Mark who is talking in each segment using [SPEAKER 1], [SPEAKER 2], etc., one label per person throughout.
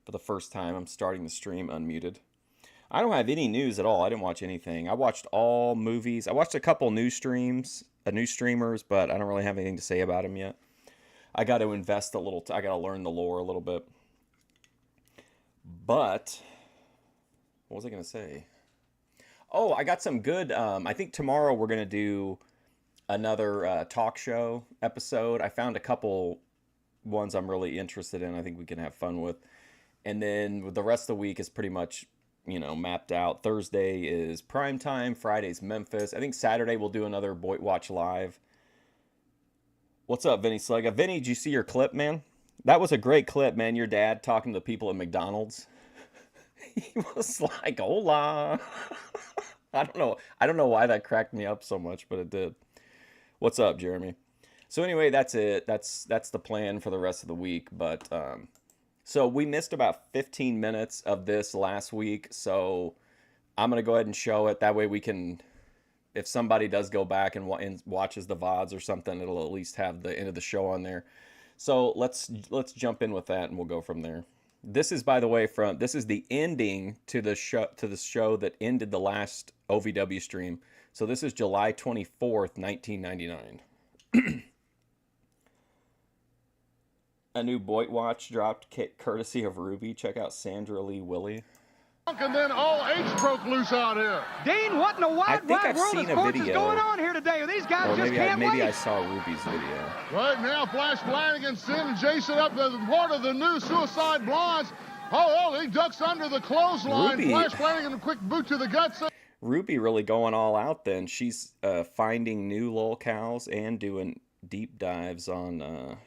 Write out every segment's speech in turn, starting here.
[SPEAKER 1] for the first time. I'm starting the stream unmuted. I don't have any news at all. I didn't watch anything. I watched all movies. I watched a couple new streamers, but I don't really have anything to say about them yet. I got to invest a little. I got to learn the lore a little bit. But what was I going to say? Oh, I got some good. I think tomorrow we're going to do another talk show episode. I found a couple ones I'm really interested in. I think we can have fun with. And then the rest of the week is pretty much, mapped out. Thursday is primetime. Friday's Memphis. I think Saturday we'll do another Boy Watch Live. What's up, Vinny Slugga? Vinny, did you see your clip, man? That was a great clip, man. Your dad talking to the people at McDonald's. He was like, hola. I don't know why that cracked me up so much, but it did. What's up, Jeremy? So anyway, that's it. That's the plan for the rest of the week. But so we missed about 15 minutes of this last week. So I'm going to go ahead and show it. That way we can, if somebody does go back and watches the VODs or something, it'll at least have the end of the show on there. So let's jump in with that and we'll go from there. This is, by the way, this is the ending to the show that ended the last OVW stream. So this is July 24th, 1999. A new Boyd watch dropped courtesy of Ruby. Check out Sandra Lee Willie.
[SPEAKER 2] And then all H broke loose out here.
[SPEAKER 3] Dean, what in the wide world of sports is going on here today? These guys just can't wait.
[SPEAKER 1] Maybe I saw Ruby's video.
[SPEAKER 2] Right now, Flash Flanigan sending Jason up as part of the new Suicide Blondes. Oh, he ducks under the clothesline.
[SPEAKER 1] Ruby.
[SPEAKER 2] Flash Flanigan, a quick boot to the guts.
[SPEAKER 1] Ruby really going all out then. She's finding new lolcows and doing deep dives on...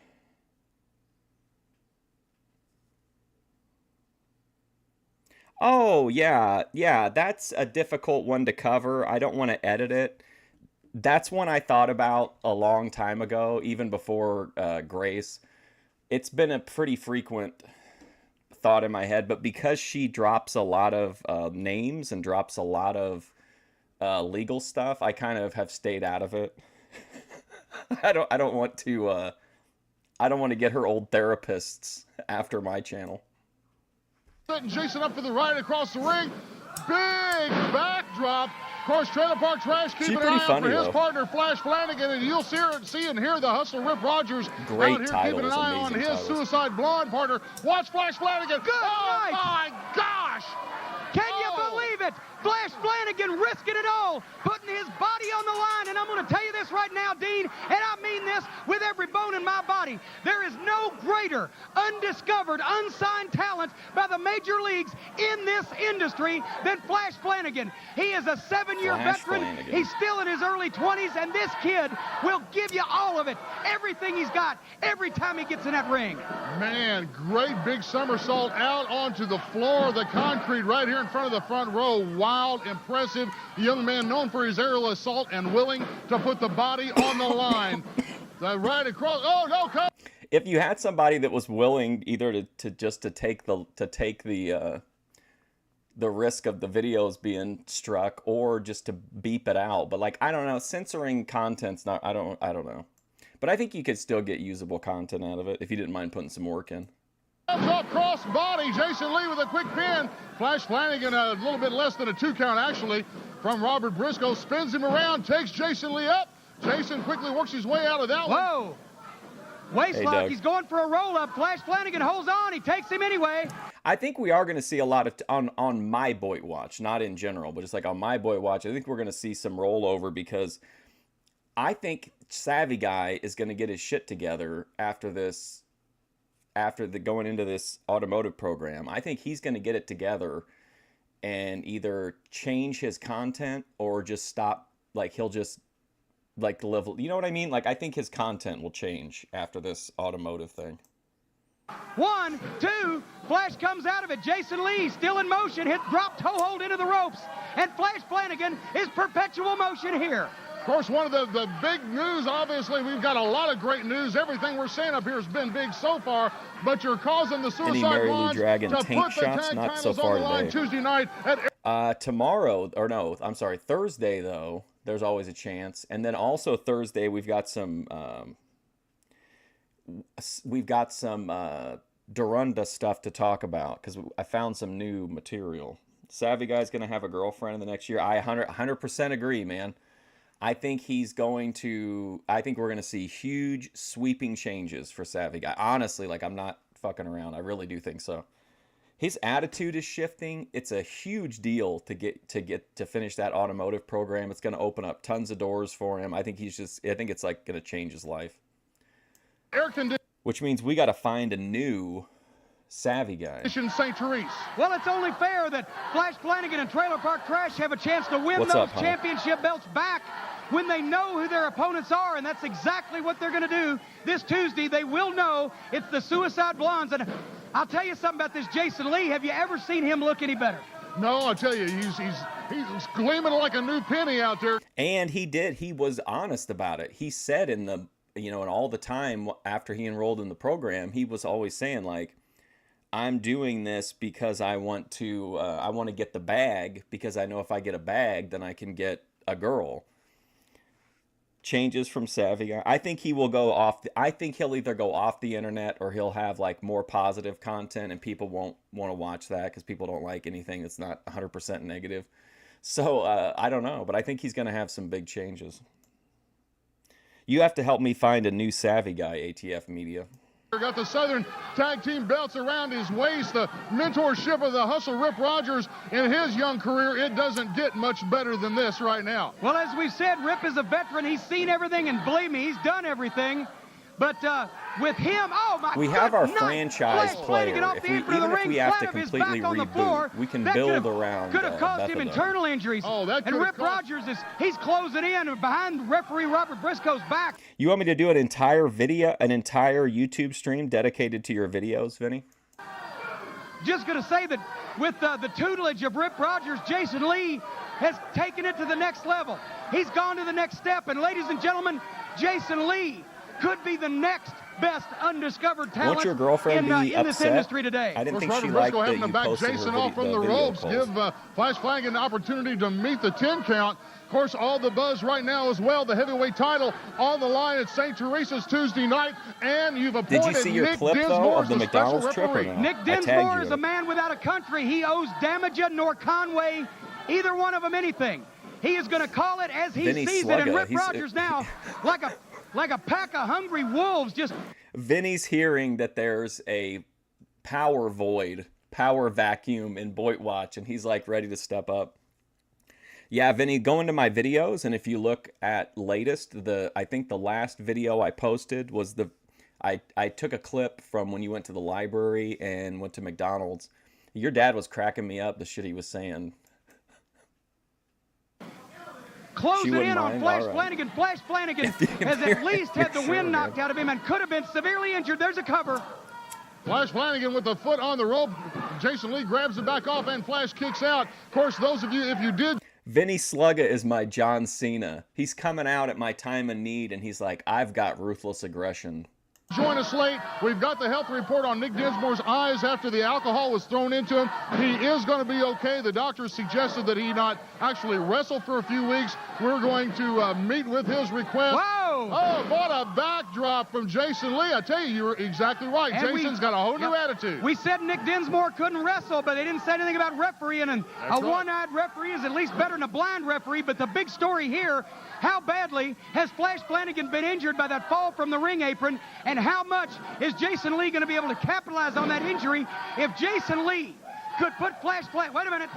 [SPEAKER 1] Oh, yeah, that's a difficult one to cover. I don't want to edit it. That's one I thought about a long time ago, even before Grace. It's been a pretty frequent thought in my head, but because she drops a lot of names and drops a lot of legal stuff, I kind of have stayed out of it. I don't want to get her old therapists after my channel.
[SPEAKER 2] Setting Jason up for the right across the ring. Big backdrop. Of course, Trailer Park Trash keeping an eye out for his partner, Flash Flanigan, and you'll see and hear the hustler, Rip Rogers,
[SPEAKER 1] great
[SPEAKER 2] out here
[SPEAKER 1] titles,
[SPEAKER 2] keeping an eye on his
[SPEAKER 1] titles.
[SPEAKER 2] Suicide Blonde partner. Watch Flash Flanigan.
[SPEAKER 3] Good
[SPEAKER 2] oh,
[SPEAKER 3] night.
[SPEAKER 2] my gosh.
[SPEAKER 3] Can you believe it? Flash Flanigan risking it all, putting his body on the line. And I'm going to tell you this right now, Dean, and I mean this with every bone in my body. There is no greater undiscovered, unsigned talent by the major leagues in this industry than Flash Flanigan. He is a 7-year veteran.
[SPEAKER 1] Flanigan.
[SPEAKER 3] He's still in his early 20s, and this kid will give you all of it, everything he's got, every time he gets in that ring.
[SPEAKER 2] Man, great big somersault out onto the floor of the concrete right here in front of the front row. Wild, impressive young man known for his aerial assault and willing to put the body on the line. Right across. Oh, no, come.
[SPEAKER 1] If you had somebody that was willing either to take the risk of the videos being struck or just to beep it out, but like I don't know, censoring content's not. I don't know, but I think you could still get usable content out of it if you didn't mind putting some work in.
[SPEAKER 2] Up cross body, Jason Lee with a quick pin. Flash Flanigan a little bit less than a 2 count actually from Robert Briscoe. Spins him around, takes Jason Lee up. Jason quickly works his way out of that one.
[SPEAKER 3] Whoa. Waistlock, he's going for a roll-up. Flash Flanigan holds on. He takes him anyway.
[SPEAKER 1] I think we are going to see a lot of, on my Boyd watch, not in general, but just like on my Boyd watch, I think we're going to see some rollover because I think Savvy Guy is going to get his shit together after going into this automotive program. I think he's going to get it together and either change his content or just stop, like he'll just like level, you know what I mean? Like I think his content will change after this automotive thing.
[SPEAKER 3] 1, 2, Flash comes out of it. Jason Lee still in motion, drop toe hold into the ropes, and Flash Flanigan is perpetual motion here.
[SPEAKER 2] Of course, one of the big news, obviously, we've got a lot of great news. Everything we're saying up here has been big so far, but you're causing the Suicide
[SPEAKER 1] Mary Lou
[SPEAKER 2] Blondes
[SPEAKER 1] Dragon
[SPEAKER 2] to
[SPEAKER 1] tank
[SPEAKER 2] put the
[SPEAKER 1] shots,
[SPEAKER 2] tag
[SPEAKER 1] not so
[SPEAKER 2] titles
[SPEAKER 1] far
[SPEAKER 2] on the line
[SPEAKER 1] today.
[SPEAKER 2] Tuesday night at
[SPEAKER 1] Tomorrow, or no, I'm sorry, Thursday though, there's always a chance. And then also Thursday, we've got some Dorunda stuff to talk about because I found some new material. Savvy Guy's going to have a girlfriend in the next year. I 100% agree, man. I think we're going to see huge sweeping changes for Savvy Guy. Honestly, like, I'm not fucking around. I really do think so. His attitude is shifting. It's a huge deal to finish that automotive program. It's going to open up tons of doors for him. I think it's like going to change his life. Which means we got to find a new Savvy Guy.
[SPEAKER 2] St. Therese.
[SPEAKER 3] Well, it's only fair that Flash Flanigan and Trailer Park Trash have a chance to win those championship belts back when they know who their opponents are, and that's exactly what they're going to do this Tuesday. They will know it's the Suicide Blondes, and I'll tell you something about this Jason Lee. Have you ever seen him look any better?
[SPEAKER 2] No, I'll tell you, he's gleaming like a new penny out there.
[SPEAKER 1] And he was honest about it. He said in all the time after he enrolled in the program, he was always saying, like, I'm doing this because I want to get the bag, because I know if I get a bag, then I can get a girl. Changes from Savvy Guy. I think he will go off. I think he'll either go off the internet or he'll have like more positive content, and people won't want to watch that because people don't like anything that's not 100% negative. So I don't know, but I think he's going to have some big changes. You have to help me find a new Savvy Guy, ATF Media.
[SPEAKER 2] Got the Southern Tag Team belts around his waist, the mentorship of the Hustle Rip Rogers in his young career. It doesn't get much better than this right now.
[SPEAKER 3] Well, as we said, Rip is a veteran. He's seen everything, and believe me, he's done everything. But with him, oh my!
[SPEAKER 1] We have our franchise player. Even if we have to completely reboot, we can build around.
[SPEAKER 3] Could have caused him internal injuries.
[SPEAKER 2] Oh, that could
[SPEAKER 3] and
[SPEAKER 2] have
[SPEAKER 3] Rip Rogers he's closing in behind referee Robert Briscoe's back.
[SPEAKER 1] You want me to do an entire YouTube stream dedicated to your videos, Vinny?
[SPEAKER 3] Just going to say that with the tutelage of Rip Rogers, Jason Lee has taken it to the next level. He's gone to the next step, and ladies and gentlemen, Jason Lee could be the next best undiscovered talent
[SPEAKER 1] Won't your girlfriend be
[SPEAKER 3] in this industry today.
[SPEAKER 1] I didn't think she liked that you
[SPEAKER 2] back
[SPEAKER 1] posted
[SPEAKER 2] Jason
[SPEAKER 1] her
[SPEAKER 2] off from the ropes, give Flash Flanigan an opportunity to meet the 10 count. Of course, all the buzz right now as well. The heavyweight title on the line at St. Teresa's Tuesday night, and you've appointed
[SPEAKER 1] Did you see your
[SPEAKER 2] Nick
[SPEAKER 1] clip,
[SPEAKER 2] Dinsmore
[SPEAKER 1] though, of the
[SPEAKER 2] as
[SPEAKER 1] McDonald's trip or no?
[SPEAKER 3] Nick Dinsmore is a man without a country. He owes Damaja nor Conway, either one of them, anything. He is going to call it as he sees it, and Rip Rogers now, like a pack of hungry wolves, just...
[SPEAKER 1] Vinny's hearing that there's a power vacuum in Boyd Watch, and he's like ready to step up. Yeah, Vinny, go into my videos, and if you look at latest, I think the last video I posted was I took a clip from when you went to the library and went to McDonald's. Your dad was cracking me up, the shit he was saying.
[SPEAKER 3] Closing in on Flash Flanigan. Flash Flanigan has at least had the wind knocked out of him and could have been severely injured. There's a cover.
[SPEAKER 2] Flash Flanigan with the foot on the rope. Jason Lee grabs it back off, and Flash kicks out. Of course, those of you, if you did...
[SPEAKER 1] Vinny Slugga is my John Cena. He's coming out at my time of need, and he's like, I've got ruthless aggression.
[SPEAKER 2] Join us late. We've got the health report on Nick Dinsmore's eyes after the alcohol was thrown into him. He is going to be okay. The doctor suggested that he not actually wrestle for a few weeks. We're going to meet with his request.
[SPEAKER 3] Whoa!
[SPEAKER 2] Oh, what a backdrop from Jason Lee. I tell you, you're exactly right. And Jason's got a whole new attitude.
[SPEAKER 3] We said Nick Dinsmore couldn't wrestle, but they didn't say anything about refereeing. And a one-eyed referee is at least better than a blind referee. But the big story here, how badly has Flash Flanigan been injured by that fall from the ring apron, and how much is Jason Lee going to be able to capitalize on that injury? If Jason Lee could put wait a minute.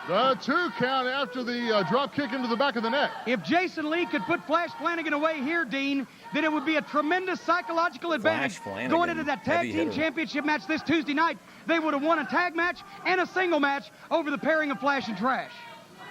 [SPEAKER 2] The 2 count after the drop kick into the back of the neck.
[SPEAKER 3] If Jason Lee could put Flash Flanigan away here, Dean, then it would be a tremendous psychological advantage going into that tag team championship match this Tuesday night. They would have won a tag match and a single match over the pairing of Flash and Trash.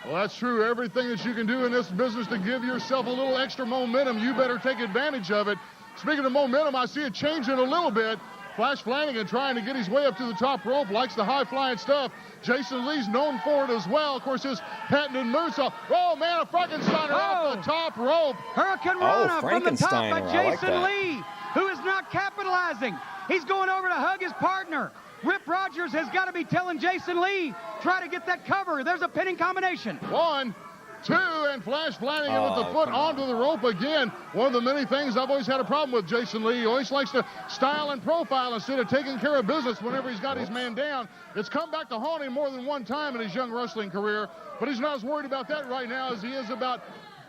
[SPEAKER 2] Well, that's true. Everything that you can do in this business to give yourself a little extra momentum, you better take advantage of it. Speaking of momentum, I see it changing a little bit. Flash Flanigan trying to get his way up to the top rope, likes the high-flying stuff. Jason Lee's known for it as well. Of course, his patented moonsault. Oh, man, a Frankensteiner off the top rope.
[SPEAKER 3] Hurricane Rana from the top by Jason Lee, who is not capitalizing. He's going over to hug his partner. Rip Rogers has got to be telling Jason Lee, try to get that cover. There's a pinning combination.
[SPEAKER 2] 1, 2, and Flash Flanigan with the foot onto the rope again. One of the many things I've always had a problem with Jason Lee. He always likes to style and profile instead of taking care of business whenever he's got his man down. It's come back to haunt him more than one time in his young wrestling career, but he's not as worried about that right now as he is about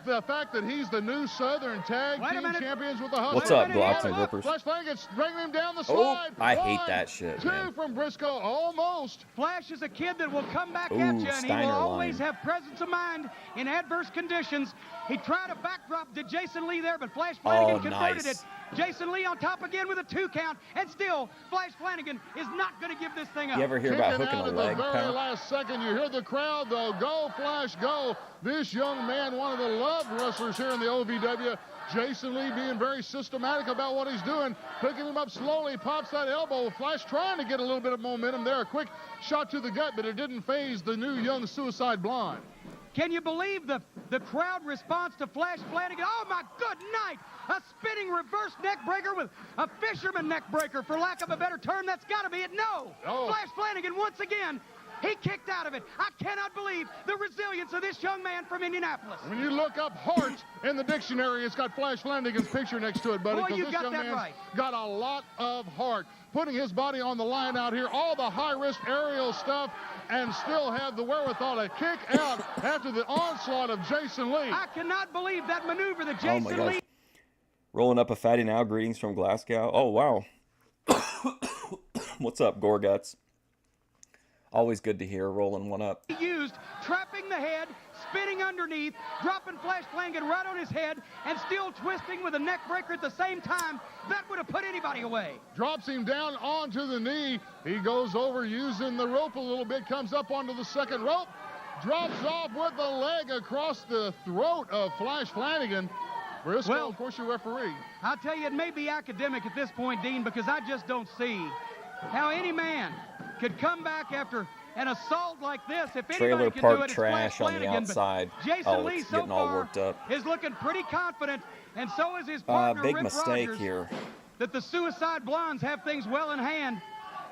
[SPEAKER 2] the fact that he's the new Southern Tag Team Champions with the Hustle.
[SPEAKER 1] What's up, Glocks and Grippers?
[SPEAKER 2] Flash Flanigan's bringing him down the slide.
[SPEAKER 1] I hate that shit,
[SPEAKER 2] 2
[SPEAKER 1] man.
[SPEAKER 2] from Briscoe, almost.
[SPEAKER 3] Flash is a kid that will come back at you, and he will
[SPEAKER 1] Steiner
[SPEAKER 3] always
[SPEAKER 1] line.
[SPEAKER 3] have presence of mind in adverse conditions. He tried a backdrop to Jason Lee there, but Flash Flanigan converted
[SPEAKER 1] nice.
[SPEAKER 3] it. Jason Lee on top again with a 2 count, and still Flash Flanigan is not going to give this thing up.
[SPEAKER 1] You ever hear about
[SPEAKER 2] Kicking
[SPEAKER 1] hooking
[SPEAKER 2] out
[SPEAKER 1] a
[SPEAKER 2] at
[SPEAKER 1] leg,
[SPEAKER 2] the very
[SPEAKER 1] pal?
[SPEAKER 2] last second. You hear the crowd, though. Go, Flash, go. This young man, one of the loved wrestlers here in the OVW. Jason Lee being very systematic about what he's doing. Picking him up slowly, pops that elbow. Flash trying to get a little bit of momentum there. A quick shot to the gut, but it didn't phase the new young Suicide Blonde.
[SPEAKER 3] Can you believe the crowd response to Flash Flanigan? Oh, my good night! A spinning reverse neck breaker with a fisherman neck breaker, for lack of a better term. That's got to be it. No!
[SPEAKER 2] Oh.
[SPEAKER 3] Flash Flanigan, once again, he kicked out of it. I cannot believe the resilience of this young man from Indianapolis.
[SPEAKER 2] When you look up heart in the dictionary, it's got Flash Flanigan's picture next to it, buddy.
[SPEAKER 3] Boy,
[SPEAKER 2] 'cause
[SPEAKER 3] you
[SPEAKER 2] this
[SPEAKER 3] got
[SPEAKER 2] young
[SPEAKER 3] that
[SPEAKER 2] man's
[SPEAKER 3] right.
[SPEAKER 2] got a lot of heart. Putting his body on the line out here, all the high-risk aerial stuff, and still have the wherewithal to kick out after the onslaught of Jason Lee.
[SPEAKER 3] I cannot believe that maneuver that
[SPEAKER 1] Oh my
[SPEAKER 3] Jason
[SPEAKER 1] gosh.
[SPEAKER 3] Lee.
[SPEAKER 1] Rolling up a fatty now. Greetings from Glasgow. Oh, wow. What's up, Gorguts? Always good to hear. Rolling one up.
[SPEAKER 3] used, trapping the head, spinning underneath, dropping Flash Flanigan right on his head, and still twisting with a neck breaker at the same time. That would have put anybody away.
[SPEAKER 2] Drops him down onto the knee. He goes over using the rope a little bit, comes up onto the second rope, drops off with the leg across the throat of Flash Flanigan. Briscoe,
[SPEAKER 3] Well,
[SPEAKER 2] of course, your referee.
[SPEAKER 3] I'll tell you, it may be academic at this point, Dean, because I just don't see how any man could come back after an assault like this. If
[SPEAKER 1] Trailer
[SPEAKER 3] anybody can
[SPEAKER 1] park
[SPEAKER 3] do it, it's
[SPEAKER 1] trash
[SPEAKER 3] Flash
[SPEAKER 1] on the
[SPEAKER 3] Flanigan, but
[SPEAKER 1] outside.
[SPEAKER 3] Jason Lee
[SPEAKER 1] it's
[SPEAKER 3] so
[SPEAKER 1] getting all
[SPEAKER 3] far
[SPEAKER 1] worked up.
[SPEAKER 3] is looking pretty confident, and so is his partner,
[SPEAKER 1] Big
[SPEAKER 3] Rip
[SPEAKER 1] mistake
[SPEAKER 3] Rogers,
[SPEAKER 1] here.
[SPEAKER 3] that the Suicide Blondes have things well in hand.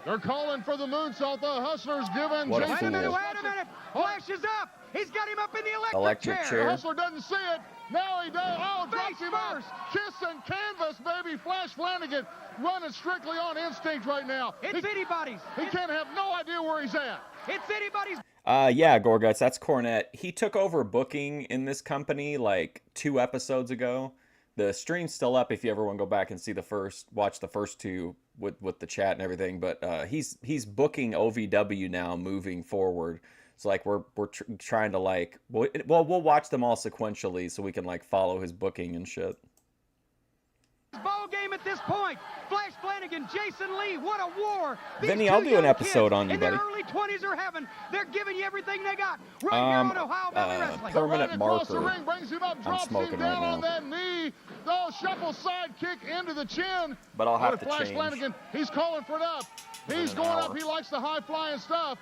[SPEAKER 2] They're calling for the moonsault. The Hustler's giving
[SPEAKER 1] What a
[SPEAKER 2] Jason
[SPEAKER 3] Wait a minute,
[SPEAKER 1] fool.
[SPEAKER 3] wait a minute. Flash is up. He's got him up in the
[SPEAKER 1] Electric
[SPEAKER 2] The
[SPEAKER 1] chair.
[SPEAKER 2] Hustler doesn't see it. Now he does. Oh, drops
[SPEAKER 3] Face
[SPEAKER 2] him up.
[SPEAKER 3] first.
[SPEAKER 2] Kissing canvas, baby. Flash Flanigan running strictly on instinct right now.
[SPEAKER 3] It's anybody's.
[SPEAKER 2] He can't have no idea where he's at.
[SPEAKER 3] It's anybody's.
[SPEAKER 1] Yeah, Gorguts, that's Cornette. He took over booking in this company like 2 episodes ago. The stream's still up if you ever want to go back and see watch the first 2 with the chat and everything. But he's booking OVW now moving forward. It's like we're trying to like, we'll watch them all sequentially so we can like follow his booking and shit.
[SPEAKER 3] Ball game at this point. Flash Flanigan, Jason Lee, what a war. These
[SPEAKER 1] Vinny,
[SPEAKER 3] two
[SPEAKER 1] I'll do an
[SPEAKER 3] young
[SPEAKER 1] episode
[SPEAKER 3] kids
[SPEAKER 1] on you,
[SPEAKER 3] in their
[SPEAKER 1] buddy.
[SPEAKER 3] early 20s are having. They're giving you everything they got right here on Ohio Valley Wrestling.
[SPEAKER 1] Permanent
[SPEAKER 2] Right across the
[SPEAKER 1] marker.
[SPEAKER 2] ring, brings him up,
[SPEAKER 1] I'm
[SPEAKER 2] drops him
[SPEAKER 1] smoking
[SPEAKER 2] down
[SPEAKER 1] right
[SPEAKER 2] on
[SPEAKER 1] now.
[SPEAKER 2] that knee. Oh, shuffle side kick into the chin.
[SPEAKER 1] But I'll have
[SPEAKER 2] What
[SPEAKER 1] to
[SPEAKER 2] Flash
[SPEAKER 1] change.
[SPEAKER 2] Flanigan, he's calling for it up. He's
[SPEAKER 1] an
[SPEAKER 2] going
[SPEAKER 1] hour.
[SPEAKER 2] up. He likes the high flying stuff.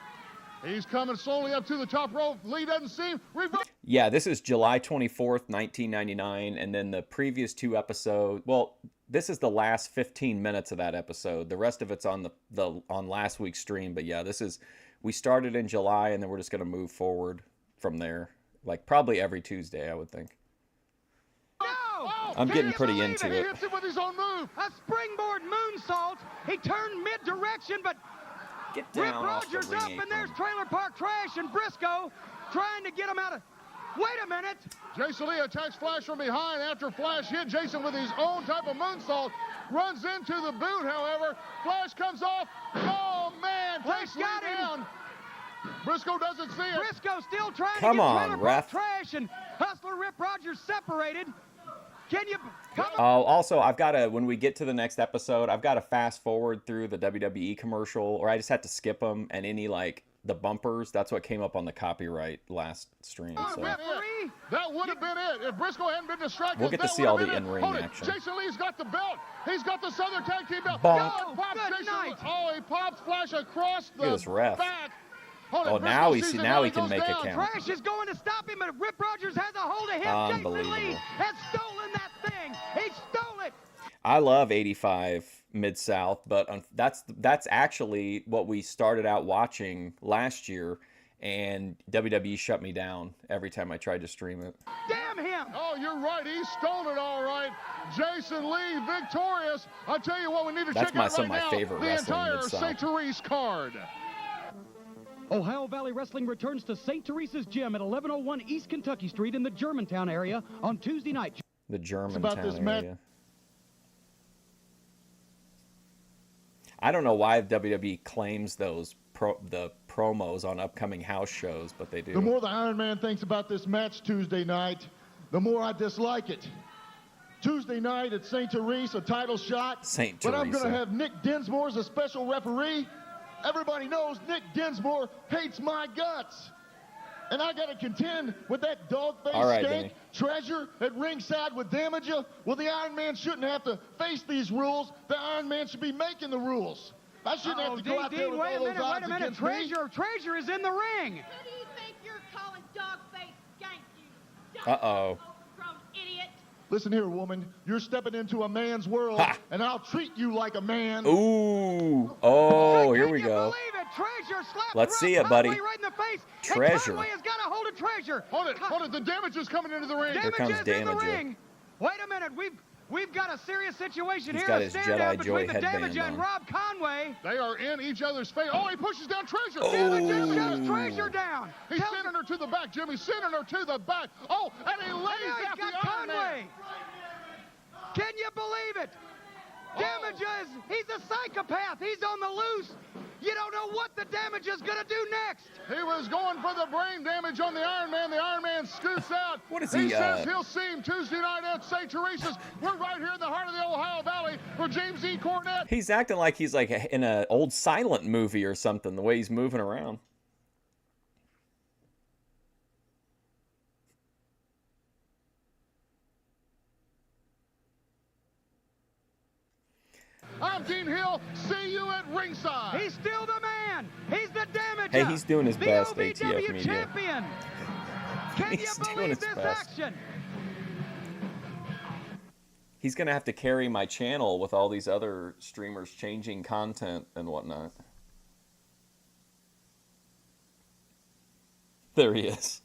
[SPEAKER 2] He's coming slowly up to the top rope. Lee doesn't see him.
[SPEAKER 1] Yeah, this is July 24th, 1999, and then the previous 2 episodes. Well, this is the last 15 minutes of that episode. The rest of it's on on last week's stream. But yeah, we started in July, and then we're just gonna move forward from there. Like probably every Tuesday, I would think.
[SPEAKER 3] No!
[SPEAKER 1] I'm
[SPEAKER 3] Can
[SPEAKER 1] getting
[SPEAKER 3] you
[SPEAKER 1] pretty
[SPEAKER 3] believe
[SPEAKER 1] into
[SPEAKER 2] He
[SPEAKER 1] it.
[SPEAKER 2] hits him with his own move.
[SPEAKER 3] A springboard moonsault. He turned mid-direction, but
[SPEAKER 1] Get
[SPEAKER 3] Rip
[SPEAKER 1] down off the
[SPEAKER 3] Rogers
[SPEAKER 1] ring
[SPEAKER 3] up, and there's
[SPEAKER 1] apron.
[SPEAKER 3] Trailer Park Trash and Briscoe trying to get him out of. Wait a minute.
[SPEAKER 2] Jason Lee attacks Flash from behind after Flash hit Jason with his own type of moonsault. Runs into the boot, however. Flash comes off. Oh, man.
[SPEAKER 3] Flash
[SPEAKER 2] Takes Lee
[SPEAKER 3] got him.
[SPEAKER 2] down. Briscoe doesn't see it.
[SPEAKER 3] Briscoe still trying
[SPEAKER 1] Come
[SPEAKER 3] to get
[SPEAKER 1] on,
[SPEAKER 3] Trailer Park
[SPEAKER 1] ref.
[SPEAKER 3] Trash and Hustler Rip Rogers separated. Can you come on?
[SPEAKER 1] Also, when we get to the next episode, I've got to fast forward through the WWE commercial, or I just had to skip them, and any, like, the bumpers, that's what came up on the copyright last stream. So.
[SPEAKER 3] Referee?
[SPEAKER 2] That would have been it if Briscoe hadn't been distracted.
[SPEAKER 1] We'll get to
[SPEAKER 2] that
[SPEAKER 1] see
[SPEAKER 2] would
[SPEAKER 1] all
[SPEAKER 2] have
[SPEAKER 1] the
[SPEAKER 2] been it.
[SPEAKER 1] in-ring
[SPEAKER 2] Hold it.
[SPEAKER 1] action.
[SPEAKER 2] Jason Lee's got the belt. He's got the Southern Tag Team belt.
[SPEAKER 1] Bonk.
[SPEAKER 2] Oh, pops
[SPEAKER 3] Good
[SPEAKER 2] Jason
[SPEAKER 3] night.
[SPEAKER 2] Lee. Oh, he pops Flash across the
[SPEAKER 1] at this ref.
[SPEAKER 2] back. Hold it.
[SPEAKER 1] Oh,
[SPEAKER 2] Briscoe
[SPEAKER 1] now he
[SPEAKER 2] sees
[SPEAKER 1] see-
[SPEAKER 2] it.
[SPEAKER 1] now he
[SPEAKER 2] goes
[SPEAKER 1] can make a
[SPEAKER 2] down.
[SPEAKER 1] count.
[SPEAKER 3] Trash is going to stop him, but Rip Rogers has a hold of him. Jason Lee
[SPEAKER 1] Unbelievable.
[SPEAKER 3] has stolen that thing. He stole it.
[SPEAKER 1] I love 85 Mid-South, but that's actually what we started out watching last year. and WWE shut me down every time I tried to stream it.
[SPEAKER 3] Damn him!
[SPEAKER 2] Oh, you're right. He stole it all right. Jason Lee victorious. I'll tell you what, we need to check out
[SPEAKER 1] some of
[SPEAKER 2] right
[SPEAKER 1] my
[SPEAKER 2] now
[SPEAKER 1] favorite
[SPEAKER 2] the
[SPEAKER 1] wrestling
[SPEAKER 2] entire
[SPEAKER 1] Mid-South.
[SPEAKER 2] St. Therese card.
[SPEAKER 3] Ohio Valley Wrestling returns to St. Teresa's Gym at 1101 East Kentucky Street in the Germantown area on Tuesday night.
[SPEAKER 1] The Germantown
[SPEAKER 2] about this match.
[SPEAKER 1] area. I don't know why WWE claims those the promos on upcoming house shows, but they do.
[SPEAKER 4] The more the Iron Man thinks about this match Tuesday night, the more I dislike it. Tuesday night at St. Therese, a title shot.
[SPEAKER 1] St.
[SPEAKER 4] But I'm going to
[SPEAKER 1] Teresa.
[SPEAKER 4] have Nick Dinsmore as a special referee. Everybody knows Nick Dinsmore hates my guts. And I got to contend with that dog-faced
[SPEAKER 1] All right,
[SPEAKER 4] skank
[SPEAKER 1] Danny.
[SPEAKER 4] Treasure at ringside with Damager. Well, the Iron Man shouldn't have to face these rules. The Iron Man should be making the rules. I shouldn't have to go out there with
[SPEAKER 3] wait
[SPEAKER 4] all
[SPEAKER 3] a
[SPEAKER 4] those odds
[SPEAKER 3] minute.
[SPEAKER 4] against me.
[SPEAKER 3] Treasure is in the ring.
[SPEAKER 5] Who do you think you're calling dog-faced skank, you
[SPEAKER 1] Uh-oh.
[SPEAKER 5] overgrown idiot?
[SPEAKER 4] Listen here, woman. You're stepping into a man's world,
[SPEAKER 1] Ha!
[SPEAKER 4] and I'll treat you like a man.
[SPEAKER 1] Ooh. Oh, here we
[SPEAKER 3] Can you
[SPEAKER 1] go.
[SPEAKER 3] believe it? Treasure slapped
[SPEAKER 1] Let's
[SPEAKER 3] Rob
[SPEAKER 1] see it, buddy.
[SPEAKER 3] Conway right in the face.
[SPEAKER 1] Treasure.
[SPEAKER 3] And Conway has got a hold of Treasure.
[SPEAKER 2] Hold it. The damage is coming into the ring.
[SPEAKER 1] Here comes
[SPEAKER 3] Damages in the
[SPEAKER 1] Damager.
[SPEAKER 3] ring. Wait a minute. We've got a serious situation
[SPEAKER 1] He's
[SPEAKER 3] here.
[SPEAKER 1] got
[SPEAKER 3] A
[SPEAKER 1] his
[SPEAKER 3] stand
[SPEAKER 1] Jedi
[SPEAKER 3] down
[SPEAKER 1] Joy
[SPEAKER 3] between the
[SPEAKER 1] headband
[SPEAKER 3] Damager and
[SPEAKER 1] on.
[SPEAKER 3] Rob Conway.
[SPEAKER 2] They are in each other's face. Oh, he pushes down Treasure.
[SPEAKER 3] Damager
[SPEAKER 1] Oh.
[SPEAKER 3] shoves Treasure down.
[SPEAKER 2] He's sending her to the back, Jimmy. Sending her to the back. Oh, and he lays
[SPEAKER 3] Now he's
[SPEAKER 2] out
[SPEAKER 3] got
[SPEAKER 2] the Iron Man.
[SPEAKER 3] Conway. Can you believe it? Damages, he's a psychopath. He's on the loose. You don't know what the Damager's going to do next.
[SPEAKER 2] He was going for the brain damage on the Iron Man. The Iron Man scoots out.
[SPEAKER 1] What is
[SPEAKER 2] he
[SPEAKER 1] he,
[SPEAKER 2] says he'll see him Tuesday night at St. Teresa's. We're right here in the heart of the Ohio Valley for James E. Cornette.
[SPEAKER 1] He's acting like he's like in an old silent movie or something, the way he's moving around.
[SPEAKER 2] I'm Dean Hill. See you at ringside.
[SPEAKER 3] He's still the man. He's the Damager.
[SPEAKER 1] Hey, he's doing his
[SPEAKER 3] the
[SPEAKER 1] best,
[SPEAKER 3] OVW
[SPEAKER 1] ATF media.
[SPEAKER 3] champion. Can
[SPEAKER 1] He's
[SPEAKER 3] you
[SPEAKER 1] doing
[SPEAKER 3] believe
[SPEAKER 1] his
[SPEAKER 3] this
[SPEAKER 1] best.
[SPEAKER 3] action?
[SPEAKER 1] He's going to have to carry my channel with all these other streamers changing content and whatnot. There he is.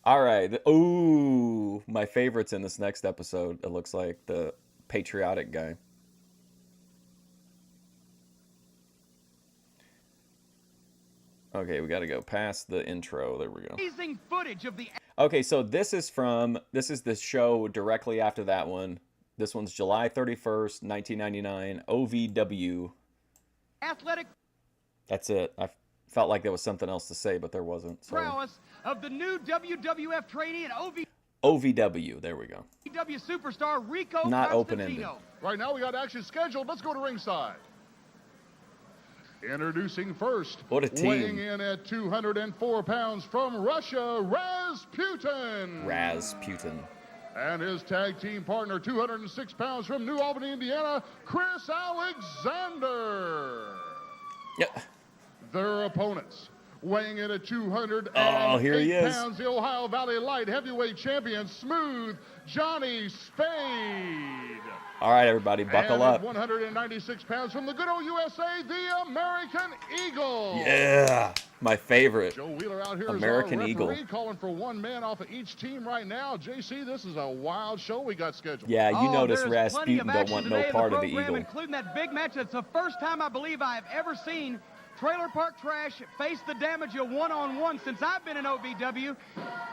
[SPEAKER 1] All right. Ooh, my favorites in this next episode, it looks like the patriotic guy. Okay, we got to go past the intro. There we go.
[SPEAKER 3] Amazing footage of the
[SPEAKER 1] Okay, so this is the show directly after that one. This one's July 31st, 1999, OVW.
[SPEAKER 3] athletic
[SPEAKER 1] That's it. I felt like there was something else to say, but there wasn't. So
[SPEAKER 3] prowess of the new WWF trainee and
[SPEAKER 1] OVW, there we go.
[SPEAKER 3] OVW superstar Rico
[SPEAKER 1] Not
[SPEAKER 3] Constantino.
[SPEAKER 1] open-ended.
[SPEAKER 2] Right now we got action scheduled. Let's go to ringside. Introducing first,
[SPEAKER 1] What a team.
[SPEAKER 2] weighing in at 204 pounds from Russia, Rasputin.
[SPEAKER 1] Rasputin.
[SPEAKER 2] And his tag team partner, 206 pounds from New Albany, Indiana, Chris Alexander.
[SPEAKER 1] Yeah.
[SPEAKER 2] Their opponents, weighing in at 208
[SPEAKER 1] Oh, here he is.
[SPEAKER 2] pounds, the Ohio Valley Light Heavyweight Champion, Smooth Johnny Spade.
[SPEAKER 1] All right, everybody, buckle
[SPEAKER 2] and
[SPEAKER 1] up.
[SPEAKER 2] At 196 pounds from the good old USA, the American Eagle.
[SPEAKER 1] Yeah, my favorite.
[SPEAKER 2] Joe Wheeler out here
[SPEAKER 1] American
[SPEAKER 2] is our referee,
[SPEAKER 1] Eagle.
[SPEAKER 2] calling for one man off of each team right now. JC, this is a wild show we got scheduled.
[SPEAKER 1] Yeah, you notice
[SPEAKER 3] there's plenty
[SPEAKER 1] Rasputin
[SPEAKER 3] of
[SPEAKER 1] don't
[SPEAKER 3] action
[SPEAKER 1] want
[SPEAKER 3] today
[SPEAKER 1] no
[SPEAKER 3] in
[SPEAKER 1] part of the
[SPEAKER 3] program,
[SPEAKER 1] Eagle.
[SPEAKER 3] including that big match. It's the first time I believe I have ever seen Trailer Park Trash face the Damager one-on-one since I've been in OVW.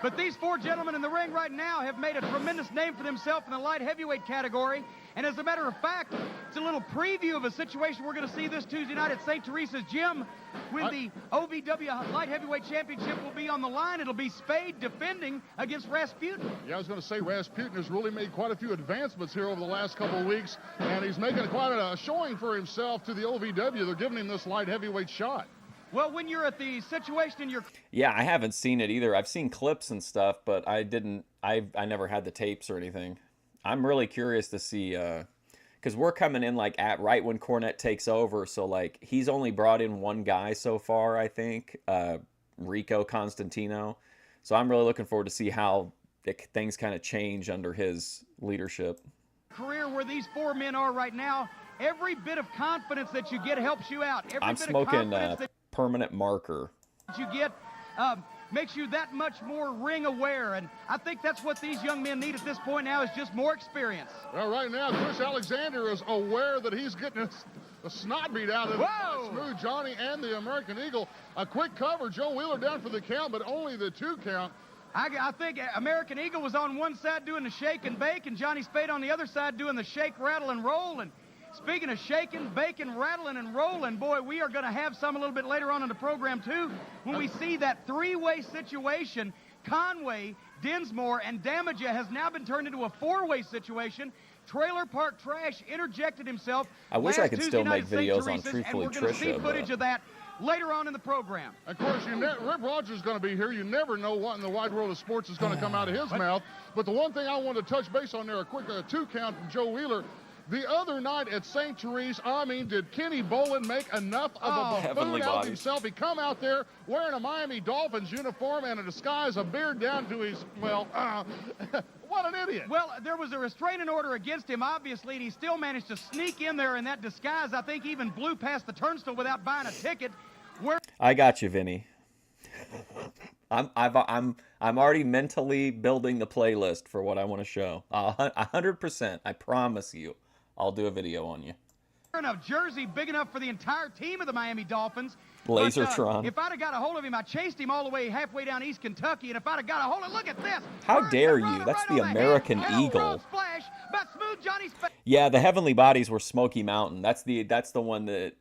[SPEAKER 3] But these four gentlemen in the ring right now have made a tremendous name for themselves in the light heavyweight category. And as a matter of fact, it's a little preview of a situation we're going to see this Tuesday night at St. Teresa's Gym when the OVW Light Heavyweight Championship will be on the line. It'll be Spade defending against Rasputin.
[SPEAKER 2] Yeah, I was going to say Rasputin has really made quite a few advancements here over the last couple of weeks, and he's making quite a showing for himself to the OVW. They're giving him this light heavyweight shot.
[SPEAKER 3] Well, when you're at the situation in your
[SPEAKER 1] Yeah, I haven't seen it either. I've seen clips and stuff, but I never had the tapes or anything. I'm really curious to see, because we're coming in like at right when Cornette takes over, so like he's only brought in one guy so far, I think, Rico Constantino. So I'm really looking forward to see how things kind of change under his leadership.
[SPEAKER 3] career where these four men are right now, every bit of confidence that you get helps you out. Every
[SPEAKER 1] I'm
[SPEAKER 3] bit
[SPEAKER 1] smoking
[SPEAKER 3] of confidence that
[SPEAKER 1] permanent marker.
[SPEAKER 3] You get makes you that much more ring aware, and I think that's what these young men need at this point now is just more experience.
[SPEAKER 2] Well, right now, Chris Alexander is aware that he's getting a snot beat out of Smooth Johnny and the American Eagle. A quick cover, Joe Wheeler down for the count, but only the 2 count.
[SPEAKER 3] I think American Eagle was on one side doing the shake and bake, and Johnny Spade on the other side doing the shake, rattle, and roll. And speaking of shaking, baking, rattling, and rolling, boy, we are going to have some a little bit later on in the program, too, when we see that 3-way situation. Conway, Dinsmore, and Damaja has now been turned into a 4-way situation. Trailer Park Trash interjected himself.
[SPEAKER 1] I wish I could
[SPEAKER 3] Tuesday
[SPEAKER 1] still
[SPEAKER 3] night
[SPEAKER 1] make
[SPEAKER 3] at St.
[SPEAKER 1] videos on
[SPEAKER 3] Teresa's,
[SPEAKER 1] Truthfully
[SPEAKER 3] and we're going to see
[SPEAKER 1] Trisha,
[SPEAKER 3] footage of that later on in the program.
[SPEAKER 2] Of course, Rip Rogers is going to be here. You never know what in the wide world of sports is going to come out of his mouth. But the one thing I want to touch base on there, a quick 2 count from Joe Wheeler. The other night at St. Therese, I mean, did Kenny Bolin make enough of a buffoon out of himself? He come out there wearing a Miami Dolphins uniform and a disguise, a beard down to his, well, what an idiot.
[SPEAKER 3] Well, there was a restraining order against him, obviously, and he still managed to sneak in there in that disguise. I think even blew past the turnstile without buying a ticket.
[SPEAKER 1] I got you, Vinny. I'm already mentally building the playlist for what I want to show. 100%. I promise you, I'll do a video on you.
[SPEAKER 3] A jersey big enough for the entire team of the Miami Dolphins.
[SPEAKER 1] Lasertron.
[SPEAKER 3] But, if I'd have got a hold of him, I chased him all the way halfway down East Kentucky, and if I'd have got a hold of him, look at this.
[SPEAKER 1] How dare you? That's the American Eagle. Yeah, the Heavenly Bodies were Smoky Mountain. That's the one that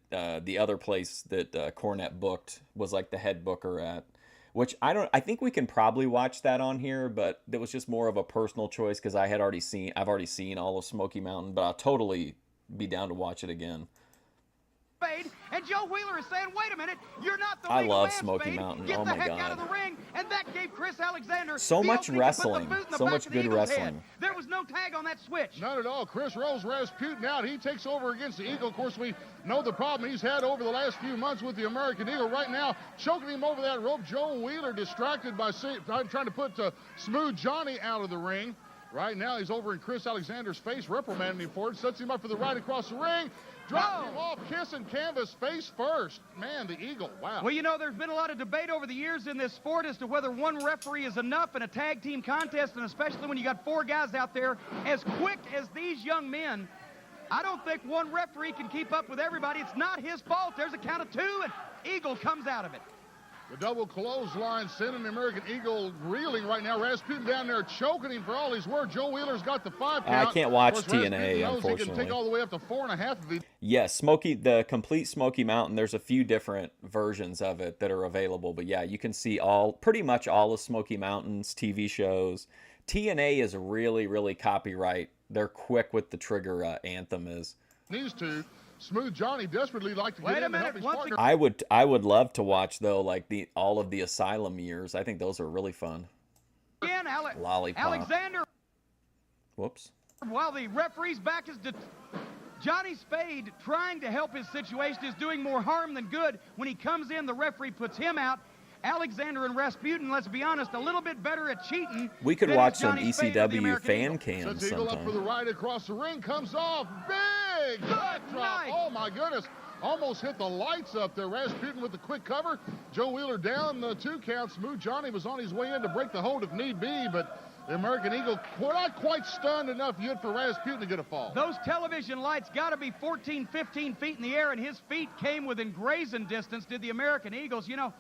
[SPEAKER 1] the other place that Cornette booked was like the head booker at. Which I think we can probably watch that on here, but it was just more of a personal choice because I've already seen all of Smoky Mountain, but I'll totally be down to watch it again.
[SPEAKER 3] And Joe Wheeler is saying, wait a minute, you're not the
[SPEAKER 1] I love
[SPEAKER 3] man,
[SPEAKER 1] Smoky
[SPEAKER 3] Spade.
[SPEAKER 1] Mountain.
[SPEAKER 3] Get
[SPEAKER 1] Oh
[SPEAKER 3] the
[SPEAKER 1] my
[SPEAKER 3] heck
[SPEAKER 1] God.
[SPEAKER 3] out of the ring, and that gave Chris Alexander
[SPEAKER 1] so
[SPEAKER 3] the
[SPEAKER 1] much
[SPEAKER 3] opening to put the
[SPEAKER 1] wrestling,
[SPEAKER 3] boot in the
[SPEAKER 1] so
[SPEAKER 3] back
[SPEAKER 1] much
[SPEAKER 3] of the
[SPEAKER 1] good
[SPEAKER 3] Eagle's
[SPEAKER 1] wrestling.
[SPEAKER 3] head. There was no tag on that switch.
[SPEAKER 2] Not at all. Chris Rose, Rasputin out. He takes over against the Eagle. Of course, we know the problem he's had over the last few months with the American Eagle. Right now, choking him over that rope. Joe Wheeler distracted by trying to put Smooth Johnny out of the ring. Right now, he's over in Chris Alexander's face, reprimanding him for it. Sets him up for the right across the ring. Drops him off, kissing canvas face first. Man, the Eagle, wow.
[SPEAKER 3] Well, you know, there's been a lot of debate over the years in this sport as to whether one referee is enough in a tag team contest, and especially when you got 4 guys out there as quick as these young men. I don't think one referee can keep up with everybody. It's not his fault. There's a count of 2, and Eagle comes out of it.
[SPEAKER 2] The double clothesline sending the American Eagle reeling right now. Rasputin down there choking him for all he's worth. Joe Wheeler's got the 5 count.
[SPEAKER 1] I can't watch
[SPEAKER 2] Of course,
[SPEAKER 1] TNA,
[SPEAKER 2] Rasputin knows
[SPEAKER 1] unfortunately.
[SPEAKER 2] He can take all the way up to 4.5 of it.
[SPEAKER 1] Yes, the complete Smoky Mountain. There's a few different versions of it that are available, but yeah, you can see pretty much all of Smoky Mountain's TV shows. TNA is really, really copyright. They're quick with the trigger anthem is.
[SPEAKER 2] These two. Smooth Johnny desperately like to get in and help his partner.
[SPEAKER 1] I would love to watch though, like all of the Asylum years. I think those are really fun.
[SPEAKER 3] Again,
[SPEAKER 1] Lollipop.
[SPEAKER 3] Alexander.
[SPEAKER 1] Whoops.
[SPEAKER 3] While the referee's back is Johnny Spade, trying to help his situation, is doing more harm than good. When he comes in, the referee puts him out. Alexander and Rasputin, let's be honest, a little bit better at cheating.
[SPEAKER 1] We could
[SPEAKER 3] than
[SPEAKER 1] watch some
[SPEAKER 3] Johnny Spade of the
[SPEAKER 1] ECW
[SPEAKER 3] American
[SPEAKER 1] fan
[SPEAKER 3] Eagle.
[SPEAKER 1] cams
[SPEAKER 2] Sets Eagle up for the
[SPEAKER 1] sometime.
[SPEAKER 2] right across the ring. Comes off. Big backdrop.
[SPEAKER 3] night.
[SPEAKER 2] Oh, my goodness. Almost hit the lights up there. Rasputin with the quick cover. Joe Wheeler down the 2 count. Smooth Johnny was on his way in to break the hold if need be, but the American Eagle not quite stunned enough yet for Rasputin to get a fall.
[SPEAKER 3] Those television lights got to be 14, 15 feet in the air, and his feet came within grazing distance, did the American Eagles. You know,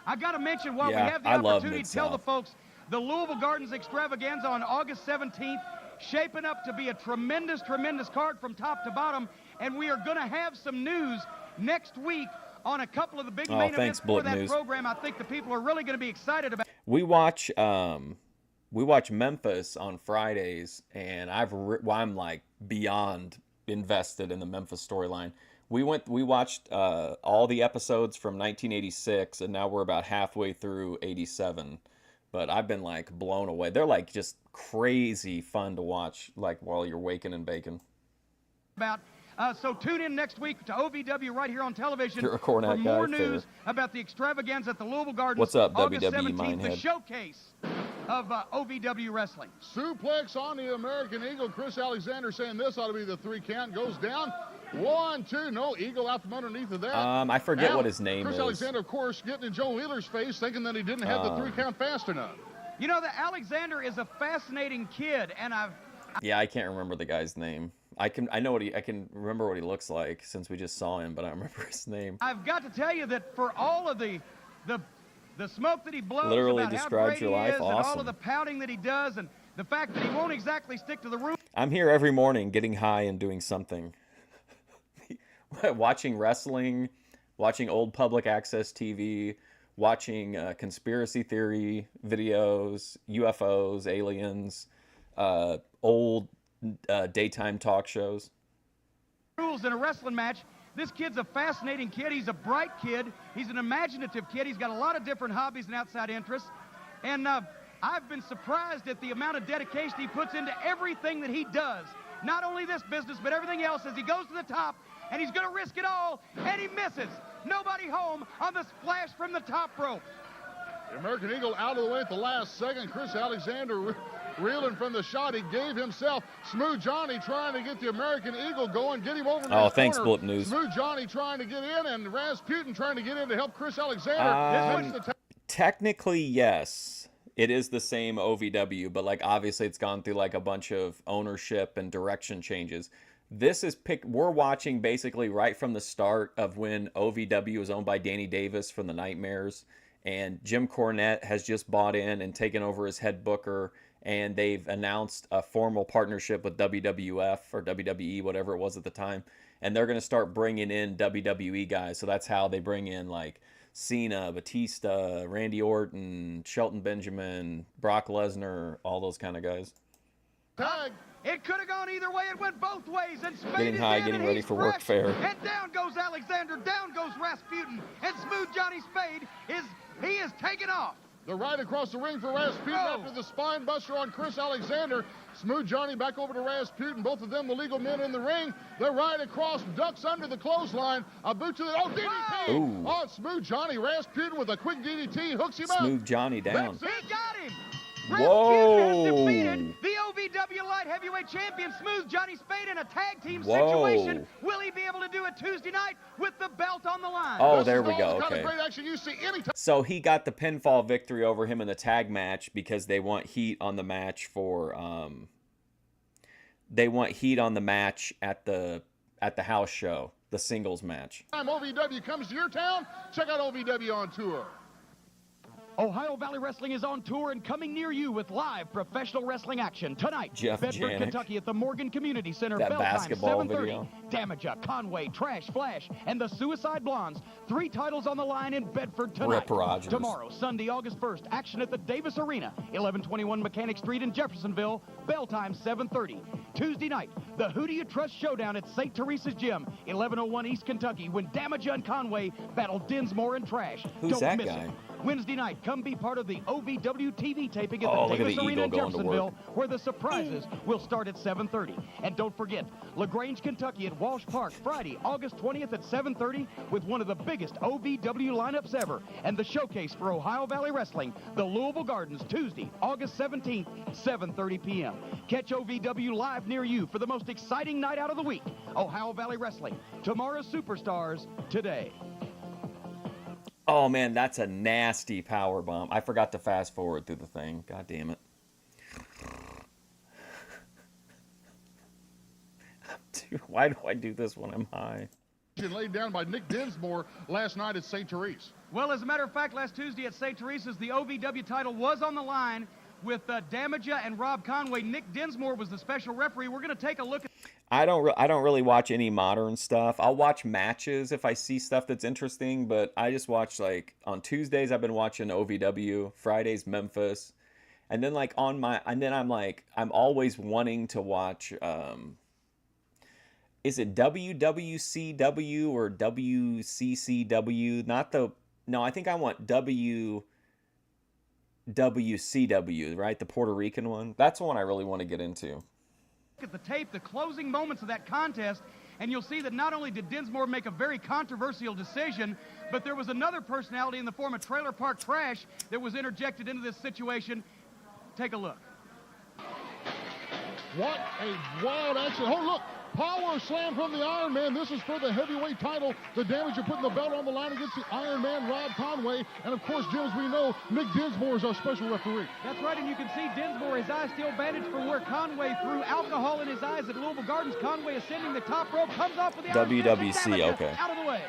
[SPEAKER 3] I got to mention, while we have the opportunity to tell the folks, the Louisville Gardens Extravaganza on August 17th, shaping up to be a tremendous, tremendous card from top to bottom, and we are going to have some news next week on a couple of the big main events for that program. I think the people are really going to be excited about.
[SPEAKER 1] We watch Memphis on Fridays, and I'm like beyond invested in the Memphis storyline. We watched all the episodes from 1986, and now we're about halfway through 87. But I've been like blown away. They're like just crazy fun to watch, like while you're waking and baking.
[SPEAKER 3] So tune in next week to OVW right here on television
[SPEAKER 1] You're a Cornette
[SPEAKER 3] for more
[SPEAKER 1] guy,
[SPEAKER 3] news about the extravaganza at the Louisville Gardens.
[SPEAKER 1] What's up,
[SPEAKER 3] August
[SPEAKER 1] WWE
[SPEAKER 3] 17th,
[SPEAKER 1] Mindhead?
[SPEAKER 3] the showcase of OVW wrestling.
[SPEAKER 2] Suplex on the American Eagle. Chris Alexander saying this ought to be the 3 count. Goes down. 1, 2, no eagle out from underneath of that.
[SPEAKER 1] I forget
[SPEAKER 2] Now,
[SPEAKER 1] what his name
[SPEAKER 2] Chris
[SPEAKER 1] is.
[SPEAKER 2] Alexander, of course, getting in Joe Wheeler's face, thinking that he didn't have the 3 count fast enough.
[SPEAKER 3] You know, that Alexander is a fascinating kid, and
[SPEAKER 1] Yeah, I can't remember the guy's name. I can remember what he looks like since we just saw him, but I don't remember his name.
[SPEAKER 3] I've got to tell you that for all of the smoke that he blows,
[SPEAKER 1] Literally
[SPEAKER 3] about how
[SPEAKER 1] describes
[SPEAKER 3] great
[SPEAKER 1] your
[SPEAKER 3] he
[SPEAKER 1] life.
[SPEAKER 3] is, and all
[SPEAKER 1] Awesome.
[SPEAKER 3] of the pouting that he does, and the fact that he won't exactly stick to the rules.
[SPEAKER 1] I'm here every morning getting high and doing something. Watching wrestling, watching old public access TV, watching conspiracy theory videos, UFOs, aliens, old daytime talk shows.
[SPEAKER 3] Rules in a wrestling match. This kid's a fascinating kid. He's a bright kid. He's an imaginative kid. He's got a lot of different hobbies and outside interests. And I've been surprised at the amount of dedication he puts into everything that he does. Not only this business, but everything else as he goes to the top, and he's going to risk it all, and he misses. Nobody home on the splash from the top rope.
[SPEAKER 2] The American Eagle out of the way at the last second. Chris Alexander reeling from the shot he gave himself. Smooth Johnny trying to get the American Eagle going, get him over to
[SPEAKER 1] Oh,
[SPEAKER 2] his
[SPEAKER 1] thanks,
[SPEAKER 2] corner.
[SPEAKER 1] Bullet News.
[SPEAKER 2] Smooth Johnny trying to get in, and Rasputin trying to get in to help Chris Alexander.
[SPEAKER 1] Technically, yes. It is the same OVW, but like obviously it's gone through like a bunch of ownership and direction changes. This is we're watching basically right from the start of when OVW was owned by Danny Davis from the Nightmares, and Jim Cornette has just bought in and taken over as head booker, and they've announced a formal partnership with WWF or WWE, whatever it was at the time, and they're going to start bringing in WWE guys. So that's how they bring in like Cena, Batista, Randy Orton, Shelton Benjamin, Brock Lesnar, all those kind of guys.
[SPEAKER 2] Tag.
[SPEAKER 3] It could have gone either way. It went both ways. And Spade
[SPEAKER 1] Getting
[SPEAKER 3] is
[SPEAKER 1] high,
[SPEAKER 3] in,
[SPEAKER 1] getting
[SPEAKER 3] and
[SPEAKER 1] ready
[SPEAKER 3] he's
[SPEAKER 1] for work
[SPEAKER 3] fresh.
[SPEAKER 1] fair.
[SPEAKER 3] And down goes Alexander. Down goes Rasputin. And Smooth Johnny Spade is taking off.
[SPEAKER 2] The right across the ring for Rasputin after the spine buster on Chris Alexander. Smooth Johnny back over to Rasputin. Both of them the legal men in the ring. The right across, ducks under the clothesline. A boot to the, DDT!
[SPEAKER 1] Ooh.
[SPEAKER 2] Oh, Smooth Johnny. Rasputin with a quick DDT. Hooks him up.
[SPEAKER 1] Smooth Johnny down.
[SPEAKER 3] He got him.
[SPEAKER 1] Whoa.
[SPEAKER 3] Rasputin has defeated the OVW Light Heavyweight Champion Smooth Johnny Spade in a tag team situation. Will he be able to do it Tuesday night with the belt on the line?
[SPEAKER 1] Oh, there we go.
[SPEAKER 2] Kind
[SPEAKER 1] Okay.
[SPEAKER 2] of great action you see anytime.
[SPEAKER 1] So he got the pinfall victory over him in the tag match because they want heat on the match for they want heat on the match at the house show, the singles match.
[SPEAKER 2] OVW comes to your town. Check out OVW on tour.
[SPEAKER 3] Ohio Valley Wrestling is on tour and coming near you with live professional wrestling action tonight.
[SPEAKER 1] Jeff
[SPEAKER 3] Bedford,
[SPEAKER 1] Janik.
[SPEAKER 3] Kentucky at the Morgan Community Center.
[SPEAKER 1] That
[SPEAKER 3] Bell time
[SPEAKER 1] basketball
[SPEAKER 3] 7:30.
[SPEAKER 1] video.
[SPEAKER 3] Damaja, Conway, Trash Flash, and the Suicide Blondes. 3 titles on the line in Bedford tonight.
[SPEAKER 1] Rip Rogers.
[SPEAKER 3] Tomorrow, Sunday, August 1st, action at the Davis Arena, 1121 Mechanic Street in Jeffersonville. Bell time 7:30. Tuesday night, the Who Do You Trust Showdown at St. Teresa's Gym, 1101 East Kentucky, when Damaja and Conway battle Dinsmore and Trash.
[SPEAKER 1] Who's
[SPEAKER 3] Don't
[SPEAKER 1] that
[SPEAKER 3] miss
[SPEAKER 1] guy?
[SPEAKER 3] it. Wednesday night, come be part of the OVW TV taping at
[SPEAKER 1] Oh,
[SPEAKER 3] the
[SPEAKER 1] look at
[SPEAKER 3] Davis
[SPEAKER 1] the
[SPEAKER 3] Arena in
[SPEAKER 1] eagle going to
[SPEAKER 3] Jeffersonville,
[SPEAKER 1] work.
[SPEAKER 3] where the surprises will start at 7:30. And don't forget, LaGrange, Kentucky at Walsh Park, Friday, August 20th at 7:30, with one of the biggest OVW lineups ever, and the showcase for Ohio Valley Wrestling, the Louisville Gardens, Tuesday, August 17th, 7:30 p.m. Catch OVW live near you for the most exciting night out of the week. Ohio Valley Wrestling, tomorrow's superstars, today.
[SPEAKER 1] Oh man, that's a nasty power bomb. I forgot to fast forward through the thing. God damn it. Dude, why do I do this when I'm high?
[SPEAKER 2] Laid down by Nick Dinsmore last night at St. Therese.
[SPEAKER 3] Well, as a matter of fact, last Tuesday at St. Teresa's, the OVW title was on the line with Damaja and Rob Conway. Nick Dinsmore was the special referee. We're going to take a look at...
[SPEAKER 1] I don't really watch any modern stuff. I'll watch matches if I see stuff that's interesting, but I just watch like on Tuesdays I've been watching OVW, Fridays Memphis, and then like I'm always wanting to watch is it WWCW or WCCW? I think I want WCW, right? The Puerto Rican one. That's the one I really want to get into.
[SPEAKER 3] At the tape, the closing moments of that contest, and you'll see that not only did Dinsmore make a very controversial decision, but there was another personality in the form of Trailer Park Trash that was interjected into this situation. Take a look.
[SPEAKER 2] What a wild action. Oh, look. power slam from the Iron Man. This is for the heavyweight title. The Damage are putting the belt on the line against the Iron Man, Rob Conway. And of course, Jim, as we know, Nick Dinsmore is our special referee.
[SPEAKER 3] That's right, and you can see Dinsmore, his eyes still bandaged from where Conway threw alcohol in his eyes at Louisville Gardens. Conway ascending the top rope, comes off with the
[SPEAKER 1] WWC, okay.
[SPEAKER 3] Out of the way.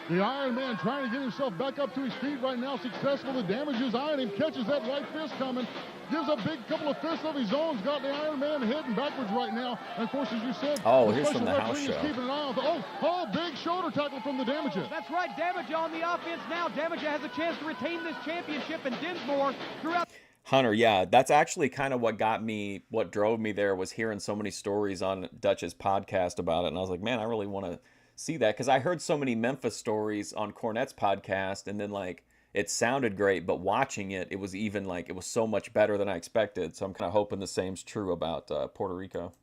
[SPEAKER 2] The Iron Man trying to get himself back up to his feet right now. Successful. The Damage is eyeing him. Catches that right fist coming. Gives a big couple of fists of his own. He's got the Iron Man heading backwards right now. And of course, as you said,
[SPEAKER 1] oh, here's from the house show.
[SPEAKER 2] Keeping an eye on big shoulder tackle from the Damager.
[SPEAKER 3] That's right, Damager on the offense now. Damager has a chance to retain this championship, and Dinsmore throughout.
[SPEAKER 1] Hunter, yeah, that's actually kind of what drove me there, was hearing so many stories on Dutch's podcast about it. And I was like, man, I really want to see that, because I heard so many Memphis stories on Cornette's podcast, and then like it sounded great, but watching it, it was even like it was so much better than I expected. So I'm kind of hoping the same's true about Puerto Rico.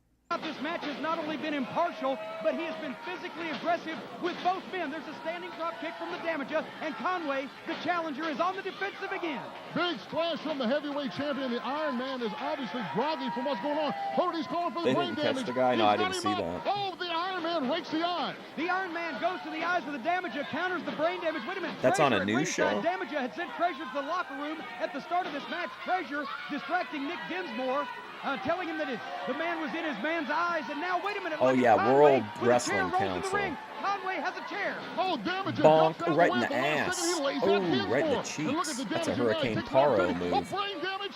[SPEAKER 3] This match has not only been impartial, but he has been physically aggressive with both men. There's a standing drop kick from the Damager, and Conway, the challenger, is on the defensive again.
[SPEAKER 2] Big splash from the heavyweight champion. The Iron Man is obviously groggy from what's going on. He's calling for the brain damage.
[SPEAKER 1] They didn't catch the guy? No, I didn't see that.
[SPEAKER 2] Oh, the Iron Man rakes the eyes.
[SPEAKER 3] The Iron Man goes to the eyes of the Damager, counters the brain damage. Wait a minute.
[SPEAKER 1] That's
[SPEAKER 3] Treasure
[SPEAKER 1] on a news show?
[SPEAKER 3] Damager had sent Treasure to the locker room at the start of this match. Treasure distracting Nick Dinsmore, telling him that the man was in his man's eyes. And now, wait a minute.
[SPEAKER 1] Oh, yeah,
[SPEAKER 3] Conway
[SPEAKER 1] World
[SPEAKER 3] with
[SPEAKER 1] Wrestling
[SPEAKER 3] a chair rolls in the
[SPEAKER 1] Council.
[SPEAKER 3] ring. Conway has a chair.
[SPEAKER 2] Oh, Damager.
[SPEAKER 1] Bonk, right in the ass. Oh, right in the cheeks. That's a Hurricane Taro move.
[SPEAKER 2] Oh, brain damage.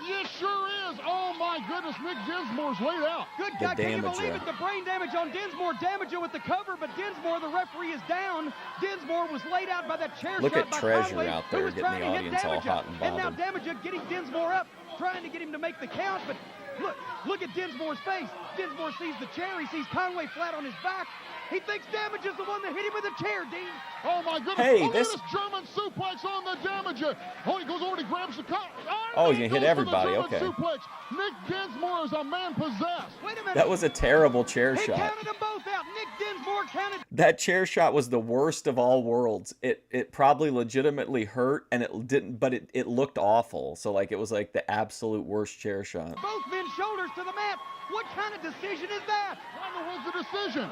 [SPEAKER 2] Yes, sure is. Oh, my goodness. Nick Dinsmore's laid out.
[SPEAKER 3] Good God, can you believe it? The brain damage on Dinsmore. Damager with the cover, but Dinsmore, the referee, is down. Dinsmore was laid out by that chair
[SPEAKER 1] Look
[SPEAKER 3] shot
[SPEAKER 1] at
[SPEAKER 3] by
[SPEAKER 1] Treasure
[SPEAKER 3] Conway,
[SPEAKER 1] out there getting the audience all hot and
[SPEAKER 3] And now
[SPEAKER 1] bothered.
[SPEAKER 3] Damager getting Dinsmore up, trying to get him to make the count, but look at Dinsmore's face. Dinsmore sees the chair. He sees Conway flat on his back. He thinks Damager's the one that hit him with a chair, Dean.
[SPEAKER 2] Oh, my goodness.
[SPEAKER 1] Hey,
[SPEAKER 2] this German suplex on the Damager. Oh, he goes over and he grabs the car.
[SPEAKER 1] Oh, he's going to hit everybody. Okay.
[SPEAKER 2] Suplex. Nick Dinsmore is a man possessed.
[SPEAKER 3] Wait a minute.
[SPEAKER 1] That was a terrible chair
[SPEAKER 3] He
[SPEAKER 1] shot.
[SPEAKER 3] counted them both out. Nick Dinsmore counted.
[SPEAKER 1] That chair shot was the worst of all worlds. It probably legitimately hurt, and it didn't, but it looked awful. So like it was like the absolute worst chair shot.
[SPEAKER 3] Both men's shoulders to the mat. What kind of decision is that?
[SPEAKER 2] What was the decision?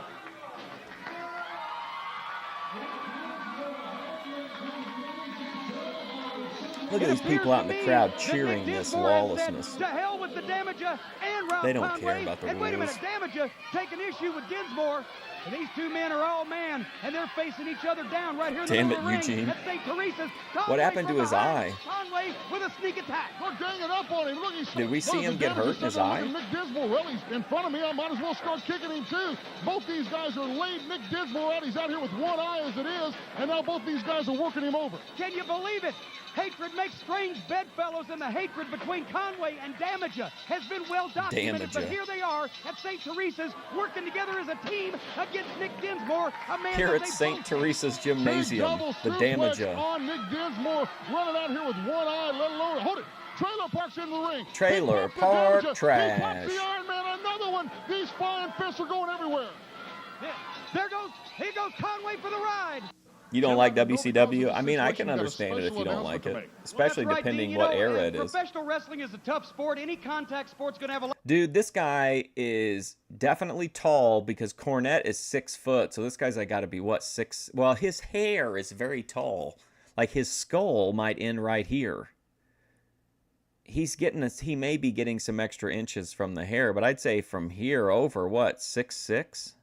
[SPEAKER 1] Look at these people out in the crowd cheering this lawlessness.
[SPEAKER 3] To hell with the Damager and Rob
[SPEAKER 1] They don't
[SPEAKER 3] Conway.
[SPEAKER 1] care about the
[SPEAKER 3] And wait a
[SPEAKER 1] rules.
[SPEAKER 3] minute, Damager taking issue with Dinsmore. And these two men are all man, and they're facing each other down right here in the
[SPEAKER 1] Damn
[SPEAKER 3] middle
[SPEAKER 1] it,
[SPEAKER 3] of the ring.
[SPEAKER 1] Eugene.
[SPEAKER 3] At St. Teresa's.
[SPEAKER 1] What
[SPEAKER 3] Conway
[SPEAKER 1] happened to
[SPEAKER 3] from
[SPEAKER 1] his
[SPEAKER 3] behind.
[SPEAKER 1] eye?
[SPEAKER 3] Conway with a sneak attack.
[SPEAKER 2] We're ganging up on him. Look,
[SPEAKER 1] Did we see him get hurt in his eye?
[SPEAKER 2] Nick Dinsmore, well, he's in front of me. I might as well start kicking him, too. Both these guys are laid Nick Dinsmore out. He's out here with one eye as it is, and now both these guys are working him over.
[SPEAKER 3] Can you believe it? Hatred makes strange bedfellows, and the hatred between Conway and Damager has been well documented. But
[SPEAKER 1] Damager.
[SPEAKER 3] here they are at St. Teresa's working together as a team against Nick Dinsmore, a man
[SPEAKER 1] Here
[SPEAKER 3] that
[SPEAKER 1] at
[SPEAKER 3] they
[SPEAKER 1] St.
[SPEAKER 3] both-
[SPEAKER 1] Teresa's
[SPEAKER 2] Big
[SPEAKER 1] Gymnasium,
[SPEAKER 2] double
[SPEAKER 1] the
[SPEAKER 2] suplex
[SPEAKER 1] Damager.
[SPEAKER 2] on Nick Dinsmore, running out here with one eye, let alone, hold it. Trailer parks in the ring.
[SPEAKER 1] Trailer
[SPEAKER 2] He pops the
[SPEAKER 1] park
[SPEAKER 2] Damager.
[SPEAKER 1] trash.
[SPEAKER 2] He pops the Iron Man, another one. These flying fists are going everywhere.
[SPEAKER 3] Here goes Conway for the ride.
[SPEAKER 1] You don't like WCW? I mean, I can understand it if you don't like it, especially
[SPEAKER 3] Well, that's right,
[SPEAKER 1] depending
[SPEAKER 3] Dean.
[SPEAKER 1] what era it is.
[SPEAKER 3] Professional wrestling is a tough sport. Any contact sport's going to have a lot.
[SPEAKER 1] Dude, this guy is definitely tall because Cornette is 6 foot. So this guy's like got to be what, 6? Well, his hair is very tall. Like his skull might end right here. He may be getting some extra inches from the hair, but I'd say from here over what, 6'6"?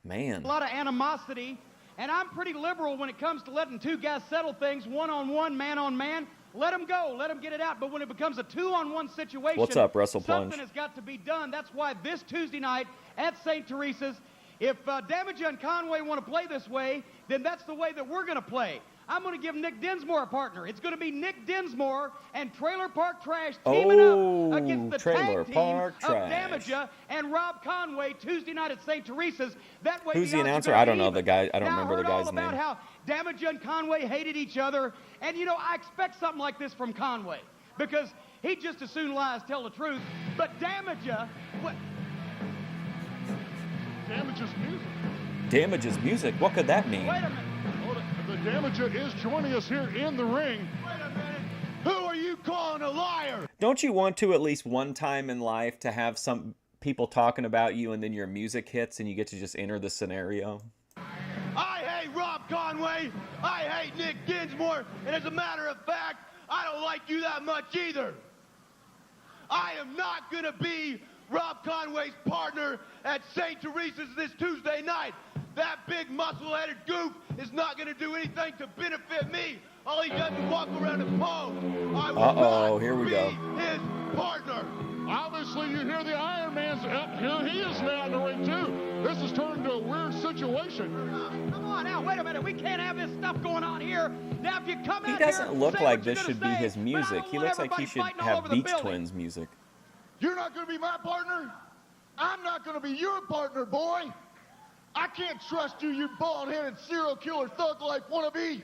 [SPEAKER 1] Man.
[SPEAKER 3] A lot of animosity, and I'm pretty liberal when it comes to letting two guys settle things one-on-one, man-on-man. Let them go. Let them get it out. But when it becomes a 2-on-1 situation,
[SPEAKER 1] What's up, Wrestle Plunge?
[SPEAKER 3] something has got to be done. That's why this Tuesday night at St. Teresa's, if Damager and Conway want to play this way, then that's the way that we're going to play. I'm going to give Nick Dinsmore a partner. It's going to be Nick Dinsmore and Trailer Park Trash teaming up against the
[SPEAKER 1] Trailer
[SPEAKER 3] tag
[SPEAKER 1] Park
[SPEAKER 3] team of
[SPEAKER 1] Trash.
[SPEAKER 3] Damager and Rob Conway Tuesday night at St. Teresa's. That way,
[SPEAKER 1] Who's the
[SPEAKER 3] odds are
[SPEAKER 1] announcer?
[SPEAKER 3] gonna
[SPEAKER 1] I don't
[SPEAKER 3] be
[SPEAKER 1] know
[SPEAKER 3] even.
[SPEAKER 1] the guy. I don't
[SPEAKER 3] Now,
[SPEAKER 1] remember the
[SPEAKER 3] heard all
[SPEAKER 1] guy's
[SPEAKER 3] about
[SPEAKER 1] name.
[SPEAKER 3] how Damager and Conway hated each other, and you know I expect something like this from Conway because he'd just as soon lie as tell the truth. But Damager, what?
[SPEAKER 2] Damage's music.
[SPEAKER 1] Damage's music. What could that mean?
[SPEAKER 3] Wait a minute.
[SPEAKER 2] Hold it. The Damager is joining us here in the ring.
[SPEAKER 3] Wait a minute.
[SPEAKER 4] Who are you calling a liar?
[SPEAKER 1] Don't you want to at least one time in life to have some people talking about you and then your music hits and you get to just enter the scenario?
[SPEAKER 6] I hate Rob Conway. I hate Nick Dinsmore. And as a matter of fact, I don't like you that much either. I am not going to be Rob Conway's partner at St. Teresa's this Tuesday night. That big muscle-headed goof is not going to do anything to benefit me. All he does is walk around and pose. I will not
[SPEAKER 1] here we
[SPEAKER 6] be
[SPEAKER 1] go.
[SPEAKER 6] his partner.
[SPEAKER 2] Obviously, you hear the Iron Man's here. He is now in the ring, too. This has turned into a weird situation.
[SPEAKER 3] Come on now, wait a minute. We can't have this stuff going on here. Now, if you come
[SPEAKER 1] He
[SPEAKER 3] out
[SPEAKER 1] doesn't
[SPEAKER 3] here,
[SPEAKER 1] look
[SPEAKER 3] say
[SPEAKER 1] like
[SPEAKER 3] what you're
[SPEAKER 1] this should be
[SPEAKER 3] gonna say,
[SPEAKER 1] his
[SPEAKER 3] but I
[SPEAKER 1] music.
[SPEAKER 3] don't
[SPEAKER 1] He
[SPEAKER 3] want
[SPEAKER 1] looks like he
[SPEAKER 3] everybody
[SPEAKER 1] should
[SPEAKER 3] fighting all
[SPEAKER 1] have
[SPEAKER 3] over the
[SPEAKER 1] Beach
[SPEAKER 3] building.
[SPEAKER 1] Twins music.
[SPEAKER 4] You're not going to be my partner? I'm not going to be your partner, boy. I can't trust you, you bald-headed serial killer thug life wannabe.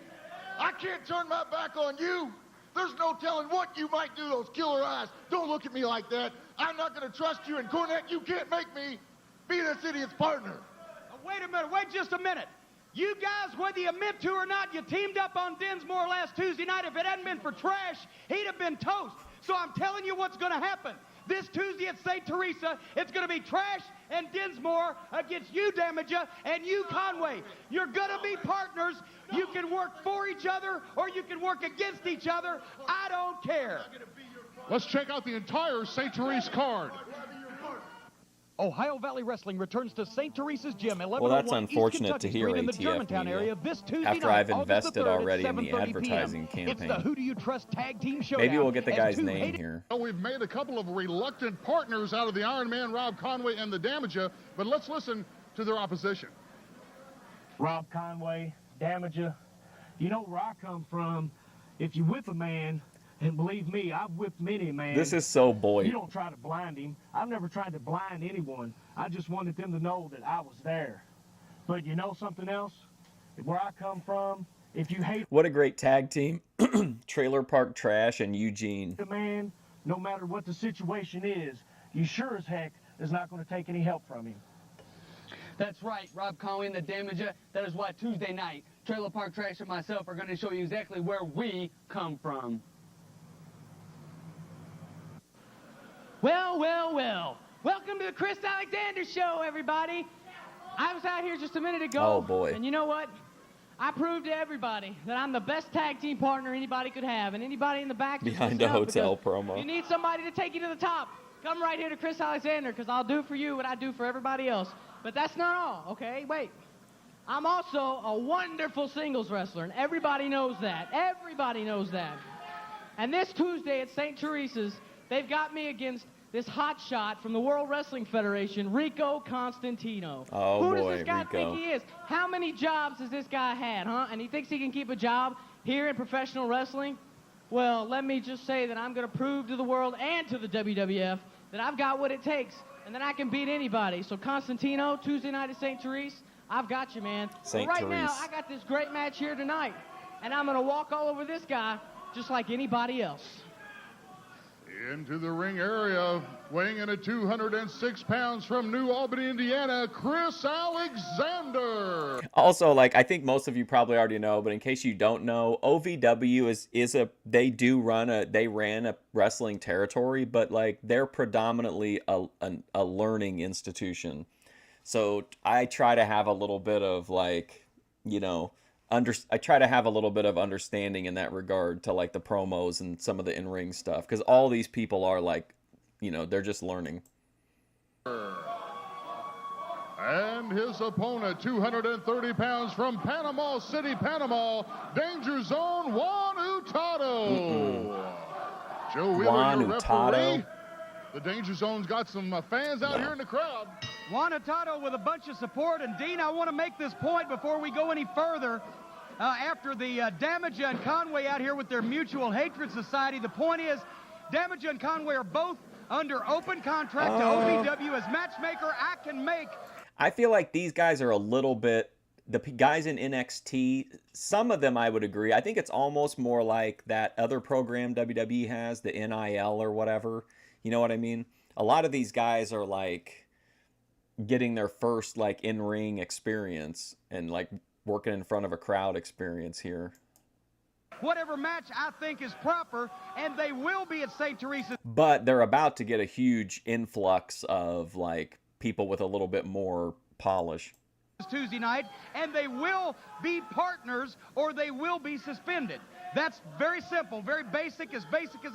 [SPEAKER 4] I can't turn my back on you. There's no telling what you might do, those killer eyes. Don't look at me like that. I'm not going to trust you, and Cornette, you can't make me be this idiot's partner.
[SPEAKER 3] Wait a minute, wait just a minute. You guys, whether you meant to or not, you teamed up on Dinsmore last Tuesday night. If it hadn't been for trash, he'd have been toast. So I'm telling you what's going to happen. This Tuesday at St. Teresa, it's going to be Trash and Dinsmore against you, Damager, and you, Conway. You're going to be partners. You can work for each other or you can work against each other. I don't care.
[SPEAKER 2] Let's check out the entire St. Therese card.
[SPEAKER 3] Ohio Valley Wrestling returns to St. Teresa's Gym, 1101
[SPEAKER 1] Well, that's
[SPEAKER 3] East
[SPEAKER 1] unfortunate
[SPEAKER 3] Kentucky
[SPEAKER 1] to hear,
[SPEAKER 3] Street in the
[SPEAKER 1] ATF
[SPEAKER 3] Germantown
[SPEAKER 1] media,
[SPEAKER 3] area this Tuesday
[SPEAKER 1] after
[SPEAKER 3] night,
[SPEAKER 1] I've
[SPEAKER 3] August
[SPEAKER 1] invested
[SPEAKER 3] the 3rd at
[SPEAKER 1] already in the
[SPEAKER 3] 7:30
[SPEAKER 1] advertising
[SPEAKER 3] p.m. It's the
[SPEAKER 1] campaign.
[SPEAKER 3] Who Do You Trust Tag Team Showdown.
[SPEAKER 1] Maybe we'll get the
[SPEAKER 3] as
[SPEAKER 1] guy's
[SPEAKER 3] two
[SPEAKER 1] name
[SPEAKER 3] hated-
[SPEAKER 1] here.
[SPEAKER 2] Well, we've made a couple of reluctant partners out of the Iron Man, Rob Conway, and the Damager, but let's listen to their opposition.
[SPEAKER 7] Rob Conway, Damager. You know where I come from. If you whip a man, and believe me, I've whipped many a man.
[SPEAKER 1] This is so
[SPEAKER 7] You
[SPEAKER 1] Boyd.
[SPEAKER 7] don't try to blind him. I've never tried to blind anyone. I just wanted them to know that I was there. But you know something else? Where I come from, if you hate
[SPEAKER 1] What a great tag team. Trailer Park Trash and Eugene.
[SPEAKER 7] a man, no matter what the situation is, you sure as heck is not going to take any help from him.
[SPEAKER 8] That's right, Rob Conway and the Damager. That is why Tuesday night, Trailer Park Trash and myself are going to show you exactly where we come from.
[SPEAKER 9] Well, well, well. Welcome to the Chris Alexander Show, everybody. I was out here just a minute ago.
[SPEAKER 1] Oh, boy.
[SPEAKER 9] And you know what? I proved to everybody that I'm the best tag team partner anybody could have. And anybody in the back just
[SPEAKER 1] Behind
[SPEAKER 9] listen
[SPEAKER 1] a
[SPEAKER 9] up,
[SPEAKER 1] hotel
[SPEAKER 9] because
[SPEAKER 1] promo.
[SPEAKER 9] You need somebody to take you to the top. Come right here to Chris Alexander, because I'll do for you what I do for everybody else. But that's not all, okay? Wait. I'm also a wonderful singles wrestler, and everybody knows that. Everybody knows that. And this Tuesday at St. Teresa's, they've got me against this hot shot from the World Wrestling Federation, Rico Constantino.
[SPEAKER 1] Oh,
[SPEAKER 9] Who
[SPEAKER 1] boy,
[SPEAKER 9] does this guy
[SPEAKER 1] Rico.
[SPEAKER 9] think he is? How many jobs has this guy had, huh? And he thinks he can keep a job here in professional wrestling? Well, let me just say that I'm going to prove to the world and to the WWF that I've got what it takes and that I can beat anybody. So, Constantino, Tuesday night at St. Therese, I've got you, man.
[SPEAKER 1] St.
[SPEAKER 9] But right now,
[SPEAKER 1] Therese.
[SPEAKER 9] I got this great match here tonight, and I'm going to walk all over this guy just like anybody else.
[SPEAKER 2] Into the ring area, weighing in at 206 pounds from New Albany, Indiana, Chris Alexander.
[SPEAKER 1] Also, like, I think most of you probably already know, but in case you don't know, OVW they ran a wrestling territory, but like they're predominantly a learning institution. So I try to have a little bit of like, you know, I try to have a little bit of understanding in that regard to like the promos and some of the in-ring stuff, because all these people are like, you know, they're just learning.
[SPEAKER 2] And his opponent, 230 pounds from Panama City, Panama, Danger Zone, Juan Hurtado. Joe Wheeler,
[SPEAKER 1] Juan
[SPEAKER 2] your
[SPEAKER 1] Hurtado.
[SPEAKER 2] referee. The Danger Zone's got some fans out here in the crowd.
[SPEAKER 3] Juan Hurtado with a bunch of support. And, Dean, I want to make this point before we go any further. After the Damager and Conway out here with their Mutual Hatred Society, the point is Damager and Conway are both under open contract to OVW as matchmaker. I can make.
[SPEAKER 1] I feel like these guys are a little bit, the guys in NXT, some of them I would agree. I think it's almost more like that other program WWE has, the NIL or whatever. You know what I mean? A lot of these guys are like getting their first like in-ring experience and like working in front of a crowd experience here.
[SPEAKER 3] whatever match I think is proper, and they will be at St. Teresa's.
[SPEAKER 1] But they're about to get a huge influx of like people with a little bit more polish.
[SPEAKER 3] Tuesday night, and they will be partners or they will be suspended. That's very simple, very basic as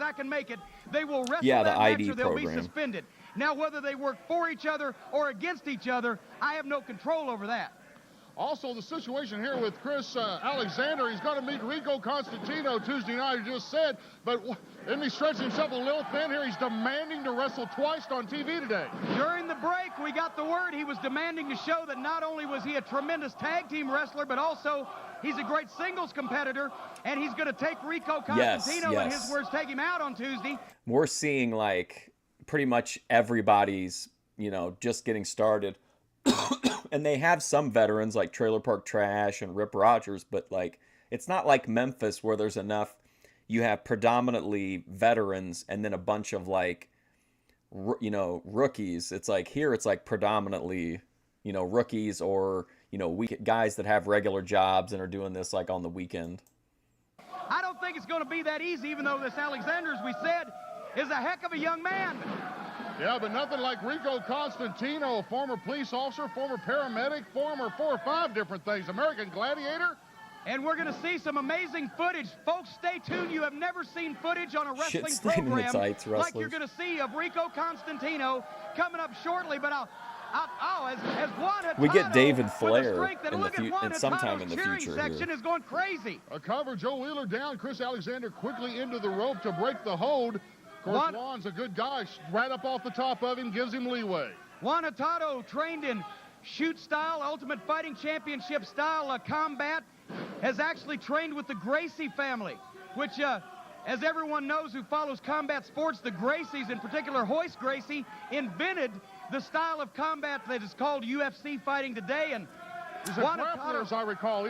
[SPEAKER 3] I can make it. They will wrestle
[SPEAKER 1] the
[SPEAKER 3] that
[SPEAKER 1] ID
[SPEAKER 3] match or they'll
[SPEAKER 1] program.
[SPEAKER 3] be suspended. Now, whether they work for each other or against each other, I have no control over that.
[SPEAKER 2] Also, the situation here with Chris Alexander, he's going to meet Rico Constantino Tuesday night, he just said, but isn't he stretching himself a little thin here? He's demanding to wrestle twice on TV today.
[SPEAKER 3] During the break, we got the word he was demanding to show that not only was he a tremendous tag team wrestler, but also he's a great singles competitor, and he's going to take Rico Constantino, and his words, take him out on Tuesday.
[SPEAKER 1] We're seeing like pretty much everybody's, just getting started. And they have some veterans like Trailer Park Trash and Rip Rogers, but like it's not like Memphis where there's enough. You have predominantly veterans and then a bunch of like, rookies. It's like here it's like predominantly, rookies or, guys that have regular jobs and are doing this like on the weekend.
[SPEAKER 3] I don't think it's going to be that easy, even though this Alexander, as we said, is a heck of a young man.
[SPEAKER 2] Yeah, but nothing like Rico Constantino, former police officer, former paramedic, former 4 or 5 different things, American Gladiator.
[SPEAKER 3] And we're going to see some amazing footage. Folks, stay tuned. You have never seen footage on a wrestling program like you're going to see of Rico Constantino coming up shortly. But as Juan Hurtado,
[SPEAKER 1] we get David Flair
[SPEAKER 3] in
[SPEAKER 1] sometime in the future
[SPEAKER 3] section
[SPEAKER 1] here.
[SPEAKER 3] Is going crazy.
[SPEAKER 2] A cover, Joe Wheeler down, Chris Alexander quickly into the rope to break the hold. Of course, Juan's a good guy. Right up off the top of him, gives him leeway.
[SPEAKER 3] Juan Hurtado, trained in shoot style, Ultimate Fighting Championship style combat, has actually trained with the Gracie family, which, as everyone knows who follows combat sports, the Gracies, in particular Hoist Gracie, invented the style of combat that is called UFC fighting today. And
[SPEAKER 2] he's a grappler, as I recall.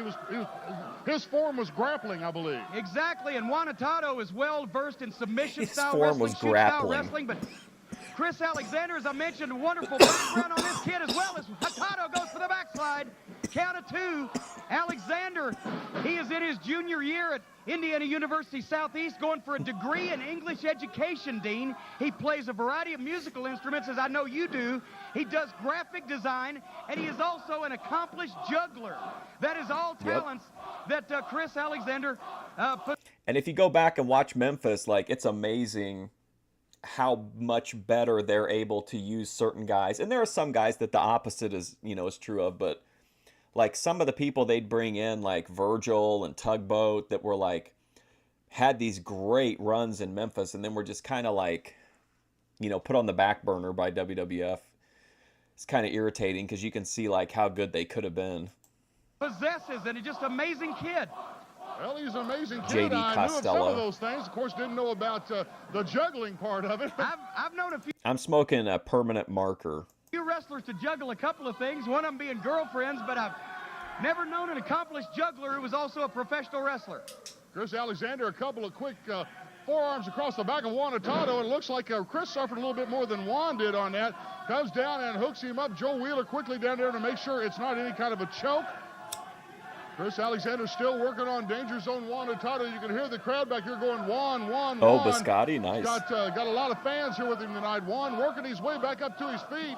[SPEAKER 2] His form was grappling, I believe.
[SPEAKER 3] Exactly, and Juan Hurtado is well versed in submission
[SPEAKER 1] His
[SPEAKER 3] style
[SPEAKER 1] form
[SPEAKER 3] wrestling,
[SPEAKER 1] was
[SPEAKER 3] shoot style
[SPEAKER 1] grappling.
[SPEAKER 3] wrestling, but Chris Alexander, as I mentioned, a wonderful background on this kid as well as Hurtado goes for the backslide. Count of 2. Alexander, he is in his junior year at Indiana University Southeast, going for a degree in English education, Dean. He plays a variety of musical instruments, as I know you do. He does graphic design, and he is also an accomplished juggler. That is all talents that Chris Alexander put.
[SPEAKER 1] And if you go back and watch Memphis, like it's amazing how much better they're able to use certain guys. And there are some guys that the opposite is true of, but like some of the people they'd bring in, like Virgil and Tugboat, that were like, had these great runs in Memphis and then were just kind of like, put on the back burner by WWF. It's kind of irritating because you can see like how good they could have been.
[SPEAKER 3] Possesses, and he's just an amazing kid.
[SPEAKER 2] Well, he's an amazing kid.
[SPEAKER 1] J.D.
[SPEAKER 2] I knew of
[SPEAKER 1] Costello.
[SPEAKER 2] some of those things. Of course, didn't know about the juggling part of it.
[SPEAKER 3] I've known a few
[SPEAKER 1] I'm smoking a permanent marker.
[SPEAKER 3] wrestlers to juggle a couple of things, one of them being girlfriends, but I've never known an accomplished juggler who was also a professional wrestler.
[SPEAKER 2] Chris Alexander, a couple of quick forearms across the back of Juan Hurtado. It looks like Chris suffered a little bit more than Juan did on that. Comes down and hooks him up. Joe Wheeler quickly down there to make sure it's not any kind of a choke. Chris Alexander still working on Danger Zone Juan Hurtado. You can hear the crowd back here going, Juan, Juan,
[SPEAKER 1] Oh,
[SPEAKER 2] Juan.
[SPEAKER 1] Biscotti, nice.
[SPEAKER 2] Got a lot of fans here with him tonight. Juan working his way back up to his feet.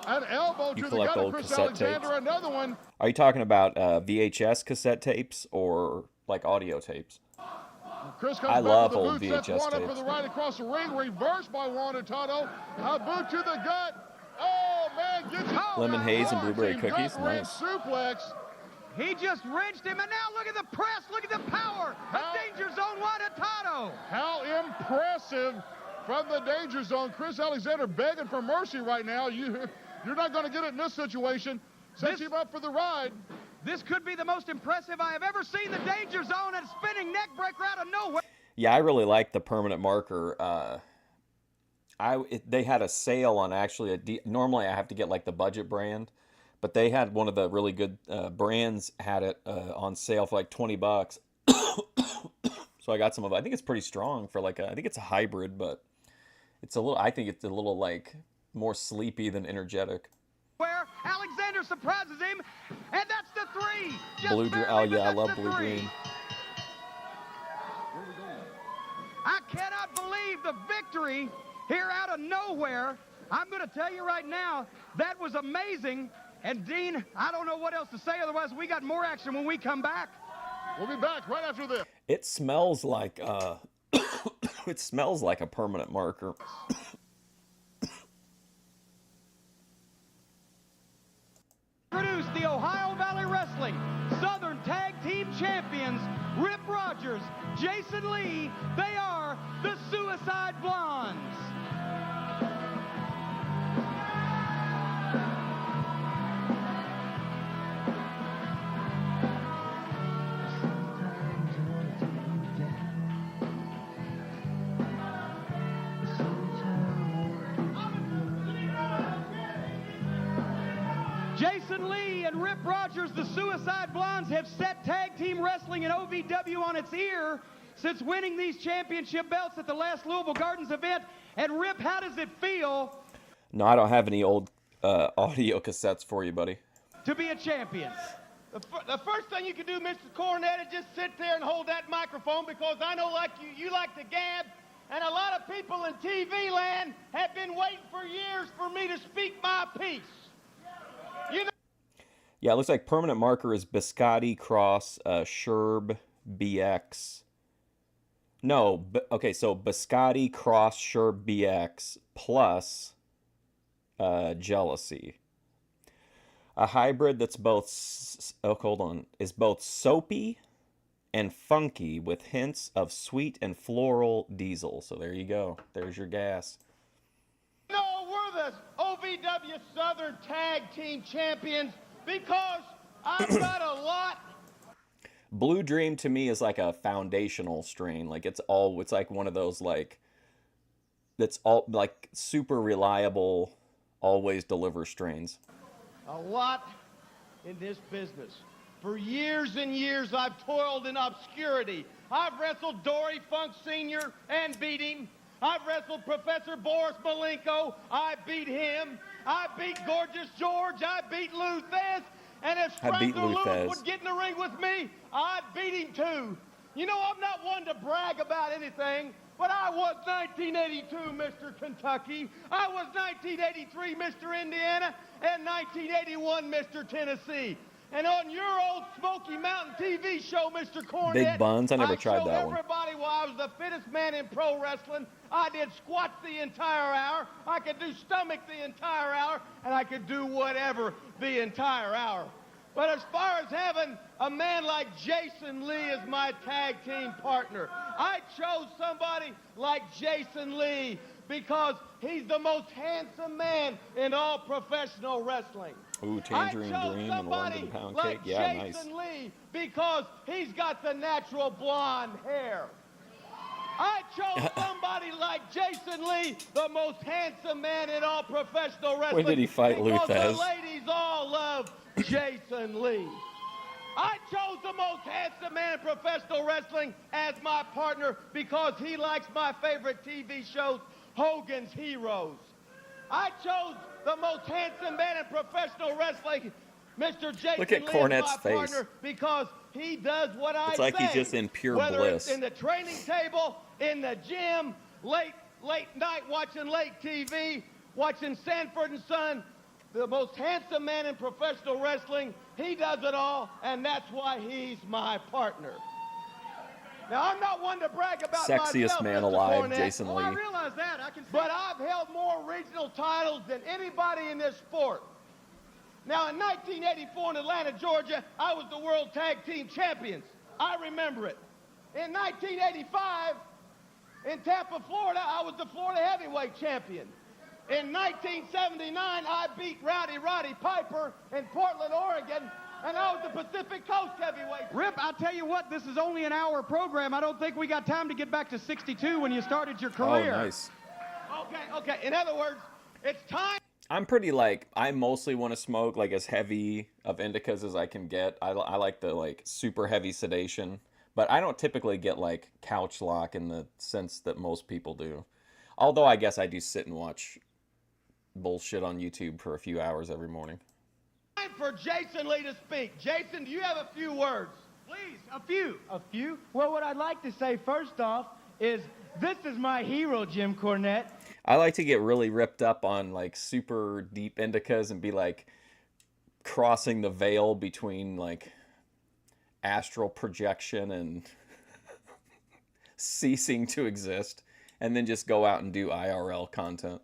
[SPEAKER 2] An elbow
[SPEAKER 1] You
[SPEAKER 2] to the
[SPEAKER 1] collect
[SPEAKER 2] gut of
[SPEAKER 1] old
[SPEAKER 2] Chris
[SPEAKER 1] cassette
[SPEAKER 2] Alexander.
[SPEAKER 1] tapes?
[SPEAKER 2] Another one.
[SPEAKER 1] Are you talking about VHS cassette tapes or like audio tapes?
[SPEAKER 2] Chris comes
[SPEAKER 1] I
[SPEAKER 2] back
[SPEAKER 1] love
[SPEAKER 2] with the
[SPEAKER 1] old
[SPEAKER 2] boot, sets
[SPEAKER 1] VHS
[SPEAKER 2] one up
[SPEAKER 1] tapes.
[SPEAKER 2] for the right across the ring. Reversed by Juan Hurtado. A boot to the gut. Oh, man. Gets it.
[SPEAKER 1] Lemon haze and blueberry
[SPEAKER 2] Launching
[SPEAKER 1] cookies,
[SPEAKER 2] gut wrench
[SPEAKER 1] nice.
[SPEAKER 2] suplex.
[SPEAKER 3] He just wrenched him, and now look at the press, look at the power of Danger Zone Juan Hurtado.
[SPEAKER 2] How impressive from the Danger Zone. Chris Alexander begging for mercy right now. You're not going to get it in this situation. Sets him up for the ride.
[SPEAKER 3] This could be the most impressive I have ever seen the Danger Zone, and spinning neck breaker out of nowhere.
[SPEAKER 1] Yeah, I really like the permanent marker. They had a sale on actually normally I have to get like the budget brand, but they had one of the really good brands had it on sale for like $20. So I got some of it. I think it's pretty strong for like I think it's a hybrid, but I think it's a little like more sleepy than energetic.
[SPEAKER 3] Where Alexander surprises him, and that's the 3.
[SPEAKER 1] Blue green. Oh yeah, I love blue green.
[SPEAKER 3] victory here out of nowhere. I'm going to tell you right now, that was amazing. And Dean, I don't know what else to say, otherwise we got more action when we come back.
[SPEAKER 2] We'll be back right after this.
[SPEAKER 1] It smells like it smells like a permanent marker.
[SPEAKER 3] Produce the Ohio Valley Wrestling Southern Tag Team Champions, Rip Rogers, Jason Lee. They are the Suicide Blondes. Jason Lee and Rip Rogers, the Suicide Blondes, have set tag team wrestling and OVW on its ear since winning these championship belts at the last Louisville Gardens event. And Rip, how does it feel?
[SPEAKER 1] No, I don't have any old audio cassettes for you, buddy.
[SPEAKER 3] To be a champion?
[SPEAKER 6] The first thing you can do, Mr. Cornette, is just sit there and hold that microphone, because I know, like you like to gab, and a lot of people in TV land have been waiting for years for me to speak my piece. You know.
[SPEAKER 1] Yeah, it looks like permanent marker is Biscotti Cross Sherb BX. No, okay, so Biscotti Cross Sherb BX plus Jealousy. A hybrid that's both, is both soapy and funky with hints of sweet and floral diesel. So there you go. There's your gas.
[SPEAKER 6] No, we're the OVW Southern Tag Team Champions because I've got a lot.
[SPEAKER 1] Blue Dream to me is like a foundational strain. Like it's like one of those that's all like super reliable, always deliver strains.
[SPEAKER 6] A lot in this business. For years and years, I've toiled in obscurity. I've wrestled Dory Funk Sr. and beat him. I've wrestled Professor Boris Malenko. I beat him. I beat Gorgeous George. I beat Luthez. And if Strangler Lewis would get in the ring with me, I'd beat him too. You know, I'm not one to brag about anything, but I was 1982 Mr. Kentucky. I was 1983 Mr. Indiana, and 1981 Mr. Tennessee. And on your old Smoky Mountain TV show, Mr. Cornette,
[SPEAKER 1] Big Buns, I never tried that one.
[SPEAKER 6] Everybody why I was the fittest man in pro wrestling. I did squats the entire hour. I could do stomach the entire hour, and I could do whatever the entire hour. But as far as having a man like Jason Lee as my tag team partner, I chose somebody like Jason Lee because he's the most handsome man in all professional wrestling.
[SPEAKER 1] Ooh, Tangerine Dream and London Pound Cake. Yeah, nice.
[SPEAKER 6] Jason Lee because he's got the natural blonde hair. I chose somebody like Jason Lee, the most handsome man in all professional wrestling.
[SPEAKER 1] When did he fight
[SPEAKER 6] because
[SPEAKER 1] Luthez?
[SPEAKER 6] the ladies all love Jason Lee. I chose the most handsome man in professional wrestling as my partner because he likes my favorite TV shows, Hogan's Heroes. I chose the most handsome man in professional wrestling, Mr. Jason
[SPEAKER 1] Look at
[SPEAKER 6] Lee,
[SPEAKER 1] Cornette's
[SPEAKER 6] as my
[SPEAKER 1] face.
[SPEAKER 6] partner because he does what I say.
[SPEAKER 1] It's like he's just in pure
[SPEAKER 6] Whether
[SPEAKER 1] bliss.
[SPEAKER 6] it's in the training table, in the gym, late night watching late TV, watching Sanford and Son, the most handsome man in professional wrestling. He does it all, and that's why he's my partner. Now, I'm not one to brag about
[SPEAKER 1] Sexiest
[SPEAKER 6] myself,
[SPEAKER 1] man
[SPEAKER 6] Mr.
[SPEAKER 1] alive,
[SPEAKER 6] Cornette.
[SPEAKER 1] Jason Lee.
[SPEAKER 3] I realize that. I can see
[SPEAKER 6] But I've held more regional titles than anybody in this sport. Now, in 1984 in Atlanta, Georgia, I was the World Tag Team Champions. I remember it. In 1985, in Tampa, Florida, I was the Florida Heavyweight Champion. In 1979, I beat Rowdy Roddy Piper in Portland, Oregon, and I was the Pacific Coast Heavyweight.
[SPEAKER 3] Rip, I'll tell you what, this is only an hour program. I don't think we got time to get back to 62 when you started your career.
[SPEAKER 1] Oh, nice.
[SPEAKER 6] Okay. In other words, it's time.
[SPEAKER 1] I'm pretty I mostly want to smoke like as heavy of indicas as I can get. I like the super heavy sedation, but I don't typically get couch lock in the sense that most people do. Although I guess I do sit and watch bullshit on YouTube for a few hours every morning.
[SPEAKER 6] Time for Jason Lee to speak. Jason, do you have a few words?
[SPEAKER 3] Please, a few.
[SPEAKER 10] A few? Well, what I'd like to say first off is
[SPEAKER 3] This is my hero, Jim Cornette.
[SPEAKER 1] I like to get really ripped up on like super deep indicas and be like crossing the veil between like astral projection and ceasing to exist, and then just go out and do IRL content.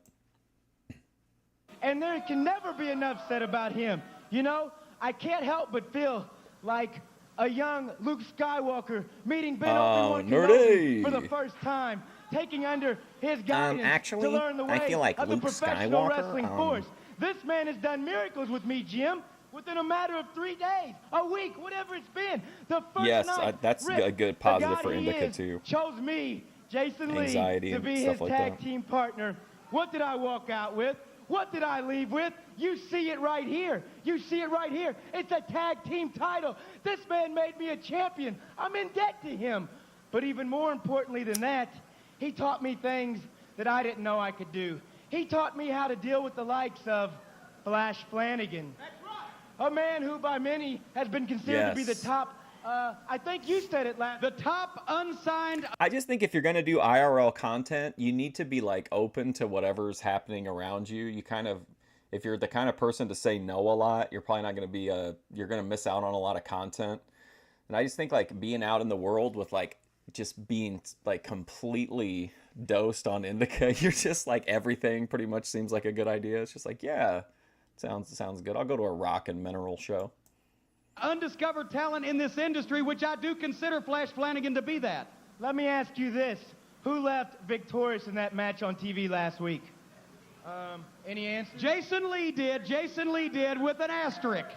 [SPEAKER 3] And there can never be enough said about him. You know, I can't help but feel like a young Luke Skywalker meeting Ben Obi-Wan Kenobi for the first time, taking under his guidance
[SPEAKER 1] actually,
[SPEAKER 3] to learn the way
[SPEAKER 1] I feel like
[SPEAKER 3] of
[SPEAKER 1] Luke
[SPEAKER 3] the professional
[SPEAKER 1] Skywalker,
[SPEAKER 3] wrestling force. This man has done miracles with me, Jim, within a matter of 3 days, a week, whatever it's been. The first night,
[SPEAKER 1] that's
[SPEAKER 3] Rick,
[SPEAKER 1] a good positive for Indica too.
[SPEAKER 3] Chose me, Jason
[SPEAKER 1] Anxiety
[SPEAKER 3] Lee, to
[SPEAKER 1] and
[SPEAKER 3] be
[SPEAKER 1] stuff
[SPEAKER 3] his
[SPEAKER 1] like
[SPEAKER 3] tag
[SPEAKER 1] that.
[SPEAKER 3] team partner. What did I walk out with? What did I leave with? You see it right here. You see it right here. It's a tag team title. This man made me a champion. I'm in debt to him. But even more importantly than that, he taught me things that I didn't know I could do. He taught me how to deal with the likes of Flash Flanigan. That's right. A man who by many has been considered to be the top, I think you said it last, the top unsigned.
[SPEAKER 1] I just think if you're going to do IRL content, you need to be like open to whatever's happening around you. You kind of, if you're the kind of person to say no a lot, you're probably not going to be you're going to miss out on a lot of content. And I just think like being out in the world with like just being like completely dosed on indica, you're just like everything pretty much seems like a good idea. It's just like, yeah, sounds good. I'll go to a rock and mineral show.
[SPEAKER 3] Undiscovered talent in this industry, which I do consider Flash Flanigan to be that. Let me ask you this. Who left victorious in that match on TV last week? Any answer? Jason Lee did. Jason Lee did with an asterisk.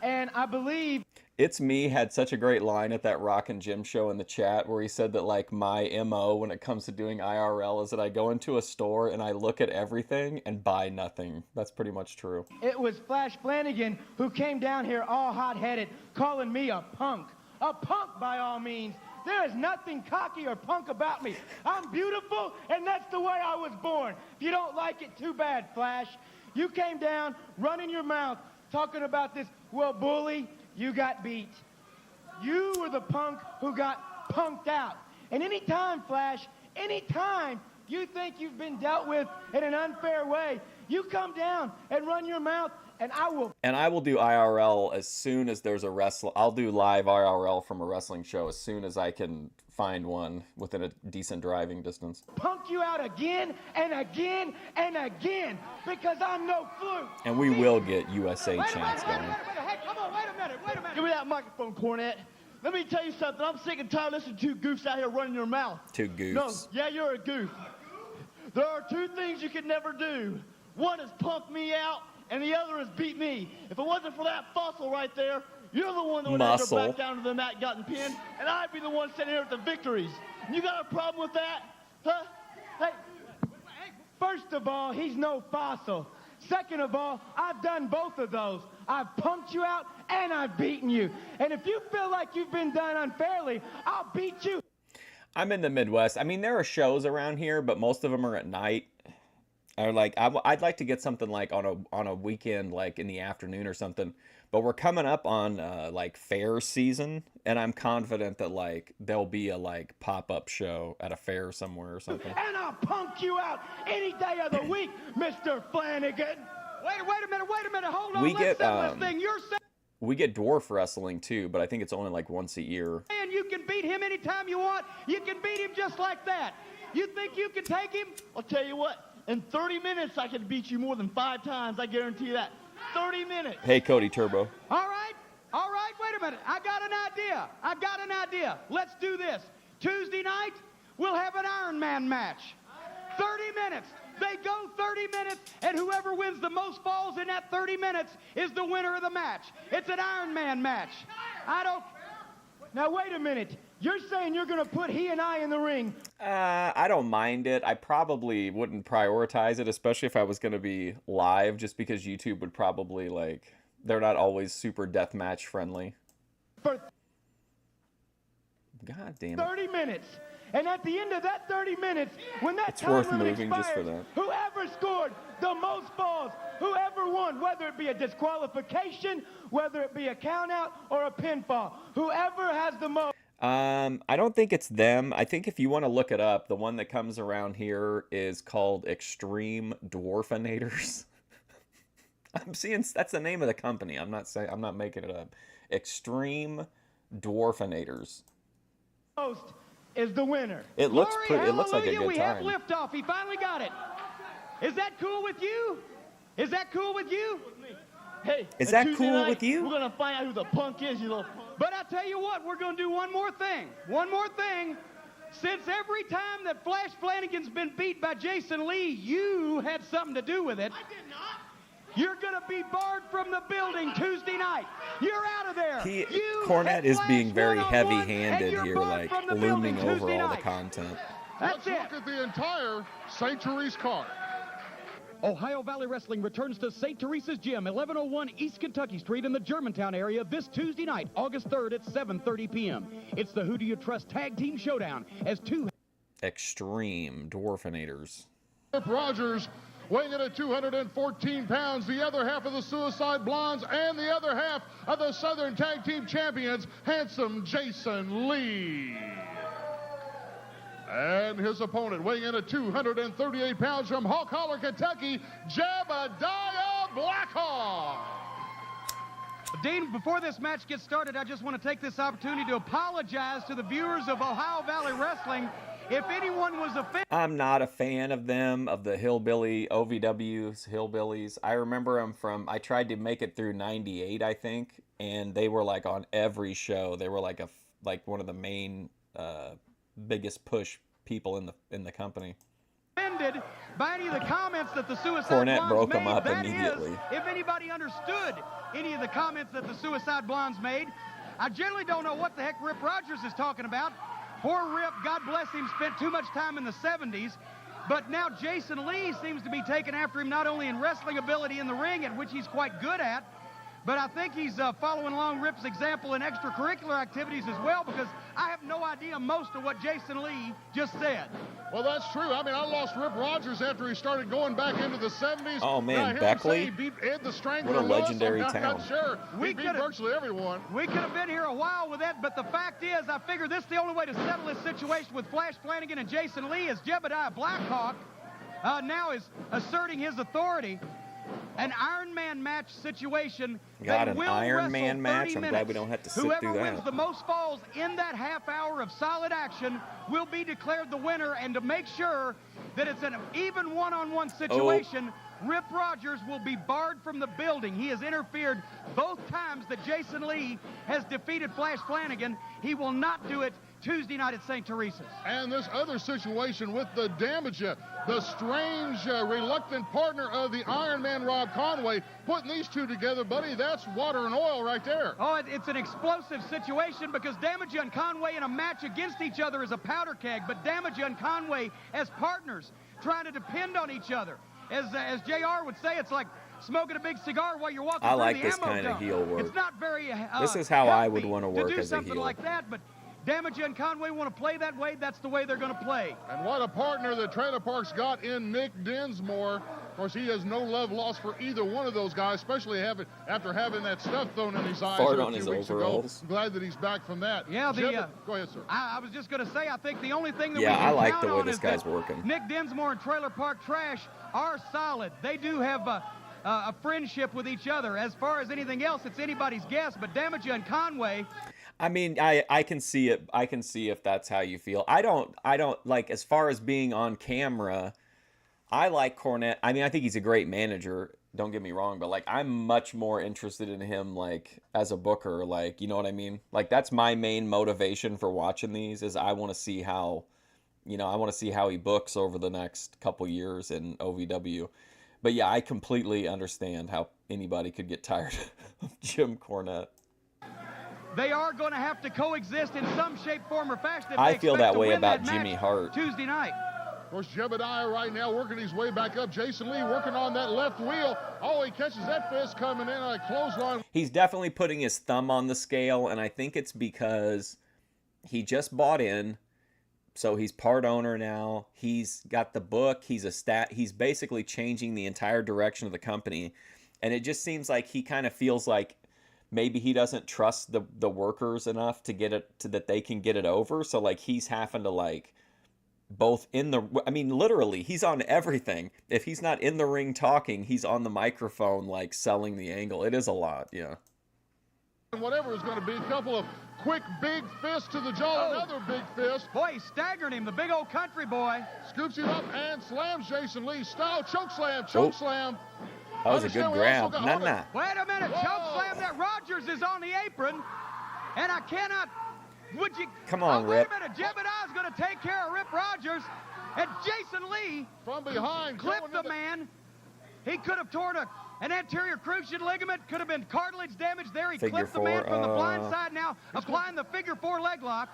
[SPEAKER 3] And I believe...
[SPEAKER 1] It's Me had such a great line at that Rock and Jim show in the chat where he said that like my MO when it comes to doing IRL is that I go into a store and I look at everything and buy nothing. That's pretty much true.
[SPEAKER 3] It was Flash Flanigan who came down here all hot-headed, calling me a punk. A punk by all means. There is nothing cocky or punk about me. I'm beautiful, and that's the way I was born. If you don't like it, too bad, Flash. You came down, running your mouth, talking about this, well, bully, you got beat. You were the punk who got punked out. And anytime, Flash, anytime you think you've been dealt with in an unfair way, you come down and run your mouth, and I will
[SPEAKER 1] do IRL as soon as there's a wrestle. I'll do live IRL from a wrestling show as soon as I can find one within a decent driving distance.
[SPEAKER 3] Punk you out again and again and again because I'm no fluke.
[SPEAKER 1] And we will get USA chants going.
[SPEAKER 3] Hey, come on, wait a minute.
[SPEAKER 6] Give me that microphone, Cornette. Let me tell you something. I'm sick and tired of listening to two goofs out here running your mouth.
[SPEAKER 1] Two goofs.
[SPEAKER 6] No, yeah, you're a goof. There are two things you could never do. One is punk me out, and the other is beat me. If it wasn't for that fossil right there, you're the one that would have to back down to the mat, gotten pinned, and I'd be the one sitting here with the victories. You got a problem with that? Huh? Hey,
[SPEAKER 3] first of all, he's no fossil. Second of all, I've done both of those. I've punked you out and I've beaten you. And if you feel like you've been done unfairly, I'll beat you.
[SPEAKER 1] I'm in the Midwest. I mean, there are shows around here, but most of them are at night. Or like, I'd like to get something like on a weekend, like in the afternoon or something. But we're coming up on like fair season, and I'm confident that like there'll be a like pop-up show at a fair somewhere or something.
[SPEAKER 3] And I'll punk you out any day of the week, Mr. Flanigan. Wait a minute. Hold on. Let's settle this thing. You're saying
[SPEAKER 1] we get dwarf wrestling too, but I think it's only like once a year.
[SPEAKER 3] And you can beat him anytime you want. You can beat him just like that. You think you can take him?
[SPEAKER 6] I'll tell you what. In 30 minutes, I can beat you more than 5 times. I guarantee you that. 30 minutes.
[SPEAKER 1] Hey, Cody Turbo.
[SPEAKER 3] All right. Wait a minute. I got an idea. Let's do this. Tuesday night, we'll have an Iron Man match. 30 minutes. They go 30 minutes, and whoever wins the most falls in that 30 minutes is the winner of the match. It's an Iron Man match. Now, wait a minute. You're saying you're going to put he and I in the ring.
[SPEAKER 1] I don't mind it. I probably wouldn't prioritize it, especially if I was going to be live, just because YouTube would probably, like, they're not always super deathmatch friendly.
[SPEAKER 3] For
[SPEAKER 1] God damn it.
[SPEAKER 3] 30 minutes. And at the end of that 30 minutes, when that
[SPEAKER 1] it's
[SPEAKER 3] time
[SPEAKER 1] worth
[SPEAKER 3] limit
[SPEAKER 1] moving
[SPEAKER 3] expires,
[SPEAKER 1] just for that.
[SPEAKER 3] whoever scored the most falls, whoever won, whether it be a disqualification, whether it be a countout or a pinfall, whoever has the most.
[SPEAKER 1] I don't think it's them. I think if you want to look it up, the one that comes around here is called Extreme Dwarfinators. I'm seeing that's the name of the company. I'm not making it up. Extreme Dwarfinators.
[SPEAKER 3] Host is the winner.
[SPEAKER 1] It looks
[SPEAKER 3] Glory,
[SPEAKER 1] it looks like a
[SPEAKER 3] hallelujah,
[SPEAKER 1] good
[SPEAKER 3] we have
[SPEAKER 1] time.
[SPEAKER 3] liftoff. He finally got it. Is that cool with you? Is that cool with you?
[SPEAKER 6] Hey,
[SPEAKER 1] Is that
[SPEAKER 6] Tuesday
[SPEAKER 1] cool
[SPEAKER 6] night,
[SPEAKER 1] with you?
[SPEAKER 6] We're gonna find out who the punk is, you little punk.
[SPEAKER 3] But I tell you what, we're going to do one more thing. One more thing. Since every time that Flash Flanigan's been beat by Jason Lee, you had something to do with it.
[SPEAKER 6] I did not.
[SPEAKER 3] You're going to be barred from the building Tuesday night. You're out of there.
[SPEAKER 1] Cornette is being very
[SPEAKER 3] one-on-one,
[SPEAKER 1] heavy-handed
[SPEAKER 3] and you're
[SPEAKER 1] here,
[SPEAKER 3] barred
[SPEAKER 1] like
[SPEAKER 3] from the
[SPEAKER 1] looming
[SPEAKER 3] building
[SPEAKER 1] over
[SPEAKER 3] Tuesday
[SPEAKER 1] all the
[SPEAKER 3] night.
[SPEAKER 1] content.
[SPEAKER 3] That's
[SPEAKER 2] Let's look at the entire St. Therese card.
[SPEAKER 3] Ohio Valley Wrestling returns to St. Teresa's Gym, 1101 East Kentucky Street in the Germantown area this Tuesday night, August 3rd at 7:30 p.m. It's the Who Do You Trust Tag Team Showdown as two
[SPEAKER 1] Extreme Dwarfinators.
[SPEAKER 2] Rip Rogers weighing in at 214 pounds, the other half of the Suicide Blondes, and the other half of the Southern Tag Team Champions, handsome Jason Lee. And his opponent, weighing in at 238 pounds from Hawk Holler, Kentucky, Jebidiah Blackhawk.
[SPEAKER 3] Dean, before this match gets started, I just want to take this opportunity to apologize to the viewers of Ohio Valley Wrestling. If anyone was offended,
[SPEAKER 1] I'm not a fan of them, of the Hillbilly, OVW's Hillbillies. I remember them I tried to make it through 98, I think, and they were like on every show. They were like one of the main biggest push people in the company.
[SPEAKER 3] offended by any of the comments that the Suicide
[SPEAKER 1] Cornette
[SPEAKER 3] Blondes
[SPEAKER 1] broke
[SPEAKER 3] made.
[SPEAKER 1] them up
[SPEAKER 3] That
[SPEAKER 1] immediately.
[SPEAKER 3] is, if anybody understood any of the comments that the Suicide Blondes made. I generally don't know what the heck Rip Rogers is talking about. Poor Rip, God bless him, spent too much time in the 70s. But now Jason Lee seems to be taking after him not only in wrestling ability in the ring, at which he's quite good at, but I think he's following along Rip's example in extracurricular activities as well, because I have no idea most of what Jason Lee just said.
[SPEAKER 2] Well, that's true. I mean, I lost Rip Rogers after he started going back into the 70s.
[SPEAKER 1] Oh, man,
[SPEAKER 2] Now, I hear him
[SPEAKER 1] Beckley?
[SPEAKER 2] say he beat Ed the Strangler
[SPEAKER 1] What a
[SPEAKER 2] Lewis.
[SPEAKER 1] legendary
[SPEAKER 2] I'm not
[SPEAKER 1] town.
[SPEAKER 2] sure.
[SPEAKER 3] We
[SPEAKER 2] He beat
[SPEAKER 3] could've-
[SPEAKER 2] virtually everyone.
[SPEAKER 3] We could have been here a while with that, but the fact is, I figure this is the only way to settle this situation with Flash Flanigan and Jason Lee, as Jebidiah Blackhawk now is asserting his authority. An Iron Man match situation.
[SPEAKER 1] Got
[SPEAKER 3] They
[SPEAKER 1] an
[SPEAKER 3] will
[SPEAKER 1] Iron
[SPEAKER 3] wrestle
[SPEAKER 1] Man
[SPEAKER 3] 30
[SPEAKER 1] match? I'm glad
[SPEAKER 3] minutes.
[SPEAKER 1] we don't have to sit
[SPEAKER 3] Whoever
[SPEAKER 1] through that.
[SPEAKER 3] wins the most falls in that half hour of solid action will be declared the winner, and to make sure that it's an even one-on-one situation, Rip Rogers will be barred from the building. He has interfered both times that Jason Lee has defeated Flash Flanigan. He will not do it Tuesday night at St. Teresa's.
[SPEAKER 2] And this other situation with the Damager, the strange, reluctant partner of the Iron Man, Rob Conway, putting these two together, buddy, that's water and oil right there.
[SPEAKER 3] Oh, it's an explosive situation because Damager and Conway in a match against each other is a powder keg, but Damager and Conway as partners trying to depend on each other. As JR would say, it's like smoking a big cigar while you're walking
[SPEAKER 1] I
[SPEAKER 3] through
[SPEAKER 1] like
[SPEAKER 3] the
[SPEAKER 1] this
[SPEAKER 3] ammo
[SPEAKER 1] kind of
[SPEAKER 3] dump.
[SPEAKER 1] heel work.
[SPEAKER 3] It's not very
[SPEAKER 1] This is how I would
[SPEAKER 3] healthy
[SPEAKER 1] wanna work
[SPEAKER 3] to do
[SPEAKER 1] as a
[SPEAKER 3] something
[SPEAKER 1] heel.
[SPEAKER 3] like that, but Damager and Conway want to play that way. That's the way they're going to play.
[SPEAKER 2] And what a partner the Trailer Park's got in Nick Dinsmore. Of course, he has no love lost for either one of those guys, especially after having that stuff thrown in his eyes
[SPEAKER 1] Fart
[SPEAKER 2] here a
[SPEAKER 1] on
[SPEAKER 2] few
[SPEAKER 1] his
[SPEAKER 2] weeks
[SPEAKER 1] overalls.
[SPEAKER 2] ago. Glad that he's back from that.
[SPEAKER 3] Yeah,
[SPEAKER 2] Go ahead, sir.
[SPEAKER 3] I was just going to say, I think the only thing that
[SPEAKER 1] Yeah,
[SPEAKER 3] we can
[SPEAKER 1] I like
[SPEAKER 3] count
[SPEAKER 1] the way
[SPEAKER 3] on
[SPEAKER 1] this
[SPEAKER 3] is
[SPEAKER 1] guy's
[SPEAKER 3] that
[SPEAKER 1] working.
[SPEAKER 3] Nick Dinsmore and Trailer Park Trash are solid. They do have a friendship with each other. As far as anything else, it's anybody's guess. But Damager and Conway,
[SPEAKER 1] I mean, I can see it. I can see if that's how you feel. I don't like, as far as being on camera, I like Cornette. I mean, I think he's a great manager. Don't get me wrong, but like, I'm much more interested in him, like, as a booker, like, you know what I mean? Like, that's my main motivation for watching these, is I want to see how, I want to see how he books over the next couple years in OVW. But yeah, I completely understand how anybody could get tired of Jim Cornette.
[SPEAKER 3] they are going to have to coexist in some shape, form, or fashion. If
[SPEAKER 1] I
[SPEAKER 3] they
[SPEAKER 1] feel
[SPEAKER 3] expect
[SPEAKER 1] that
[SPEAKER 3] to
[SPEAKER 1] way
[SPEAKER 3] win
[SPEAKER 1] about
[SPEAKER 3] that
[SPEAKER 1] Jimmy
[SPEAKER 3] match
[SPEAKER 1] Hart.
[SPEAKER 3] Tuesday night.
[SPEAKER 2] Of course, Jebidiah right now working his way back up. Jason Lee working on that left wheel. Oh, he catches that fist coming in on a clothesline.
[SPEAKER 1] He's definitely putting his thumb on the scale, and I think it's because he just bought in, so he's part owner now. He's got the book. He's basically changing the entire direction of the company, and it just seems like he kind of feels like maybe he doesn't trust the workers enough to get it to that they can get it over. So like he's having to like both in the, I mean, literally he's on everything. If he's not in the ring talking, he's on the microphone, like selling the angle. It is a lot. Yeah.
[SPEAKER 2] Whatever it's going to be, a couple of quick big fists to the jaw, another big fist.
[SPEAKER 3] Boy, he staggered him, the big old country boy.
[SPEAKER 2] Scoops him up and slams Jason Lee. Style choke slam, slam.
[SPEAKER 1] That was a good grab.
[SPEAKER 3] Wait a minute, choke slam that Rogers is on the apron, and I cannot, would you?
[SPEAKER 1] Come on,
[SPEAKER 3] Rip.
[SPEAKER 1] Rip.
[SPEAKER 3] Wait a minute, Jebidiah's going to take care of Rip Rogers, and Jason Lee
[SPEAKER 2] from behind
[SPEAKER 3] clipped the man. He could have torn an anterior cruciate ligament, could have been cartilage damage there. He clipped the man from the blind side now, applying the figure 4 leg lock.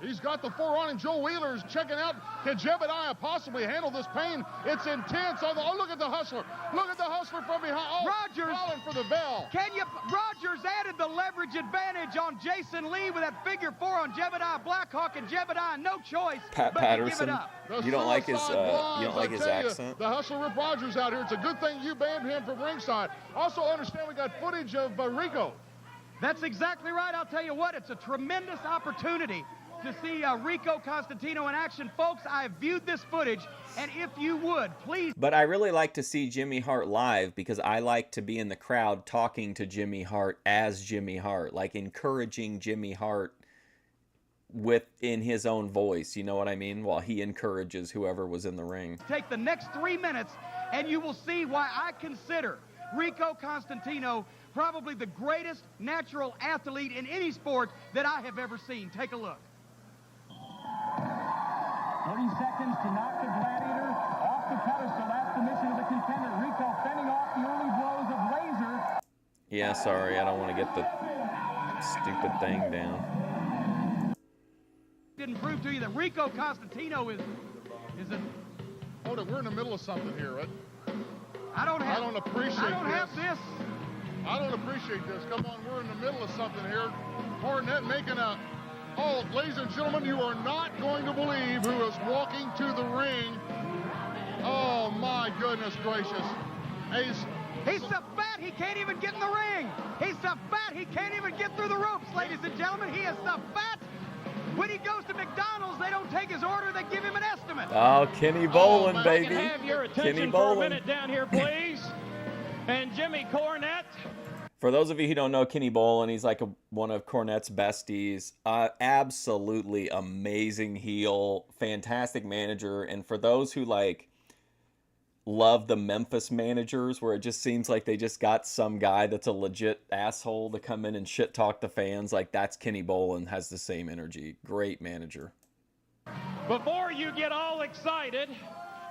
[SPEAKER 2] He's got the 4 on him. Joe Wheeler's checking out. Can Jebidiah possibly handle this pain? It's intense. Oh, look at the hustler. Look at the hustler from behind. Oh,
[SPEAKER 3] Rogers
[SPEAKER 2] falling for the bell.
[SPEAKER 3] Rogers added the leverage advantage on Jason Lee with that figure 4 on Jebidiah Blackhawk, and Jebidiah no choice but
[SPEAKER 1] Patterson.
[SPEAKER 3] to give it up.
[SPEAKER 1] You don't like his accent?
[SPEAKER 2] The hustler Rip Rogers out here. It's a good thing you banned him from ringside. Also understand we got footage of Rico.
[SPEAKER 3] That's exactly right. I'll tell you what, it's a tremendous opportunity to see Rico Constantino in action. Folks, I have viewed this footage, and if you would, please.
[SPEAKER 1] But I really like to see Jimmy Hart live because I like to be in the crowd talking to Jimmy Hart as Jimmy Hart, like encouraging Jimmy Hart in his own voice, you know what I mean? While he encourages whoever was in the ring.
[SPEAKER 3] Take the next 3 minutes, and you will see why I consider Rico Constantino probably the greatest natural athlete in any sport that I have ever seen. Take a look.
[SPEAKER 7] 30 seconds to knock the gladiator off the pedestal. That's the mission of the contender. Rico fending off the early blows of Laser.
[SPEAKER 1] Yeah, sorry, I don't want to get the stupid thing down.
[SPEAKER 3] Didn't prove to you that Rico Constantino is a...
[SPEAKER 2] Hold it, we're in the middle of something here, right?
[SPEAKER 3] I don't
[SPEAKER 2] appreciate
[SPEAKER 3] this.
[SPEAKER 2] I don't appreciate this. Come on, we're in the middle of something here. Cornette making a... Oh, ladies and gentlemen, you are not going to believe who is walking to the ring. Oh, my goodness gracious.
[SPEAKER 3] He's so fat he can't even get in the ring. He's so fat he can't even get through the ropes, ladies and gentlemen. He is so fat. When he goes to McDonald's, they don't take his order. They give him an estimate.
[SPEAKER 1] Oh, Kenny Bolin, baby.
[SPEAKER 8] Can I have your attention
[SPEAKER 1] Kenny
[SPEAKER 8] for a
[SPEAKER 1] Bolin.
[SPEAKER 8] minute down here, please? And Jimmy Cornette.
[SPEAKER 1] For those of you who don't know Kenny Bolin, he's like one of Cornette's besties. Absolutely amazing heel, fantastic manager. And for those who like love the Memphis managers, where it just seems like they just got some guy that's a legit asshole to come in and shit talk the fans, like that's Kenny Bolin, has the same energy. Great manager.
[SPEAKER 8] Before you get all excited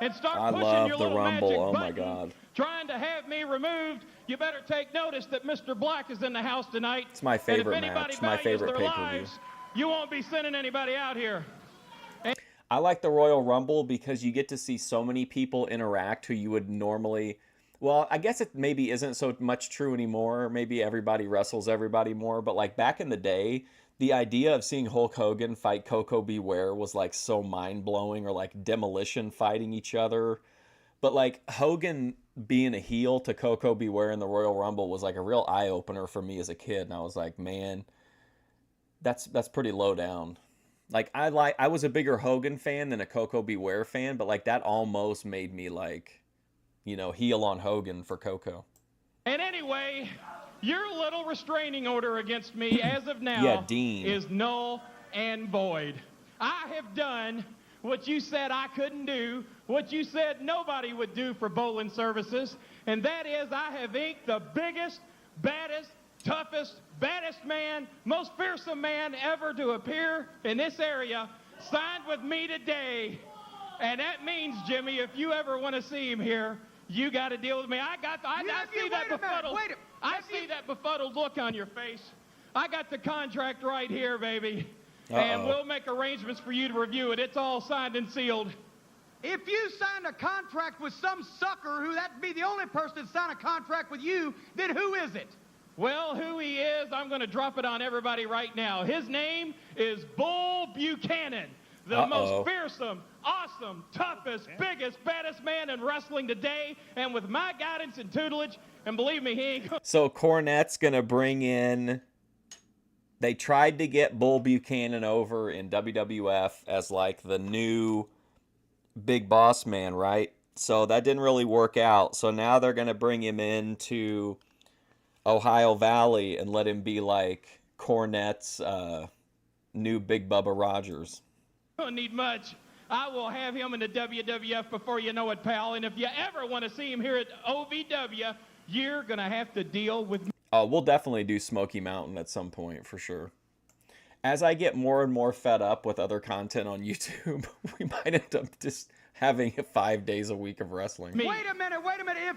[SPEAKER 8] and start
[SPEAKER 1] I
[SPEAKER 8] pushing
[SPEAKER 1] love
[SPEAKER 8] your
[SPEAKER 1] the
[SPEAKER 8] little
[SPEAKER 1] Rumble.
[SPEAKER 8] magic
[SPEAKER 1] Oh my
[SPEAKER 8] button,
[SPEAKER 1] God.
[SPEAKER 8] trying to have me removed, you better take notice that Mr. Black is in the house tonight.
[SPEAKER 1] It's my favorite
[SPEAKER 8] and if anybody
[SPEAKER 1] match, my
[SPEAKER 8] values
[SPEAKER 1] favorite
[SPEAKER 8] their
[SPEAKER 1] pay-per-view.
[SPEAKER 8] lives, you won't be sending anybody out here.
[SPEAKER 1] I like the Royal Rumble because you get to see so many people interact who you would normally... Well, I guess it maybe isn't so much true anymore. Maybe everybody wrestles everybody more. But like back in the day, the idea of seeing Hulk Hogan fight Coco Beware was like so mind-blowing, or like Demolition fighting each other. But like Hogan being a heel to Coco Beware in the Royal Rumble was like a real eye-opener for me as a kid. And I was like, man, that's pretty low down. Like I was a bigger Hogan fan than a Coco Beware fan, but like that almost made me like, you know, heel on Hogan for Coco.
[SPEAKER 8] And anyway, your little restraining order against me as of now
[SPEAKER 1] Yeah, Dean.
[SPEAKER 8] is null and void. I have done what you said I couldn't do, what you said nobody would do for bowling services, and that is I have inked the biggest, baddest, toughest, baddest man, most fearsome man ever to appear in this area, signed with me today. And that means, Jimmy, if you ever want to see him here, you got to deal with me. I see that befuddled look on your face. I got the contract right here, baby. And we'll make arrangements for you to review it. It's all signed and sealed.
[SPEAKER 3] If you signed a contract with some sucker who that'd be the only person that signed a contract with you, then who is it?
[SPEAKER 8] Well, who he is, I'm going to drop it on everybody right now. His name is Bull Buchanan. the most fearsome, awesome, toughest, biggest, baddest man in wrestling today. And with my guidance and tutelage, and believe me, he ain't gonna...
[SPEAKER 1] So Cornette's going to bring in... They tried to get Bull Buchanan over in WWF as like the new big boss man, right? So that didn't really work out. So now they're going to bring him into Ohio Valley and let him be like Cornette's new Big Bubba Rogers.
[SPEAKER 8] Don't need much. I will have him in the WWF before you know it, pal. And if you ever want to see him here at OVW, you're going to have to deal with me.
[SPEAKER 1] Oh, we'll definitely do Smoky Mountain at some point, for sure. As I get more and more fed up with other content on YouTube, we might end up just having 5 days a week of wrestling.
[SPEAKER 3] Wait a minute.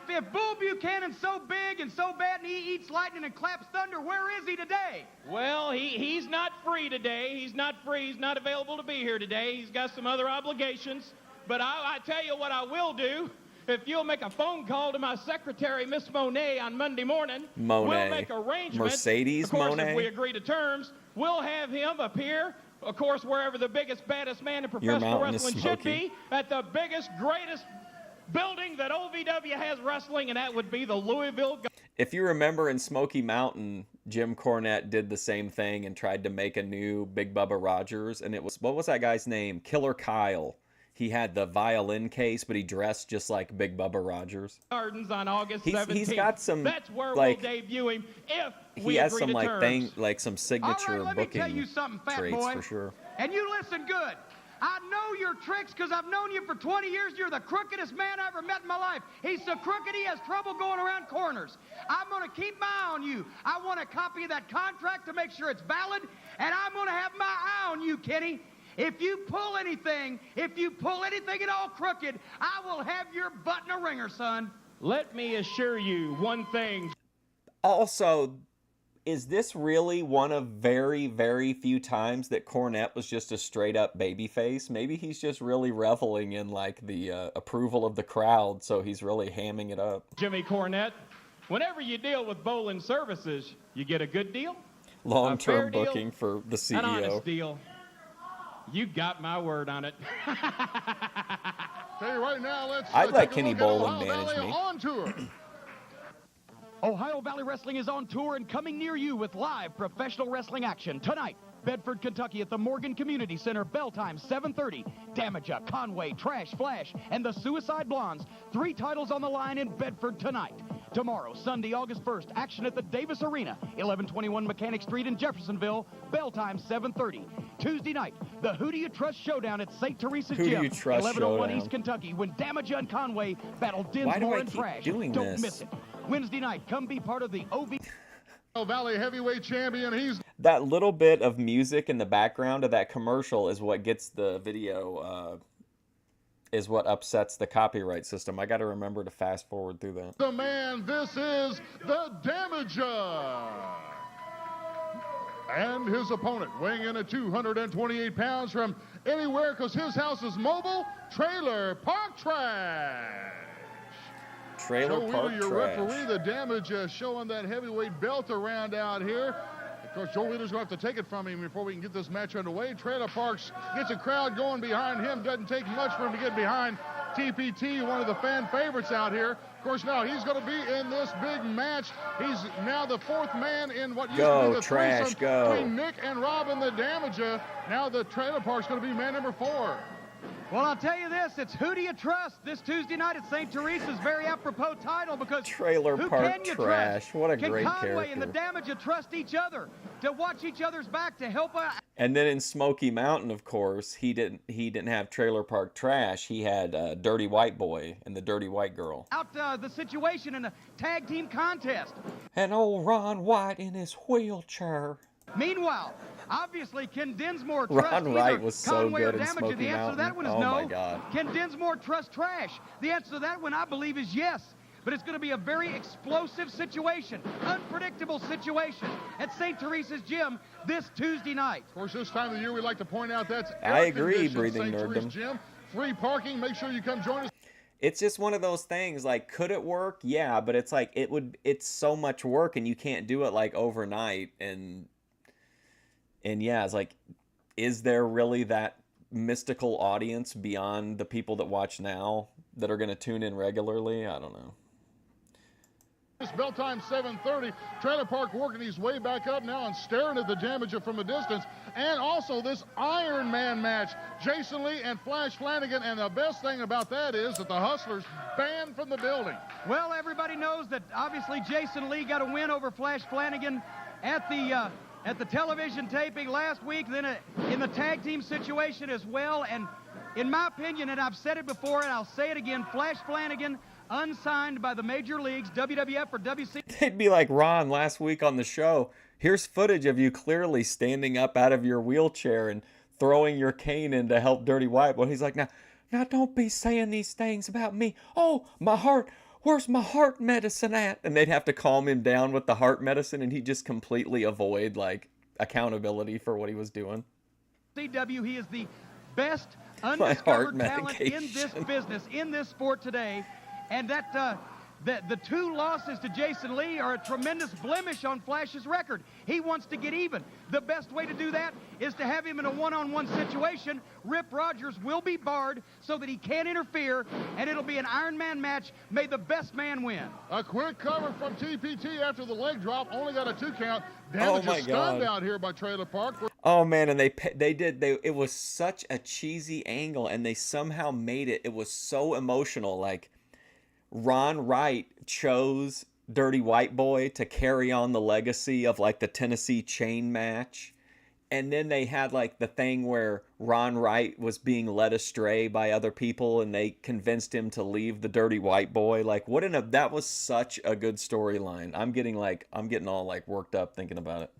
[SPEAKER 3] If Bull Buchanan's so big and so bad and he eats lightning and claps thunder, where is he today?
[SPEAKER 8] Well, he's not free today. He's not free. He's not available to be here today. He's got some other obligations. But I tell you what I will do. If you'll make a phone call to my secretary, Miss Monet, on Monday morning, we'll make arrangements.
[SPEAKER 1] Mercedes
[SPEAKER 8] of course,
[SPEAKER 1] Monet?
[SPEAKER 8] if we agree to terms, we'll have him appear, of course, wherever the biggest, baddest man in professional wrestling should be, at the biggest, greatest building that OVW has wrestling, and that would be the Louisville.
[SPEAKER 1] If you remember in Smoky Mountain, Jim Cornette did the same thing and tried to make a new Big Bubba Rogers, and it was, what was that guy's name? Killer Kyle. He had the violin case, but he dressed just like Big Bubba Rogers.
[SPEAKER 8] Gardens on August 17th.
[SPEAKER 1] He's got some,
[SPEAKER 8] that's where
[SPEAKER 1] like,
[SPEAKER 8] we'll debut him if
[SPEAKER 1] he
[SPEAKER 8] we
[SPEAKER 1] has
[SPEAKER 8] agree
[SPEAKER 1] some
[SPEAKER 8] to
[SPEAKER 1] like
[SPEAKER 8] terms.
[SPEAKER 1] some signature
[SPEAKER 3] All right, let
[SPEAKER 1] booking
[SPEAKER 3] me tell you something, fat
[SPEAKER 1] traits
[SPEAKER 3] boy.
[SPEAKER 1] for sure.
[SPEAKER 3] And you listen good. I know your tricks because I've known you for 20 years. You're the crookedest man I ever met in my life. He's so crooked he has trouble going around corners. I'm going to keep my eye on you. I want a copy of that contract to make sure it's valid, and I'm going to have my eye on you, Kenny. If you pull anything at all crooked, I will have your butt in a ringer, son.
[SPEAKER 8] Let me assure you one thing.
[SPEAKER 1] Also, is this really one of very, very few times that Cornette was just a straight-up babyface? Maybe he's just really reveling in, like, the approval of the crowd, so he's really hamming it up.
[SPEAKER 8] Jimmy Cornette, whenever you deal with Bowling Services, you get a good deal,
[SPEAKER 1] long-term booking for the CEO.
[SPEAKER 8] An honest deal. You got my word on it.
[SPEAKER 2] Tell you right now, let's
[SPEAKER 1] I'd let
[SPEAKER 2] take a
[SPEAKER 1] Kenny
[SPEAKER 2] look at
[SPEAKER 1] Bolin
[SPEAKER 2] Ohio
[SPEAKER 1] manage
[SPEAKER 2] Valley
[SPEAKER 1] me.
[SPEAKER 2] on tour.
[SPEAKER 3] Ohio Valley Wrestling is on tour and coming near you with live professional wrestling action tonight. Bedford, Kentucky at the Morgan Community Center, bell time 7:30. Damaja, Conway, Trash Flash, and the Suicide Blondes. 3 titles on the line in Bedford tonight. Tomorrow, Sunday, August 1st, action at the Davis Arena, 1121 Mechanic Street in Jeffersonville, bell time 7:30. Tuesday night, the Who Do You Trust Showdown at St. Teresa's Gym, 1101 East Kentucky, when Damaja and Conway battle Dinsmore and Trash. Don't miss it. Wednesday night, come be part of the OV
[SPEAKER 2] Valley heavyweight champion. He's
[SPEAKER 1] that little bit of music in the background of that commercial is what gets the video, is what upsets the copyright system. I got to remember to fast forward through that.
[SPEAKER 2] the man. This is the Damaja. And his opponent, weighing in at 228 pounds from anywhere because his house is mobile, Trailer Park Trash.
[SPEAKER 1] Trailer
[SPEAKER 2] Joe
[SPEAKER 1] Park
[SPEAKER 2] Wheeler, your
[SPEAKER 1] Trash.
[SPEAKER 2] referee. The Damage showing that heavyweight belt around out here. Of course, Joe Wheeler's going to have to take it from him before we can get this match underway. Trailer Parks gets a crowd going behind him. Doesn't take much for him to get behind TPT, one of the fan favorites out here. Of course, now he's going to be in this big match. He's now the 4th man in what used to be the
[SPEAKER 1] Trash,
[SPEAKER 2] threesome
[SPEAKER 1] go.
[SPEAKER 2] between Nick and Rob and the Damaja. Now the Trailer Park's going to be man number 4.
[SPEAKER 3] Well, I'll tell you this, it's Who Do You Trust this Tuesday night at St. Teresa's. Very apropos title because
[SPEAKER 1] Trailer
[SPEAKER 3] who
[SPEAKER 1] Park
[SPEAKER 3] can you
[SPEAKER 1] Trash.
[SPEAKER 3] Trust?
[SPEAKER 1] What a
[SPEAKER 3] can
[SPEAKER 1] great
[SPEAKER 3] Conway and the
[SPEAKER 1] character.
[SPEAKER 3] Damaja trust each other to watch each other's back to help out?
[SPEAKER 1] And then in Smoky Mountain, of course, he didn't have Trailer Park Trash. He had Dirty White Boy and the Dirty White Girl.
[SPEAKER 3] Out the situation in a tag team contest.
[SPEAKER 1] And old Ron White in his wheelchair.
[SPEAKER 3] Meanwhile, obviously, can Dinsmore
[SPEAKER 1] Ron
[SPEAKER 3] trust
[SPEAKER 1] Wright
[SPEAKER 3] either
[SPEAKER 1] was so
[SPEAKER 3] Conway or
[SPEAKER 1] good in
[SPEAKER 3] Damaja?
[SPEAKER 1] Smoky
[SPEAKER 3] The answer to that
[SPEAKER 1] Mountain.
[SPEAKER 3] one is
[SPEAKER 1] Oh,
[SPEAKER 3] no.
[SPEAKER 1] my God.
[SPEAKER 3] Can Dinsmore trust Trash? The answer to that one, I believe, is yes. But it's going to be a very explosive situation, unpredictable situation at St. Teresa's Gym this Tuesday night.
[SPEAKER 2] Of course, this time of the year, we like to point out that's
[SPEAKER 1] I agree,
[SPEAKER 2] air-conditioned
[SPEAKER 1] Breathing
[SPEAKER 2] St.
[SPEAKER 1] Nerddom.
[SPEAKER 2] Teresa's Gym. Free parking. Make sure you come join us.
[SPEAKER 1] It's just one of those things, like, could it work? Yeah, but it's like, it's so much work and you can't do it like overnight. And yeah, it's like, is there really that mystical audience beyond the people that watch now that are going to tune in regularly. I don't know.
[SPEAKER 2] It's bell time 7:30. Trailer Park working his way back up now and staring at the Damager from a distance. And also this Iron Man match. Jason Lee and Flash Flanigan. And the best thing about that is that the Hustlers banned from the building.
[SPEAKER 3] Well, everybody knows that obviously Jason Lee got a win over Flash Flanigan at the television taping last week, then in the tag team situation as well. And in my opinion, and I've said it before and I'll say it again, Flash Flanigan, unsigned by the major leagues, WWF or WC.
[SPEAKER 1] They'd be like Ron last week on the show. Here's footage of you clearly standing up out of your wheelchair and throwing your cane in to help Dirty White. Well, he's like, now don't be saying these things about me. Oh, my heart. Where's my heart medicine at? And they'd have to calm him down with the heart medicine, and he'd just completely avoid like accountability for what he was doing.
[SPEAKER 3] CW, he is the best undiscovered talent in this business, in this sport today. And that the two losses to Jason Lee are a tremendous blemish on Flash's record. He wants to get even. The best way to do that is to have him in a one-on-one situation. Rip Rogers will be barred so that he can't interfere, and it'll be an Iron Man match. May the best man win.
[SPEAKER 2] A quick cover from TPT after the leg drop. Only got a 2 count. Damage is stunned out here by Trailer Park.
[SPEAKER 1] Oh man, and it was such a cheesy angle, and they somehow made it. It was so emotional. Like, Ron Wright chose Dirty White Boy to carry on the legacy of like the Tennessee chain match. And then they had like the thing where Ron Wright was being led astray by other people and they convinced him to leave the Dirty White Boy. Like, that was such a good storyline. I'm getting all like worked up thinking about it.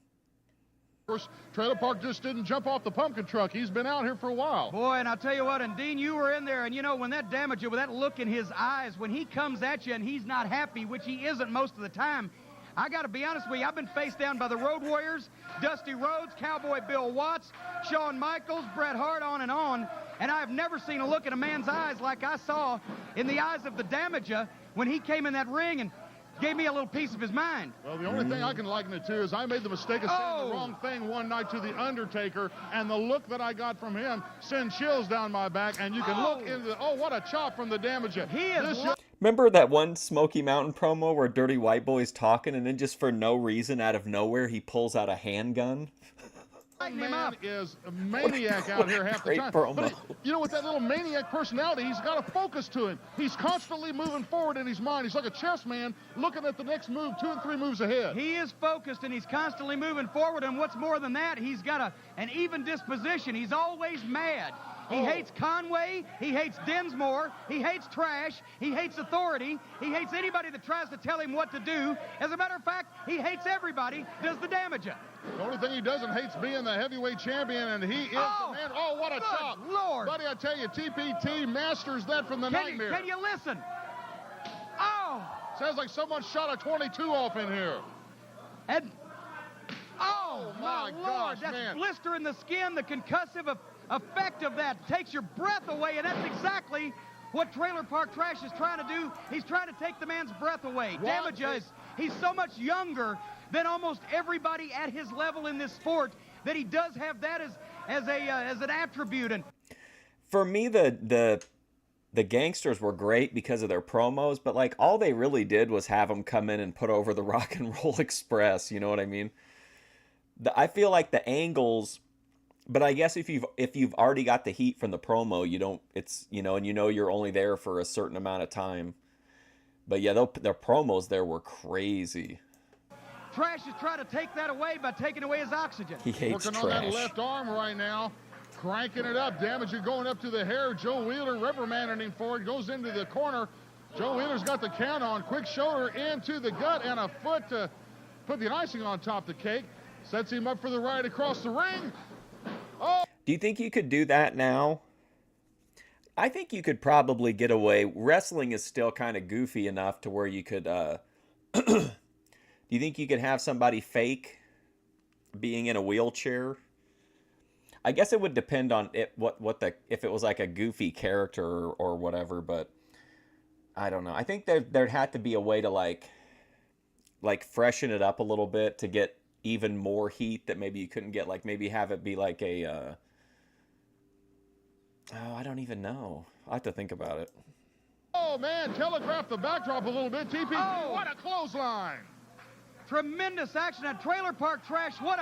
[SPEAKER 2] Trailer Park just didn't jump off the pumpkin truck. He's been out here for a while.
[SPEAKER 3] Boy, and I'll tell you what, and Dean, you were in there, and you know, when that Damager, with that look in his eyes, when he comes at you and he's not happy, which he isn't most of the time, I got to be honest with you, I've been faced down by the Road Warriors, Dusty Rhodes, Cowboy Bill Watts, Shawn Michaels, Bret Hart, on, and I've never seen a look in a man's eyes like I saw in the eyes of the Damager when he came in that ring and gave me a little piece of his mind.
[SPEAKER 2] Well, the only thing I can liken it to is I made the mistake of saying the wrong thing one night to The Undertaker, and the look that I got from him sent chills down my back, and you can look into what a chop from the Damager.
[SPEAKER 1] Remember that one Smoky Mountain promo where Dirty White Boy's talking, and then just for no reason, out of nowhere, he pulls out a handgun?
[SPEAKER 2] Man is a maniac out here half the time. But you know, with that little maniac personality, he's got a focus to him. He's constantly moving forward in his mind. He's like a chess man looking at the next move 2 and 3 moves ahead.
[SPEAKER 3] He is focused and he's constantly moving forward, and what's more than that, he's got an even disposition. He's always mad. He hates Conway, he hates Dinsmore, he hates trash, he hates authority, he hates anybody that tries to tell him what to do. As a matter of fact, he hates everybody, does the Damager.
[SPEAKER 2] The only thing he doesn't hate is being the heavyweight champion, and he is the man. Oh, what a chop.
[SPEAKER 3] Lord.
[SPEAKER 2] Buddy, I tell you, TPT masters that from the nightmare.
[SPEAKER 3] Can you listen? Oh.
[SPEAKER 2] Sounds like someone shot a 22 off in here.
[SPEAKER 3] And, my Lord,
[SPEAKER 2] gosh,
[SPEAKER 3] that's
[SPEAKER 2] man.
[SPEAKER 3] blister in the skin, the concussive effect of that takes your breath away, and that's exactly what Trailer Park Trash is trying to do. He's trying to take the man's breath away. Damager he's so much younger than almost everybody at his level in this sport that he does have that as an attribute. And
[SPEAKER 1] for me, the gangsters were great because of their promos, but like all they really did was have them come in and put over the Rock and Roll Express. You know what I mean? I feel like the angles. But I guess if you've already got the heat from the promo, you don't. It's and you're only there for a certain amount of time. But yeah, their promos there were crazy.
[SPEAKER 3] Trash is trying to take that away by taking away his oxygen.
[SPEAKER 1] He hates
[SPEAKER 2] Working
[SPEAKER 1] trash.
[SPEAKER 2] on that left arm right now, cranking it up. Damager going up to the hair. Joe Wheeler reprimanding him for it. Goes into the corner. Joe Wheeler's got the count on. Quick shoulder into the gut and a foot to put the icing on top of the cake. Sets him up for the ride across the ring. Oh.
[SPEAKER 1] Do you think you could do that now? I think you could probably get away. Wrestling is still kind of goofy enough to where you could. Do you think you could have somebody fake being in a wheelchair? I guess it would depend on it. If it was like a goofy character or whatever. But I don't know. I think there'd have to be a way to like freshen it up a little bit to get even more heat that maybe you couldn't get. Like maybe have it be like a Oh, I don't even know. I have to think about it.
[SPEAKER 2] Oh, man, telegraph the backdrop a little bit. TP, what a clothesline.
[SPEAKER 3] Tremendous action at Trailer Park Trash. What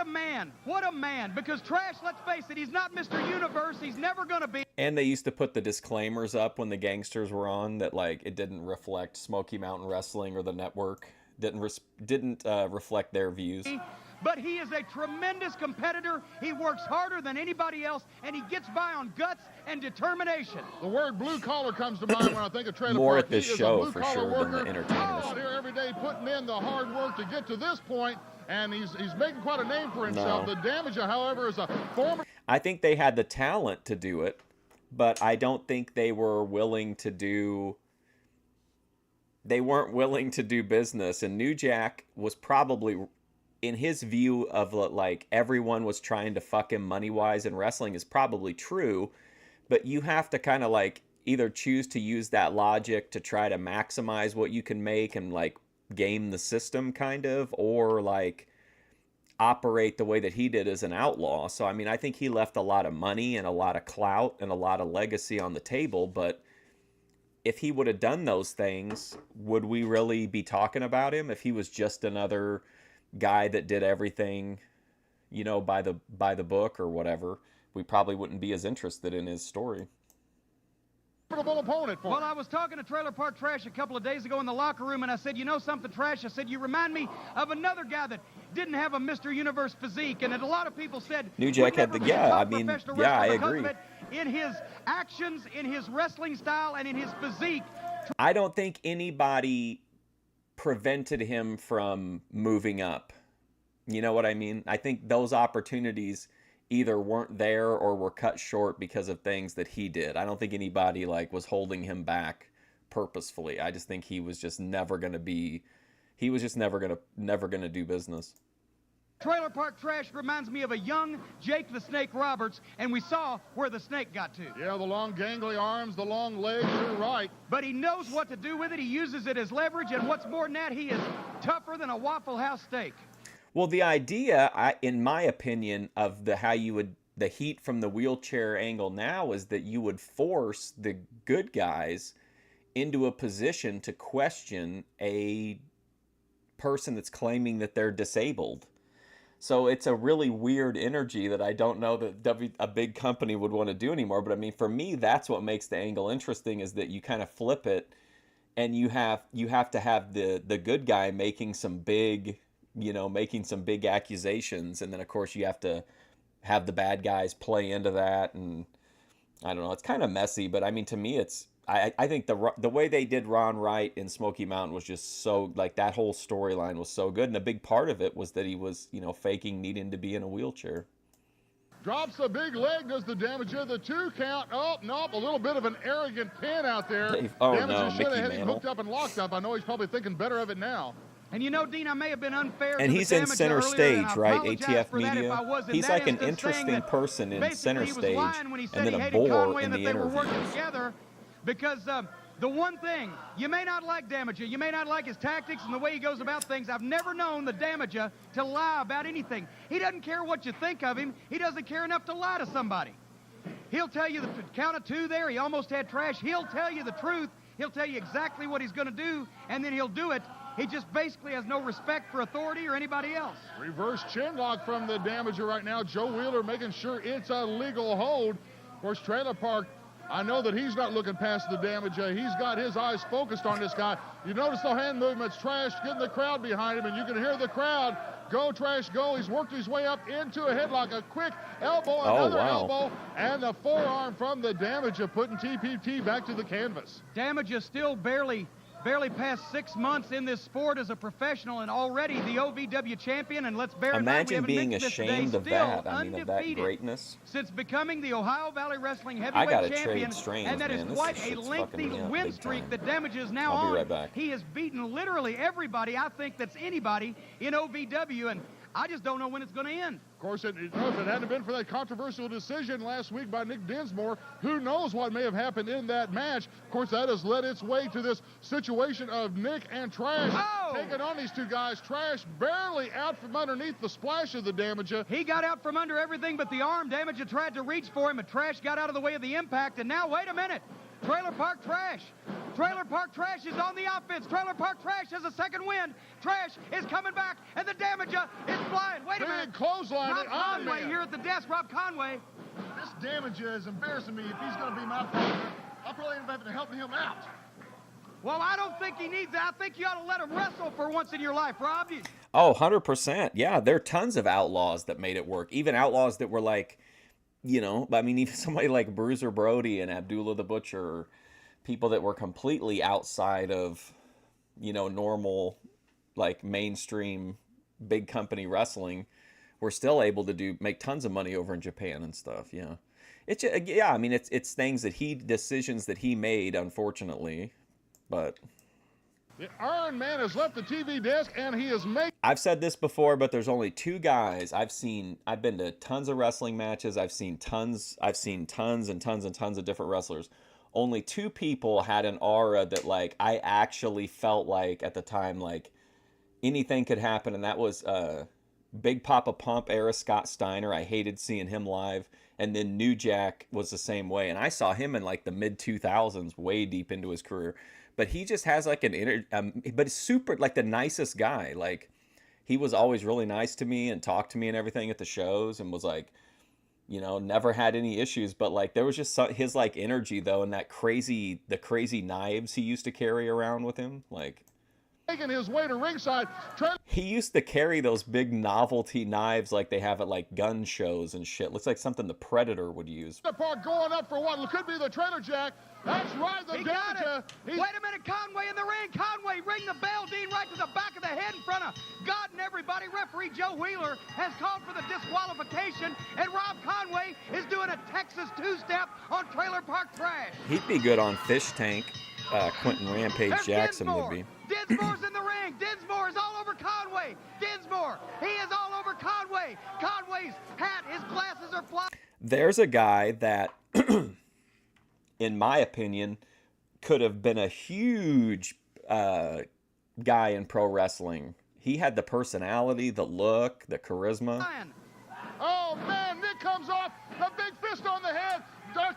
[SPEAKER 3] a man. What a man. Because Trash, let's face it, he's not Mr. Universe. He's never going to be.
[SPEAKER 1] And they used to put the disclaimers up when the gangsters were on that, like, it didn't reflect Smoky Mountain Wrestling or the network. Didn't reflect their views.
[SPEAKER 3] But he is a tremendous competitor. He works harder than anybody else, and he gets by on guts and determination.
[SPEAKER 2] The word blue collar comes to mind when I think of Trailer
[SPEAKER 1] More
[SPEAKER 2] Park.
[SPEAKER 1] at this show for sure
[SPEAKER 2] worker.
[SPEAKER 1] than the entertainers.
[SPEAKER 2] Out here every day putting in the hard work to get to this point, and he's making quite a name for himself.
[SPEAKER 1] No.
[SPEAKER 2] The Damager, however, is a former.
[SPEAKER 1] I think they had the talent to do it, but I don't think they were willing to do. They weren't willing to do business, and New Jack was probably, in his view of like everyone was trying to fuck him money-wise in wrestling, is probably true, but you have to kind of like either choose to use that logic to try to maximize what you can make and like game the system kind of, or like operate the way that he did as an outlaw. So I mean, I think he left a lot of money and a lot of clout and a lot of legacy on the table, but if he would have done those things, would we really be talking about him? If he was just another guy that did everything, you know, by the book or whatever, we probably wouldn't be as interested in his story.
[SPEAKER 2] Opponent for
[SPEAKER 3] well, I was talking to Trailer Park Trash a couple of days ago in the locker room, and I said, you know something, Trash? I said, you remind me of another guy that didn't have a Mr. Universe physique, and a lot of people said
[SPEAKER 1] New Jack had the, I agree.
[SPEAKER 3] In his actions, in his wrestling style, and in his physique.
[SPEAKER 1] I don't think anybody prevented him from moving up. You know what I mean? I think those opportunities either weren't there or were cut short because of things that he did. I don't think anybody like was holding him back purposefully. I just think he was just never going to do business.
[SPEAKER 3] Trailer Park Trash reminds me of a young Jake the Snake Roberts, and we saw where the snake got to.
[SPEAKER 2] Yeah, the long gangly arms, the long legs, you're right.
[SPEAKER 3] But he knows what to do with it. He uses it as leverage, and what's more than that, he is tougher than a Waffle House steak.
[SPEAKER 1] Well, the idea, in my opinion, of the heat from the wheelchair angle now is that you would force the good guys into a position to question a person that's claiming that they're disabled. So it's a really weird energy that I don't know that a big company would want to do anymore. But I mean, for me, that's what makes the angle interesting, is that you kind of flip it, and you have to have the good guy making some big accusations, and then of course you have to have the bad guys play into that, and I don't know, it's kind of messy, but I mean, to me, I think the way they did Ron Wright in Smoky Mountain was just so, like, that whole storyline was so good, and a big part of it was that he was, faking needing to be in a wheelchair.
[SPEAKER 2] Drops a big leg, does the Damager, the 2 count. Oh, nope, a little bit of an arrogant pin out there. Damager should have had him hooked up and locked up. I know he's probably thinking better of it now.
[SPEAKER 3] And you know, Dean, I may have been unfair.
[SPEAKER 1] And he's in center stage, right? ATF Media. He's like an interesting person in center stage, and then a bore in the interviews.
[SPEAKER 3] Because the one thing, you may not like Damager, you may not like his tactics and the way he goes about things. I've never known the Damager to lie about anything. He doesn't care what you think of him. He doesn't care enough to lie to somebody. He'll tell you the count of 2 there. He almost had Trash. He'll tell you the truth. He'll tell you exactly what he's going to do, and then he'll do it. He just basically has no respect for authority or anybody else.
[SPEAKER 2] Reverse chin lock from the Damager right now. Joe Wheeler making sure it's a legal hold. Of course, Trailer Park, I know that he's not looking past the Damager. He's got his eyes focused on this guy. You notice the hand movements. Trash getting the crowd behind him, and you can hear the crowd. Go, Trash, go. He's worked his way up into a headlock. A quick elbow, another elbow, and the forearm from the Damager, putting TPT back to the canvas.
[SPEAKER 3] Damager still barely past 6 months in this sport as a professional, and already the OVW champion. And let's bear in mind,
[SPEAKER 1] imagine being ashamed of that. I mean, of that greatness.
[SPEAKER 3] Since becoming the Ohio Valley Wrestling Heavyweight Champion,
[SPEAKER 1] and
[SPEAKER 3] that is quite a lengthy win streak that Damage is now on.
[SPEAKER 1] I'll be right back.
[SPEAKER 3] He has beaten literally everybody, I think, that's anybody in OVW, and I just don't know when it's going to end.
[SPEAKER 2] Of course, if it hadn't been for that controversial decision last week by Nick Dinsmore, who knows what may have happened in that match. Of course, that has led its way to this situation of Nick and Trash taking on these two guys. Trash barely out from underneath the splash of the Damager.
[SPEAKER 3] He got out from under everything but the arm. Damager tried to reach for him, and Trash got out of the way of the impact. And now, wait a minute. Trailer Park Trash. Trailer Park Trash is on the offense. Trailer Park Trash has a second wind. Trash is coming back, and the Damager is flying. Wait a minute.
[SPEAKER 2] Big clothesline.
[SPEAKER 3] Rob Conway here at the desk. Rob Conway.
[SPEAKER 4] This Damager is embarrassing me. If he's going to be my partner, I'll probably end up having to help him out.
[SPEAKER 3] Well, I don't think he needs that. I think you ought to let him wrestle for once in your life, Rob.
[SPEAKER 1] Oh, 100%. Yeah, there are tons of outlaws that made it work. Even outlaws that were like, you know, I mean, even somebody like Bruiser Brody and Abdullah the Butcher, or people that were completely outside of, you know, normal, like mainstream big company wrestling, were still able to make tons of money over in Japan and stuff. Yeah, I mean, it's things decisions that he made, unfortunately, but.
[SPEAKER 2] The Iron Man has left the TV desk, and he is making...
[SPEAKER 1] I've said this before, but there's only two guys I've been to tons of wrestling matches. I've seen tons and tons and tons of different wrestlers. Only two people had an aura that, like, I actually felt like at the time, like, anything could happen, and that was Big Papa Pump era Scott Steiner. I hated seeing him live. And then New Jack was the same way. And I saw him in, like, the mid-2000s, way deep into his career. But he just has like but super, like the nicest guy. Like, he was always really nice to me and talked to me and everything at the shows, and was like, you know, never had any issues. But like, there was just his like energy though, and the crazy knives he used to carry around with him. Like,
[SPEAKER 2] making his way to ringside.
[SPEAKER 1] He used to carry those big novelty knives like they have at like gun shows and shit. Looks like something the Predator would use.
[SPEAKER 2] Park going up for what could be the trailer jack. That's right, the Damager.
[SPEAKER 3] Wait a minute, Conway in the ring. Conway, ring the bell, Dean, right to the back of the head in front of God and everybody. Referee Joe Wheeler has called for the disqualification, and Rob Conway is doing a Texas two-step on Trailer Park Trash.
[SPEAKER 1] He'd be good on Fish Tank. Quentin Rampage Jackson would be.
[SPEAKER 3] Dinsmore's in the ring. Dinsmore is all over Conway. Dinsmore, he is all over Conway. Conway's hat, his glasses are flying.
[SPEAKER 1] There's a guy that, in my opinion, could have been a huge guy in pro wrestling. He had the personality, the look, the charisma.
[SPEAKER 2] Oh, man, Nick comes off. The big fist on the head.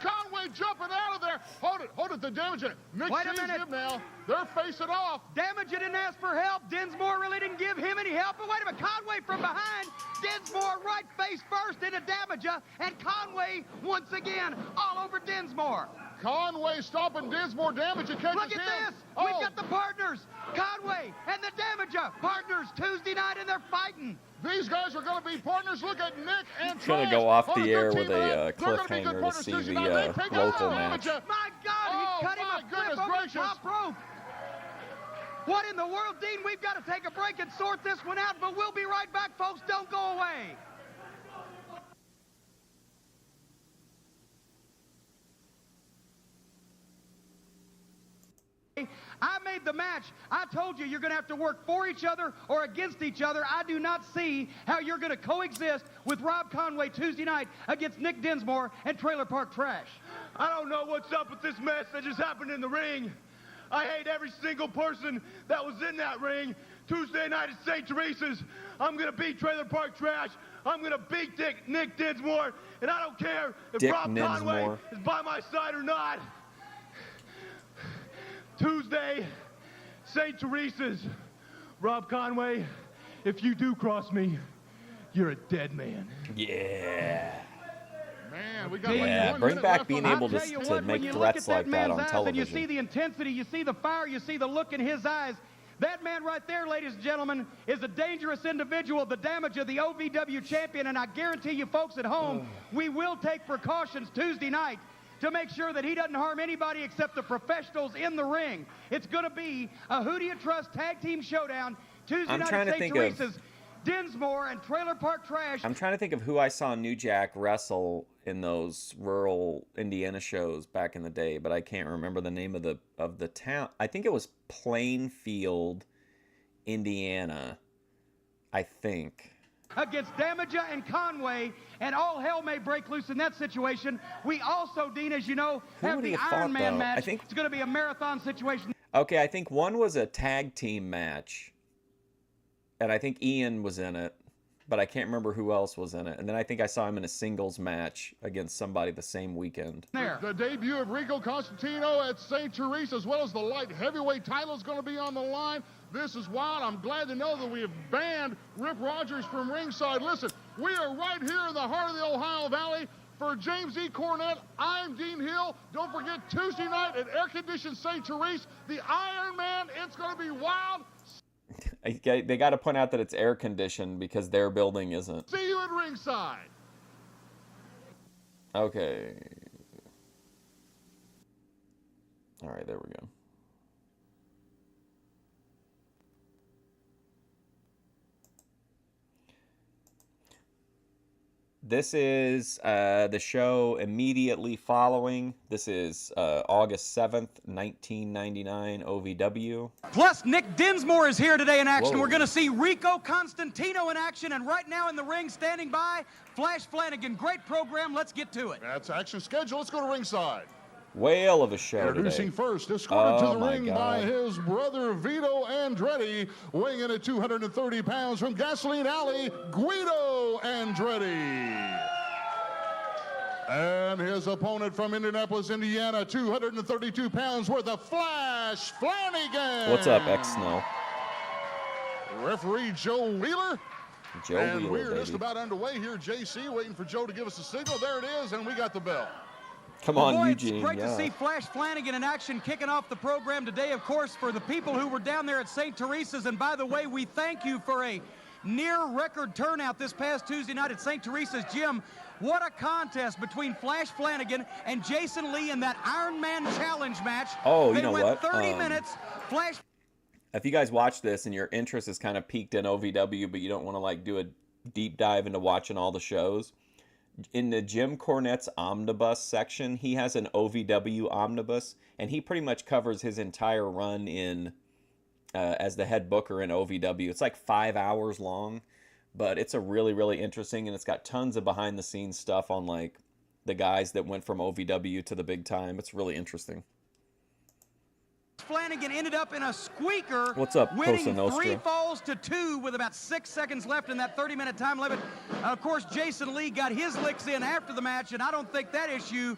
[SPEAKER 2] Conway jumping out of there. Hold it, the Damager. Nick sees him now. They're facing off.
[SPEAKER 3] Damager didn't ask for help. Dinsmore really didn't give him any help. But wait a minute, Conway from behind. Dinsmore right face first into Damager. And Conway, once again, all over Dinsmore.
[SPEAKER 2] Conway stopping Dinsmore. Damager catches him.
[SPEAKER 3] Look at this. We've got the partners. Conway and the Damager. Partners Tuesday night, and they're fighting.
[SPEAKER 2] These guys are going to be partners. Look at Nick and Trash.
[SPEAKER 1] Going to go off the air with a cliffhanger to see the local match.
[SPEAKER 3] My God, he cut him a flip over the top rope. What in the world, Dean? We've got to take a break and sort this one out, but we'll be right back, folks. Don't go away. I made the match. I told you you're going to have to work for each other or against each other. I do not see how you're going to coexist with Rob Conway Tuesday night against Nick Dinsmore and Trailer Park Trash.
[SPEAKER 6] I don't know what's up with this mess that just happened in the ring. I hate every single person that was in that ring. Tuesday night at St. Teresa's, I'm going to beat Trailer Park Trash. I'm going to beat Nick Dinsmore. And I don't care if Rob Conway is by my side or not. Tuesday, St. Teresa's. Rob Conway, if you do cross me, you're a dead man.
[SPEAKER 1] Yeah.
[SPEAKER 2] Man, we got
[SPEAKER 1] bring back being able to make threats like that on television.
[SPEAKER 3] And you see the intensity, you see the fire, you see the look in his eyes. That man right there, ladies and gentlemen, is a dangerous individual, the Damager, the OVW champion, and I guarantee you folks at home, we will take precautions Tuesday night to make sure that he doesn't harm anybody except the professionals in the ring. It's going to be a Who Do You Trust Tag Team Showdown Tuesday night at St. Teresa's. Dinsmore and Trailer Park Trash.
[SPEAKER 1] I'm trying to think of who I saw New Jack wrestle in those rural Indiana shows back in the day, but I can't remember the name of the town. I think it was Plainfield, Indiana. I think.
[SPEAKER 3] against Damaja and Conway, and all hell may break loose in that situation. We also, Dean, as you know, have the Iron Man match.
[SPEAKER 1] I think
[SPEAKER 3] it's going to be a marathon situation.
[SPEAKER 1] Okay, I think one was a tag team match, and I think Ian was in it, but I can't remember who else was in it. And then I think I saw him in a singles match against somebody the same weekend.
[SPEAKER 2] The debut of Rico Constantino at St. Therese, as well as the light heavyweight title, is going to be on the line. This is wild. I'm glad to know that we have banned Rip Rogers from ringside. Listen, we are right here in the heart of the Ohio Valley. For James E. Cornette, I'm Dean Hill. Don't forget Tuesday night at Air Conditioned St. Therese, the Iron Man. It's going to be wild.
[SPEAKER 1] They got to point out that it's air conditioned because their building isn't.
[SPEAKER 2] See you at ringside.
[SPEAKER 1] Okay. All right, there we go. This is the show immediately following. This is August 7th, 1999, OVW.
[SPEAKER 3] Plus, Nick Dinsmore is here today in action.
[SPEAKER 1] Whoa.
[SPEAKER 3] We're going to see Rico Constantino in action, and right now in the ring, standing by, Flash Flanigan. Great program. Let's get to it.
[SPEAKER 2] That's action schedule. Let's go to ringside.
[SPEAKER 1] Whale of a show
[SPEAKER 2] Introducing
[SPEAKER 1] today.
[SPEAKER 2] first, escorted to the ring
[SPEAKER 1] God.
[SPEAKER 2] by his brother Vito Andretti, weighing in at 230 pounds from Gasoline Alley, Guido Andretti. And his opponent from Indianapolis, Indiana, 232 pounds worth of Flash Flanigan.
[SPEAKER 1] What's up, X-Snow?
[SPEAKER 2] Referee Joe Wheeler. And
[SPEAKER 1] Wheeler,
[SPEAKER 2] we're
[SPEAKER 1] baby.
[SPEAKER 2] just about underway here, JC, waiting for Joe to give us a signal. There it is, and we got the bell.
[SPEAKER 1] Come on,
[SPEAKER 3] Boy,
[SPEAKER 1] Eugene.
[SPEAKER 3] it's great
[SPEAKER 1] yeah.
[SPEAKER 3] to see Flash Flanigan in action, kicking off the program today, of course, for the people who were down there at St. Teresa's. And by the way, we thank you for a near-record turnout this past Tuesday night at St. Teresa's. Jim, what a contest between Flash Flanigan and Jason Lee in that Iron Man Challenge match.
[SPEAKER 1] Oh, you
[SPEAKER 3] they
[SPEAKER 1] know
[SPEAKER 3] went
[SPEAKER 1] what?
[SPEAKER 3] 30 minutes. Flash.
[SPEAKER 1] If you guys watch this and your interest is kind of peaked in OVW, but you don't want to like do a deep dive into watching all the shows, in the Jim Cornette's Omnibus section, he has an OVW Omnibus, and he pretty much covers his entire run in as the head booker in OVW. It's like 5 hours long, but it's a really, really interesting, and it's got tons of behind-the-scenes stuff on like the guys that went from OVW to the big time. It's really interesting.
[SPEAKER 3] Flanigan ended up in a squeaker.
[SPEAKER 1] What's up,
[SPEAKER 3] winning
[SPEAKER 1] Cosa Nostra?
[SPEAKER 3] 3 falls to 2 with about 6 seconds left in that 30-minute time limit. Of course, Jason Lee got his licks in after the match, and I don't think that issue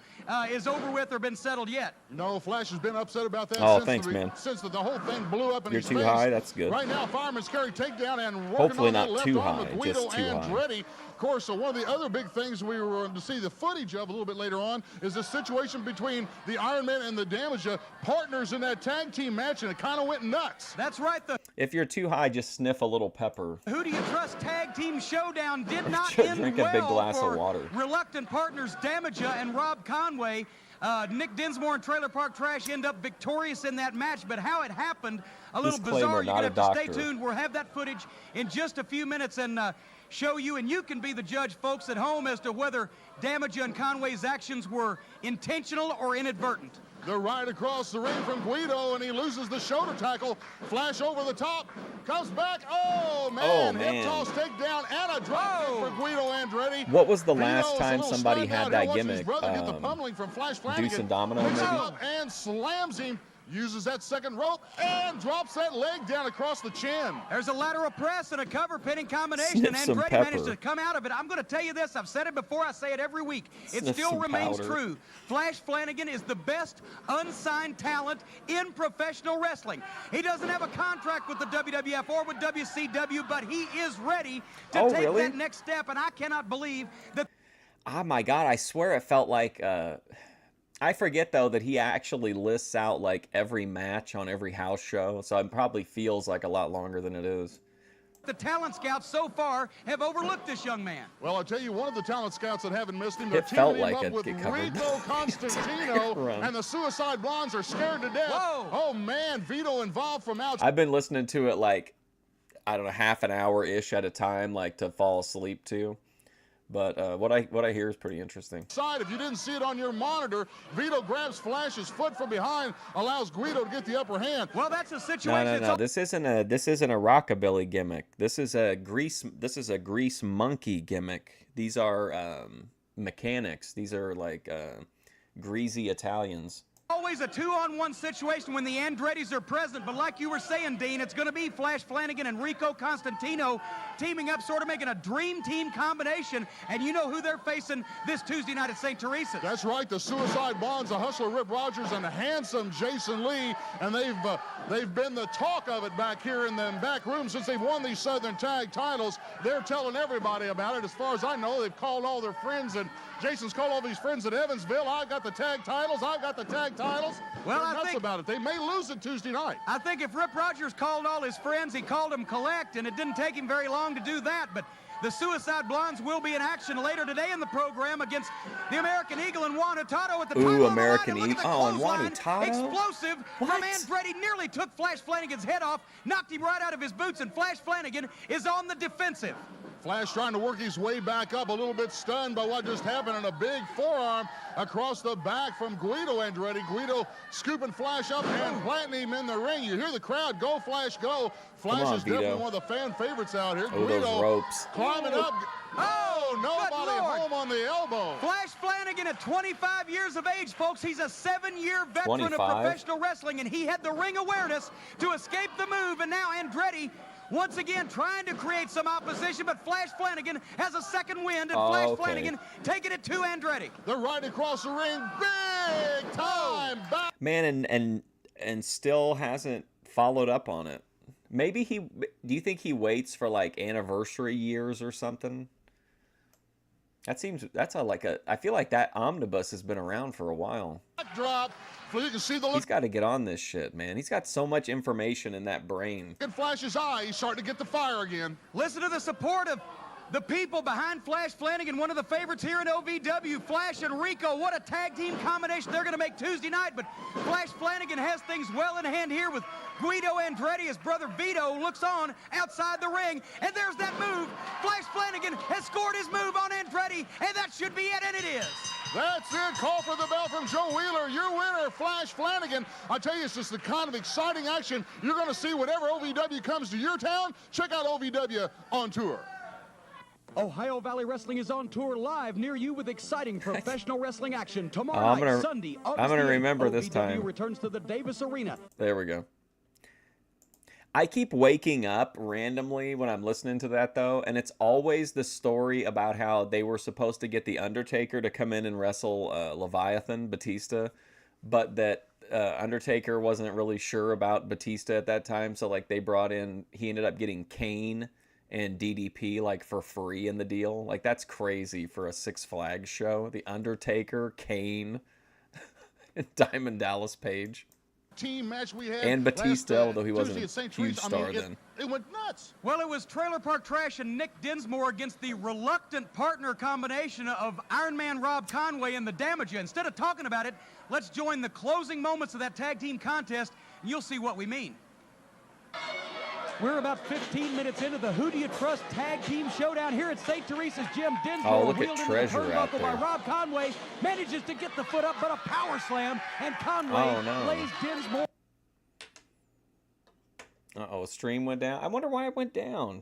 [SPEAKER 3] is over with or been settled yet.
[SPEAKER 2] No, Flash has been upset about that
[SPEAKER 1] Oh,
[SPEAKER 2] since,
[SPEAKER 1] thanks, man.
[SPEAKER 2] since the whole thing blew up in
[SPEAKER 1] You're
[SPEAKER 2] his
[SPEAKER 1] too
[SPEAKER 2] face.
[SPEAKER 1] high? That's good.
[SPEAKER 2] Right now, fireman's carry takedown and working
[SPEAKER 1] Hopefully
[SPEAKER 2] on that
[SPEAKER 1] not
[SPEAKER 2] left
[SPEAKER 1] too
[SPEAKER 2] arm
[SPEAKER 1] high,
[SPEAKER 2] with Guido
[SPEAKER 1] just too high.
[SPEAKER 2] Andretti. Of course, so one of the other big things we were to see the footage of a little bit later on is the situation between the Iron Man and the Damaja, partners in that tag team match, and it kind of went nuts.
[SPEAKER 3] That's right. The
[SPEAKER 1] If you're too high, just sniff a little pepper.
[SPEAKER 3] Who Do You Trust Tag Team Showdown did not
[SPEAKER 1] Just
[SPEAKER 3] end
[SPEAKER 1] drink a
[SPEAKER 3] well
[SPEAKER 1] big glass of
[SPEAKER 3] for
[SPEAKER 1] water.
[SPEAKER 3] reluctant partners Damaja and Rob Conway. Nick Dinsmore and Trailer Park Trash end up victorious in that match, but how it happened, a little
[SPEAKER 1] Disclaimer,
[SPEAKER 3] bizarre. You're
[SPEAKER 1] not
[SPEAKER 3] going
[SPEAKER 1] a
[SPEAKER 3] to have to stay
[SPEAKER 1] doctor.
[SPEAKER 3] tuned. We'll have that footage in just a few minutes and show you, and you can be the judge, folks, at home as to whether Damaja and Conway's actions were intentional or inadvertent.
[SPEAKER 2] The ride across the ring from Guido, and he loses the shoulder tackle. Flash over the top, comes back. Oh, man. Hip toss takedown and a drop kick for Guido Andretti.
[SPEAKER 1] What was the
[SPEAKER 2] Guido's
[SPEAKER 1] last
[SPEAKER 2] a
[SPEAKER 1] time
[SPEAKER 2] little
[SPEAKER 1] somebody
[SPEAKER 2] stunned
[SPEAKER 1] had
[SPEAKER 2] out
[SPEAKER 1] that
[SPEAKER 2] here watching his
[SPEAKER 1] gimmick?
[SPEAKER 2] brother get the pummeling from Flash Flanigan.
[SPEAKER 1] Deuce and Domino,
[SPEAKER 2] Picks him
[SPEAKER 1] maybe?
[SPEAKER 2] up and slams him. Uses that second rope and drops that leg down across the chin.
[SPEAKER 3] There's a lateral press and a cover pinning combination,
[SPEAKER 1] Sniff
[SPEAKER 3] and
[SPEAKER 1] some
[SPEAKER 3] Andretti
[SPEAKER 1] pepper.
[SPEAKER 3] managed to come out of it. I'm going to tell you this. I've said it before. I say it every week. It
[SPEAKER 1] Sniff
[SPEAKER 3] still
[SPEAKER 1] some
[SPEAKER 3] remains
[SPEAKER 1] powder.
[SPEAKER 3] true. Flash Flanigan is the best unsigned talent in professional wrestling. He doesn't have a contract with the WWF or with WCW, but he is ready to
[SPEAKER 1] Oh,
[SPEAKER 3] take
[SPEAKER 1] really?
[SPEAKER 3] that next step, and I cannot believe that.
[SPEAKER 1] Oh my God, I swear it felt like, I forget though that he actually lists out like every match on every house show, so it probably feels like a lot longer than it is.
[SPEAKER 3] The talent scouts so far have overlooked this young man.
[SPEAKER 2] Well, I'll tell you, one of the talent scouts that haven't missed him,
[SPEAKER 1] It
[SPEAKER 2] they're
[SPEAKER 1] felt
[SPEAKER 2] teaming him
[SPEAKER 1] like
[SPEAKER 2] up
[SPEAKER 1] it
[SPEAKER 2] with
[SPEAKER 1] get covered.
[SPEAKER 2] Rico Constantino,
[SPEAKER 1] Run.
[SPEAKER 2] and the Suicide Blondes are scared to death.
[SPEAKER 3] Whoa.
[SPEAKER 2] Oh, man, Vito involved from outside.
[SPEAKER 1] I've been listening to it like, I don't know, half an hour-ish at a time, like to fall asleep to. But what I hear is pretty interesting.
[SPEAKER 2] Side, if you didn't see it on your monitor, Vito grabs Flash's foot from behind, allows Guido to get the upper hand.
[SPEAKER 3] Well, that's a situation.
[SPEAKER 1] No. This isn't a rockabilly gimmick. This is a grease monkey gimmick. These are mechanics. These are like greasy Italians.
[SPEAKER 3] Always a 2-on-1 situation when the Andrettis are present, but like you were saying, Dean, it's going to be Flash Flanigan and Rico Constantino teaming up, sort of making a dream team combination, and you know who they're facing this Tuesday night at St. Teresa's.
[SPEAKER 2] That's right, the Suicide Blondes, the Hustler Rip Rogers, and the handsome Jason Lee, and they've been the talk of it back here in the back room since they've won these Southern Tag titles. They're telling everybody about it. As far as I know, they've called all their friends, and Jason's called all these friends at Evansville. I've got the tag titles. I've got the tag titles.
[SPEAKER 3] Well,
[SPEAKER 2] they're nuts about it. They may lose it Tuesday night.
[SPEAKER 3] I think if Rip Rogers called all his friends, he called them collect, and it didn't take him very long to do that. But the Suicide Blondes will be in action later today in the program against the American Eagle and Juan Hurtado at the time.
[SPEAKER 1] American Eagle. Oh, and Juan Hurtado.
[SPEAKER 3] Explosive from Andretti. Nearly took Flash Flanagan's head off, knocked him right out of his boots, and Flash Flanagan is on the defensive.
[SPEAKER 2] Flash trying to work his way back up, a little bit stunned by what just happened, and a big forearm across the back from Guido Andretti. Guido scooping Flash up and planting him in the ring. You hear the crowd, go Flash, go. Flash is definitely one of the fan favorites out here.
[SPEAKER 1] Oh,
[SPEAKER 2] Guido
[SPEAKER 1] those ropes.
[SPEAKER 2] Climbing up. Oh, nobody home on the elbow.
[SPEAKER 3] Flash Flanagan at 25 years of age, folks. He's a 7-year veteran
[SPEAKER 1] 25?
[SPEAKER 3] of professional wrestling, and he had the ring awareness to escape the move, and now Andretti once again trying to create some opposition, but Flash Flanagan has a second wind, and Flash Flanagan taking it to Andretti.
[SPEAKER 2] They're right across the ring, big time back.
[SPEAKER 1] Man, and still hasn't followed up on it. Maybe do you think he waits for like anniversary years or something? I feel like that omnibus has been around for a while.
[SPEAKER 2] Drop. So you can see the look.
[SPEAKER 1] He's got to get on this shit, man. He's got so much information in that brain.
[SPEAKER 2] In Flash's eye, he's starting to get the fire again.
[SPEAKER 3] Listen to the support of the people behind Flash Flanagan, one of the favorites here in OVW. Flash and Rico, what a tag team combination they're going to make Tuesday night. But Flash Flanagan has things well in hand here with Guido Andretti. His brother Vito looks on outside the ring, and there's that move. Flash Flanagan has scored his move on Andretti, and that should be it, and it is.
[SPEAKER 2] That's it. Call for the bell from Joe Wheeler. Your winner, Flash Flanagan. I tell you, it's just the kind of exciting action you're going to see whenever OVW comes to your town. Check out OVW on tour.
[SPEAKER 3] Ohio Valley Wrestling is on tour live near you with exciting professional wrestling action tomorrow night, Sunday, August
[SPEAKER 1] I'm going to remember
[SPEAKER 3] OVW
[SPEAKER 1] this time.
[SPEAKER 3] returns to the Davis Arena.
[SPEAKER 1] There we go. I keep waking up randomly when I'm listening to that, though, and it's always the story about how they were supposed to get The Undertaker to come in and wrestle Leviathan, Batista, but that Undertaker wasn't really sure about Batista at that time, so like he ended up getting Kane and DDP like for free in the deal. Like, that's crazy for a Six Flags show. The Undertaker, Kane, and Diamond Dallas Page.
[SPEAKER 2] Team match we had
[SPEAKER 1] and Batista,
[SPEAKER 2] last,
[SPEAKER 1] although he wasn't a huge star
[SPEAKER 2] then. It went nuts.
[SPEAKER 3] Well, it was Trailer Park Trash and Nick Dinsmore against the reluctant partner combination of Iron Man Rob Conway and the Damager. Instead of talking about it, let's join the closing moments of that tag team contest, and you'll see what we mean. We're about 15 minutes into the Who Do You Trust Tag Team Showdown here at St. Teresa's Gym. Dinsmore,
[SPEAKER 1] look at
[SPEAKER 3] wheeled into the
[SPEAKER 1] Treasure out
[SPEAKER 3] turnbuckle by
[SPEAKER 1] there.
[SPEAKER 3] Rob Conway, manages to get the foot up, but a power slam, and Conway lays Dinsmore.
[SPEAKER 1] Stream went down. I wonder why it went down.